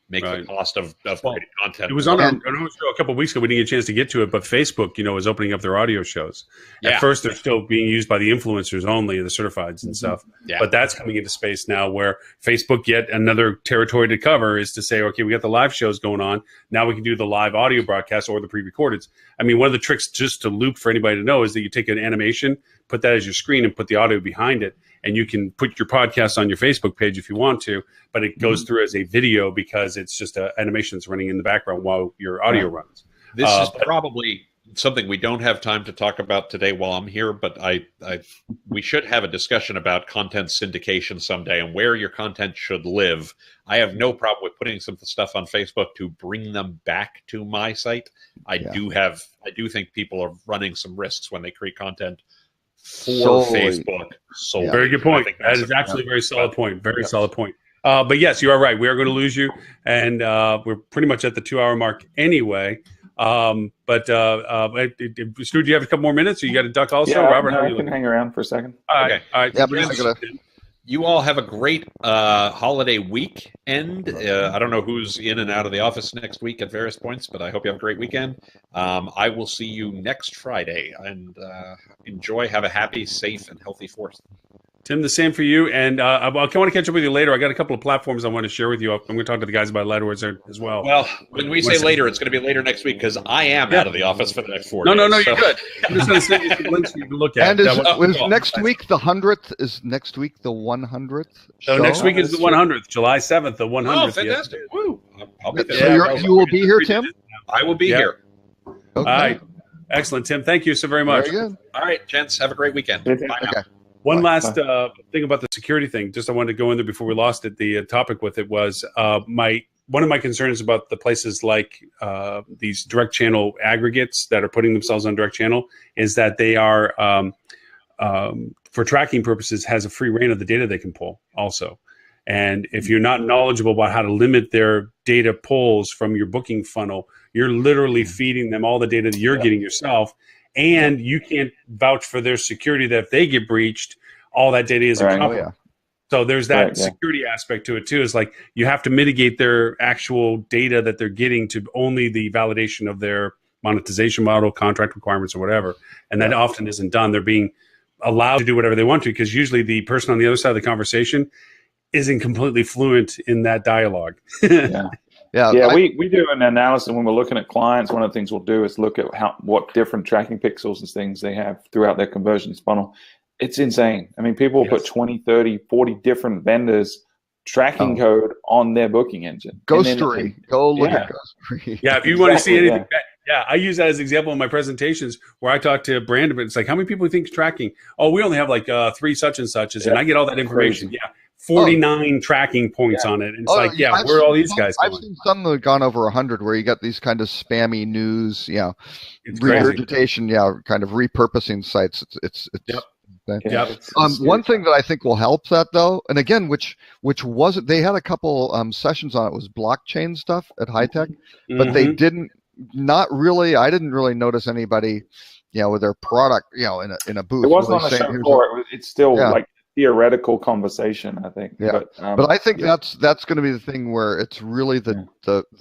make the cost of creating content. It was on our show a couple of weeks ago. We didn't get a chance to get to it, but Facebook, is opening up their audio shows. At first, they're still being used by the influencers only, the certifieds and stuff. Yeah. But that's coming into space now, where Facebook, yet another territory to cover, is to say, okay, we got the live shows going on. Now we can do the live audio broadcasts or the pre-recordeds. I mean, one of the tricks, just to loop for anybody to know, is that you take an animation, put that as your screen, and put the audio behind it. And you can put your podcast on your Facebook page if you want to, but it goes through as a video, because it's just an animation that's running in the background while your audio runs. This is probably something we don't have time to talk about today while I'm here, but we should have a discussion about content syndication someday and where your content should live. I have no problem with putting some stuff on Facebook to bring them back to my site. I do think people are running some risks when they create content for Facebook. Solely. Very good point. That is actually a very solid point. Very solid point. But yes, you are right. We are going to lose you, and we're pretty much at the 2-hour mark anyway. But Stuart, do you have a couple more minutes? Or you got to duck also? Yeah, Robert, no, I can hang around for a second. All right. All right. Yeah, you all have a great holiday weekend. I don't know who's in and out of the office next week at various points, but I hope you have a great weekend. I will see you next Friday, and enjoy. Have a happy, safe, and healthy 4th. Tim, the same for you. And I want to catch up with you later. I got a couple of platforms I want to share with you. I'm going to talk to the guys about Letterwords as well. Well, when we say later, it's going to be later next week because I am out of the office for the next 4 days. No, you're good. I'm just going to send you some links for you to look at. And is next week the 100th? Is next week the 100th? So next week is the 100th, July 7th, the 100th. Oh, fantastic. Woo. I'll be there. So you will be here, Tim? I will be here. Okay. All right. Excellent, Tim. Thank you so very much. Very good. All right, gents. Have a great weekend. Bye now. Okay. One last thing about the security thing. Just I wanted to go in there before we lost it. The topic with it was one of my concerns about the places like these direct channel aggregates that are putting themselves on direct channel is that they are, for tracking purposes, has a free reign of the data they can pull also. And if you're not knowledgeable about how to limit their data pulls from your booking funnel, you're literally feeding them all the data that you're getting yourself. And you can't vouch for their security that if they get breached, all that data isn't covered. Yeah. So there's that security aspect to it too. Is like you have to mitigate their actual data that they're getting to only the validation of their monetization model, contract requirements, or whatever. And that often isn't done. They're being allowed to do whatever they want to because usually the person on the other side of the conversation isn't completely fluent in that dialogue. We do an analysis when we're looking at clients. One of the things we'll do is look at what different tracking pixels and things they have throughout their conversions funnel. It's insane. I mean, people will put 20, 30, 40 different vendors tracking code on their booking engine. Ghostery. Go look at Ghostery. Yeah, if you want to see anything, I use that as an example in my presentations where I talk to Brandon, but it's like, how many people think tracking? Oh, we only have like 3 such and suches, and I get all that information. Crazy. 49 tracking points on it. And it's where are all these guys going? I've seen some that have gone over 100 where you got these kind of spammy news, it's regurgitation, kind of repurposing sites. It's one thing that I think will help that though, and again, which wasn't, they had a couple sessions on it, was blockchain stuff at HITEC, but they didn't, I didn't really notice anybody, with their product, in a booth. It wasn't on the show floor. It's still like theoretical conversation, I think. Yeah, but I think that's going to be the thing where it's really the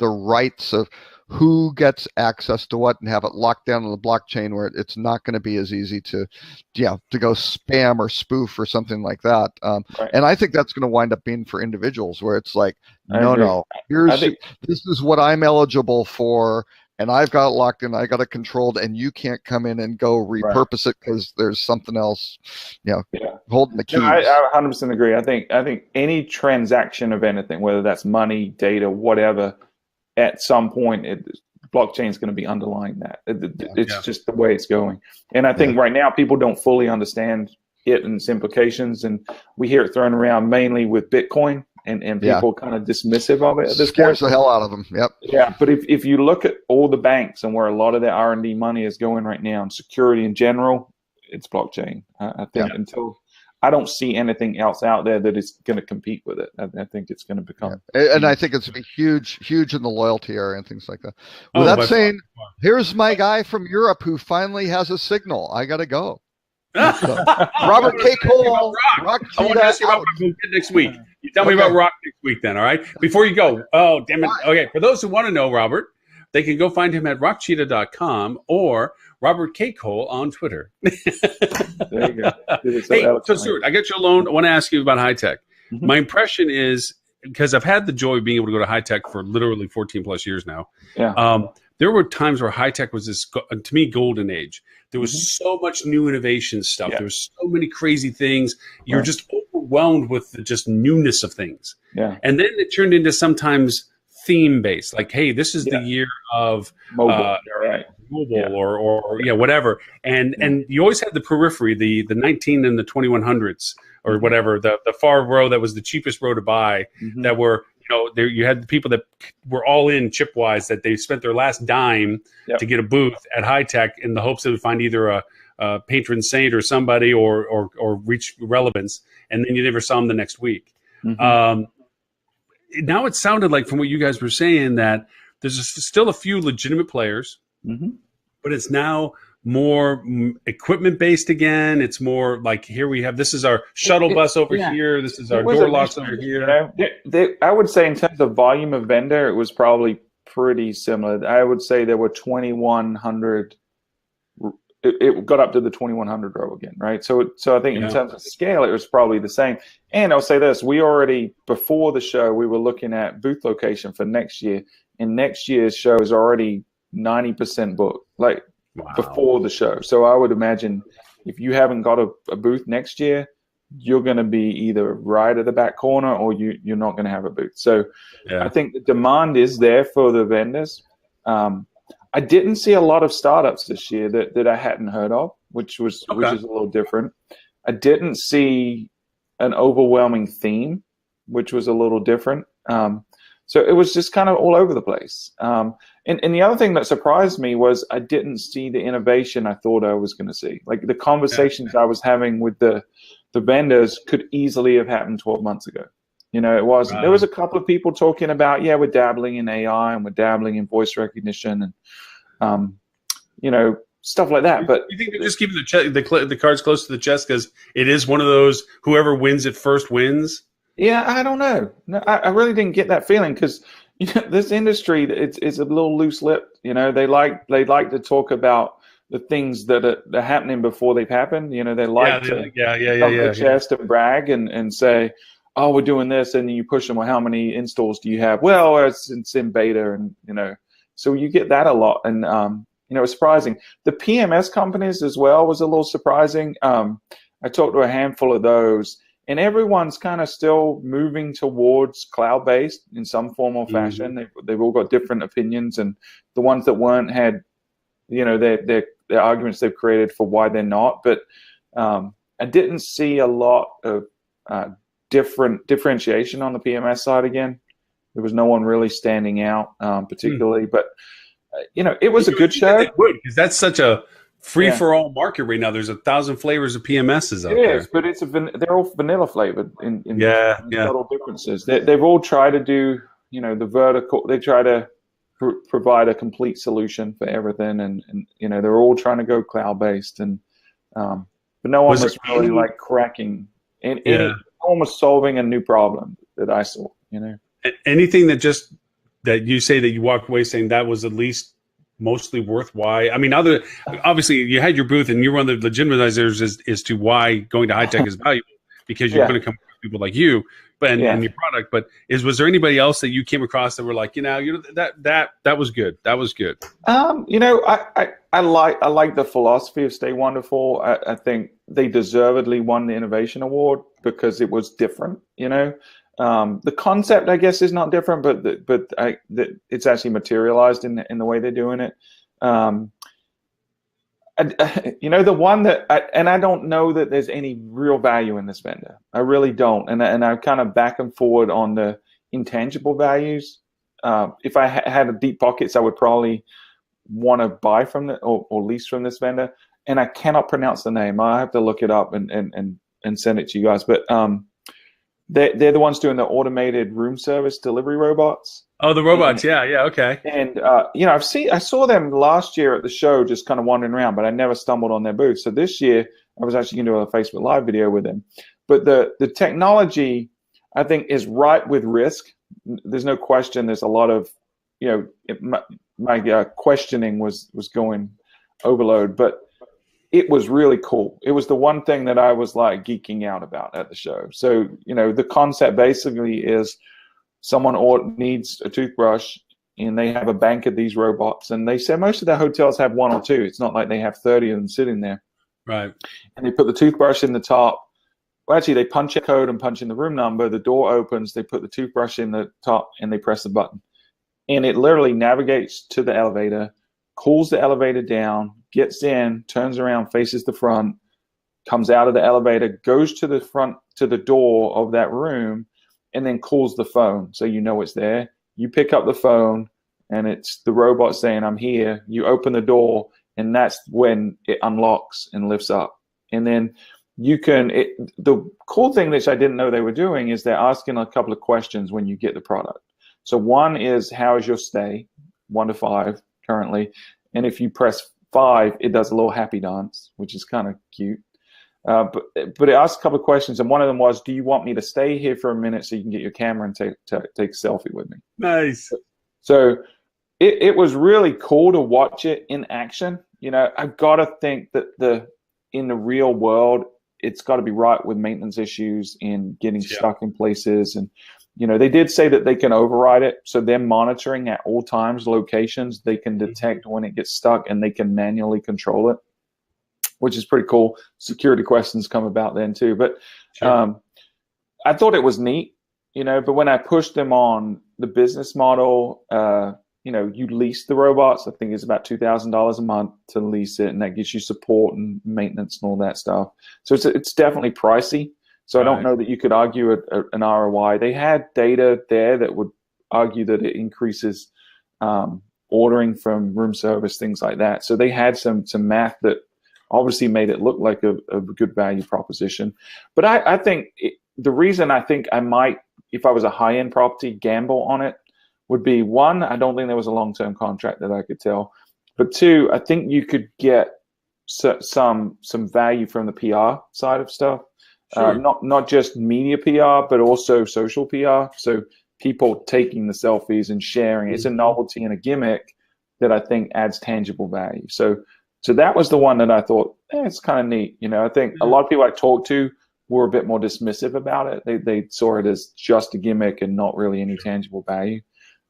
rights of who gets access to what and have it locked down on the blockchain where it's not going to be as easy to go spam or spoof or something like that. And I think that's going to wind up being for individuals where it's like, this is what I'm eligible for. And I've got it locked in, I got it controlled, and you can't come in and go repurpose it because there's something else, holding the keys. No, I 100% agree. I think any transaction of anything, whether that's money, data, whatever, at some point, blockchain is going to be underlying that. It's just the way it's going. And I think right now people don't fully understand it and its implications, and we hear it thrown around mainly with Bitcoin. And people kind of dismissive of it at this scares point. The hell out of them. Yep. Yeah, but if you look at all the banks and where a lot of their R&D money is going right now, and security in general, it's blockchain. I think until I don't see anything else out there that is going to compete with it. I think it's going to become. And I think it's going to be huge in the loyalty area and things like that. With that saying, here's my guy from Europe who finally has a signal. I got to go. Robert K. Cole. Rock. I want to ask you about what we'll get next week. You tell me about Rock next week then, all right? Before you go, oh, damn it. Okay, for those who want to know Robert, they can go find him at rockcheetah.com or Robert K. Cole on Twitter. There you go. Hey, so Stuart, I got you alone. I want to ask you about HITEC. My impression is, because I've had the joy of being able to go to HITEC for literally 14 plus years now. There were times where HITEC was this, to me, golden age. There was so much new innovation stuff. There was so many crazy things. You were just overwhelmed with the just newness of things. And then it turned into sometimes theme based, like, hey, this is the year of mobile, right? Mobile or whatever, and you always had the periphery, the 19 and the 2100s or whatever, the far row that was the cheapest row to buy, that were, there you had the people that were all in chip wise, that they spent their last dime to get a booth at HITEC in the hopes they would find either a patron saint or somebody or reach relevance, and then you never saw them the next week. Now it sounded like, from what you guys were saying, that there's still a few legitimate players, but it's now more equipment based again. It's more like, here we have, this is our shuttle bus over here. This is our door locks over here. I would say in terms of volume of vendor, it was probably pretty similar. I would say there were 2,100. It got up to the 2,100 row again, right? So I think in terms of scale, it was probably the same. And I'll say this: we already, before the show, we were looking at booth location for next year, and next year's show is already 90% booked, like before the show. So I would imagine if you haven't got a booth next year, you're going to be either right at the back corner or you're not going to have a booth. So I think the demand is there for the vendors. I didn't see a lot of startups this year that I hadn't heard of, which is a little different. I didn't see an overwhelming theme, which was a little different. So it was just kind of all over the place. And the other thing that surprised me was I didn't see the innovation I thought I was going to see. Like, the conversations I was having with the vendors could easily have happened 12 months ago. There was a couple of people talking about, we're dabbling in AI and we're dabbling in voice recognition and, stuff like that. But you think they're just keeping the cards close to the chest because it is one of those, whoever wins it first wins? Yeah, I don't know. No, I really didn't get that feeling because this industry it's a little loose-lipped. They like to talk about the things that are happening before they've happened. They like to their chest and brag and say, oh, we're doing this, and then you push them, well, how many installs do you have? Well, it's in beta, and so you get that a lot, and it was surprising. The PMS companies as well was a little surprising. I talked to a handful of those, and everyone's kind of still moving towards cloud-based in some form or fashion. They've all got different opinions, and the ones that weren't had, their arguments they've created for why they're not. But I didn't see a lot of differentiation on the PMS side again. There was no one really standing out particularly, but it was a good show. Because that's such a free-for-all market right now. There's 1,000 flavors of PMSs out there. It is, but they're all vanilla flavored in subtle differences. They've all tried to do, the vertical. They try to provide a complete solution for everything, and they're all trying to go cloud-based, and but no one was really like cracking and almost solving a new problem that I saw. Anything that you say that you walked away saying that was at least mostly worthwhile. I mean, obviously you had your booth and you're one of the legitimizers as to why going to HITEC is valuable, because you're going to come with people like you, and your product. But was there anybody else that you came across that were like, that was good. That was good. I like the philosophy of Stay Wonderful. I think they deservedly won the Innovation Award because it was different. The concept, I guess, is not different, but it's actually materialized in the way they're doing it. The one that I don't know that there's any real value in this vendor. I really don't, and I'm kind of back and forward on the intangible values. If I had deep pockets, I would probably want to buy from or lease from this vendor, and I cannot pronounce the name. I have to look it up and send it to you guys, but they're the ones doing the automated room service delivery robots. Oh, the robots. Okay. And I saw them last year at the show, just kind of wandering around, but I never stumbled on their booth. So this year I was actually going to do a Facebook Live video with them. But the technology, I think, is ripe with risk. There's no question. There's a lot of, my questioning was going overload, but it was really cool. It was the one thing that I was like geeking out about at the show. So, the concept basically is someone needs a toothbrush and they have a bank of these robots, and they say most of the hotels have one or two. It's not like they have 30 of them sitting there. Right. And they put the toothbrush in the top. Well, actually, they punch a code and punch in the room number. The door opens. They put the toothbrush in the top and they press the button. and it literally navigates to the elevator, cools the elevator down, gets in, turns around, faces the front, comes out of the elevator, goes to the front, to the door of that room, and then calls the phone. So you know it's there. You pick up the phone, and it's the robot saying, I'm here. You open the door, and that's when it unlocks and lifts up. And then you can, the cool thing which I didn't know they were doing is they're asking a couple of questions when you get the product. So one is, how is your stay? 1 to 5 currently. And if you press 5, it does a little happy dance, which is kind of cute. But it asked a couple of questions, and one of them was, do you want me to stay here for a minute so you can get your camera and take a selfie with me? Nice. So it was really cool to watch it in action. You know, I've got to think that in the real world, it's got to be right with maintenance issues and getting stuck in places. And, you know, they did say that they can override it. So they're monitoring at all times, locations. They can detect when it gets stuck, and they can manually control it, which is pretty cool. Security questions come about then too. But I thought it was neat, you know, but when I pushed them on the business model, you know, you lease the robots. I think it's about $2,000 a month to lease it, and that gives you support and maintenance and all that stuff. So it's definitely pricey. So I don't know that you could argue an ROI. They had data there that would argue that it increases ordering from room service, things like that. So they had some math that obviously made it look like a good value proposition. But I think the reason I think I might, if I was a high-end property, gamble on it would be, one, I don't think there was a long-term contract that I could tell. But two, I think you could get some value from the PR side of stuff. Sure. Not just media PR, but also social PR. So people taking the selfies and sharing. It's a novelty and a gimmick that I think adds tangible value. So that was the one that I thought, it's kind of neat. You know, I think a lot of people I talked to were a bit more dismissive about it. They saw it as just a gimmick and not really any tangible value.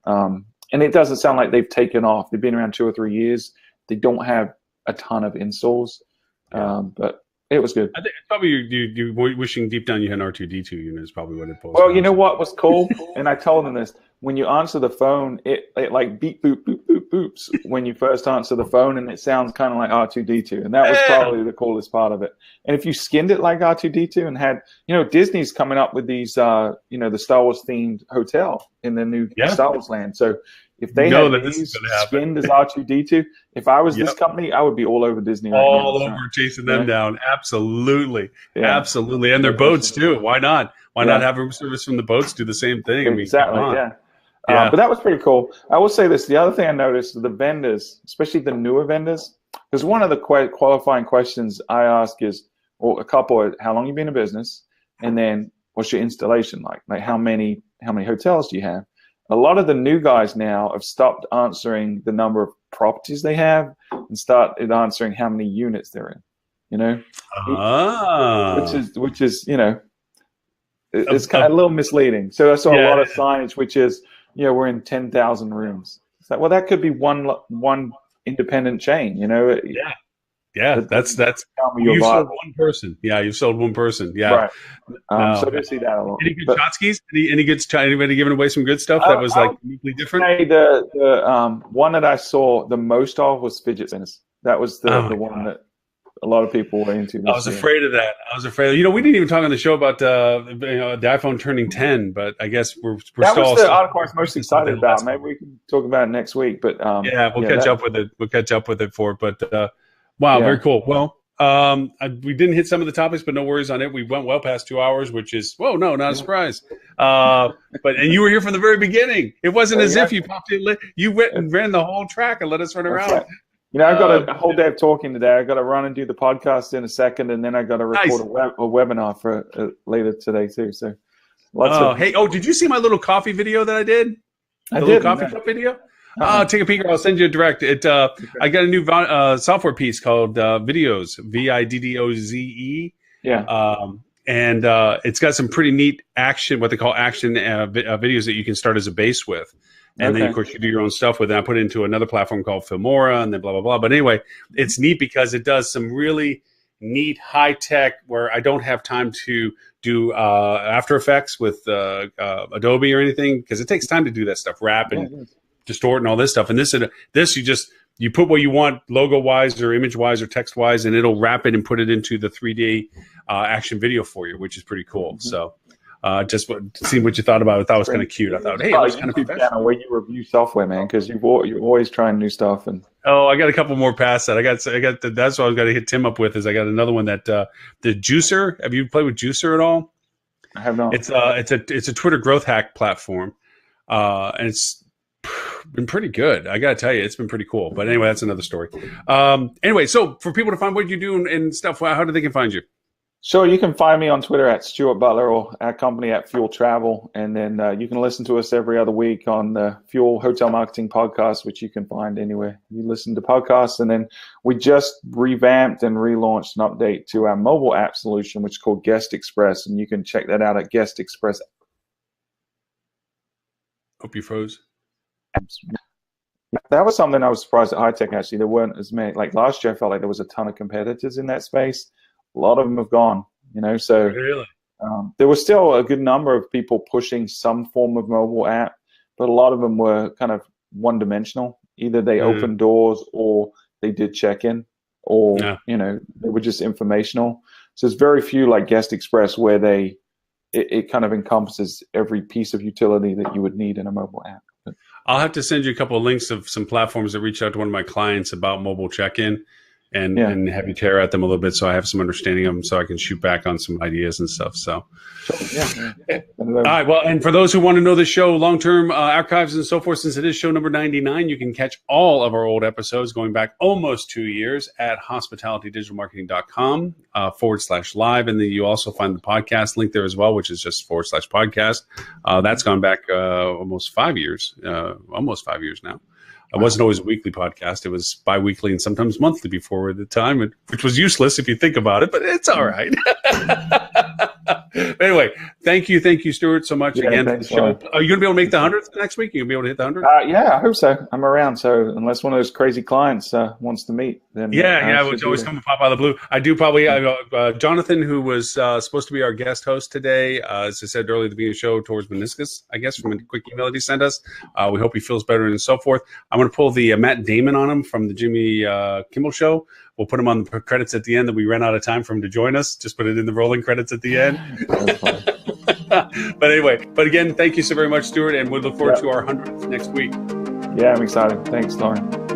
And it doesn't sound like they've taken off. They've been around 2 or 3 years. They don't have a ton of installs, but it was good. I think it's probably you wishing deep down you had an R2D2 unit is probably what it posted. Well, you know what was cool? And I told them this. When you answer the phone, it like beep, boop, boop, boop, boops when you first answer the phone, and it sounds kind of like R2D2. And that was probably the coolest part of it. And if you skinned it like R2D2 and had, you know, Disney's coming up with these, you know, the Star Wars themed hotel in the new Star Wars land. So if they had these skinned as R2D2, if I was this company, I would be all over Disney. All over chasing them down. Absolutely. Yeah. Absolutely. And their boats too. Why not? Why not have room service from the boats do the same thing? I mean, exactly. But that was pretty cool. I will say this. The other thing I noticed, the vendors, especially the newer vendors, because one of the qualifying questions I ask is, or a couple, how long you been in business? And then what's your installation like? Like how many hotels do you have? A lot of the new guys now have stopped answering the number of properties they have and started answering how many units they're in, you know, which is, you know, it's kind of a little misleading. So I saw a lot of signage, which is, you know, we're in 10,000 rooms. It's like, well, that could be one independent chain, you know? Yeah, that's you sold one person. Yeah, you sold one person. Yeah, right. So they see that a lot. Any good Chotskis? Anybody giving away some good stuff that was like uniquely different? Say the one that I saw the most of was fidget spinners. That was the one that a lot of people were into. I was afraid of that. You know, we didn't even talk on the show about the iPhone turning 10, but I guess we're that was the article I was most excited about. Maybe we can talk about it next week. But we'll catch up with it. We'll catch up with it But wow, very cool. Well, we didn't hit some of the topics, but no worries on it. We went well past 2 hours, which is not a surprise. And you were here from the very beginning. It wasn't as if you popped in. You went and ran the whole track and let us run around. Right. You know, I've got a whole day of talking today. I got to run and do the podcast in a second, and then I got to record a webinar for later today too. So, did you see my little coffee video that I did? Little coffee cup video. Take a peek. I'll send you a direct. I got a new software piece called Videos, VIDDOZE. Yeah. And it's got some pretty neat action, what they call action videos that you can start as a base with. And then, of course, you do your own stuff with it. I put it into another platform called Filmora and then blah, blah, blah. But anyway, it's neat because it does some really neat high tech where I don't have time to do After Effects with Adobe or anything because it takes time to do that stuff, wrap and distort and all this stuff. And this you put what you want logo wise or image wise or text wise, and it'll wrap it and put it into the 3D action video for you, which is pretty cool. Mm-hmm. So just seeing what you thought about it. I thought it was kind of cute. I thought, hey, it was kind of professional. Where you review software, man, because you're always trying new stuff. And I got a couple more past that. That's what I was going to hit Tim up with. Is I got another one that the Juicer. Have you played with Juicer at all? I have not. It's a Twitter growth hack platform, and it's been pretty good. I gotta tell you, it's been pretty cool. But anyway, that's another story. Anyway, so for people to find what you do and stuff, how do they can find you? Sure, you can find me on Twitter at Stuart Butler or our company at Fuel Travel, and then you can listen to us every other week on the Fuel Hotel Marketing Podcast, which you can find anywhere you listen to podcasts. And then we just revamped and relaunched an update to our mobile app solution, which is called Guest Express, and you can check that out at Guest Express. Hope you froze. That was something I was surprised at HITEC, actually. There weren't as many. Like last year, I felt like there was a ton of competitors in that space. A lot of them have gone, so really? There was still a good number of people pushing some form of mobile app, but a lot of them were kind of one-dimensional. Either they opened doors or they did check-in or, they were just informational. So there's very few like Guest Express where it kind of encompasses every piece of utility that you would need in a mobile app. I'll have to send you a couple of links of some platforms that reached out to one of my clients about mobile check-in and have you tear at them a little bit so I have some understanding of them so I can shoot back on some ideas and stuff. So, all right. Well, and for those who want to know the show long-term archives and so forth, since it is show number 99, you can catch all of our old episodes going back almost 2 years at hospitalitydigitalmarketing.com /live. And then you also find the podcast link there as well, which is just /podcast. That's gone back almost 5 years now. It wasn't always a weekly podcast. It was bi-weekly and sometimes monthly before the time, which was useless if you think about it, but it's all right. But anyway, thank you, Stuart, so much again for the show. Are you going to be able to make the 100th next week? Are you going to be able to hit the 100th? Yeah, I hope so. I'm around, so unless one of those crazy clients wants to meet, then which always come and pop out of the blue. I do probably Jonathan, who was supposed to be our guest host today, as I said earlier, to be a show towards meniscus, I guess, from a quick email that he sent us. We hope he feels better and so forth. I'm going to pull the Matt Damon on him from the Jimmy Kimmel Show. We'll put him on the credits at the end that we ran out of time for him to join us. Just put it in the rolling credits at the end. But anyway, again, thank you so very much, Stuart, and we look forward to our 100th next week. Yeah, I'm excited. Thanks, Lauren.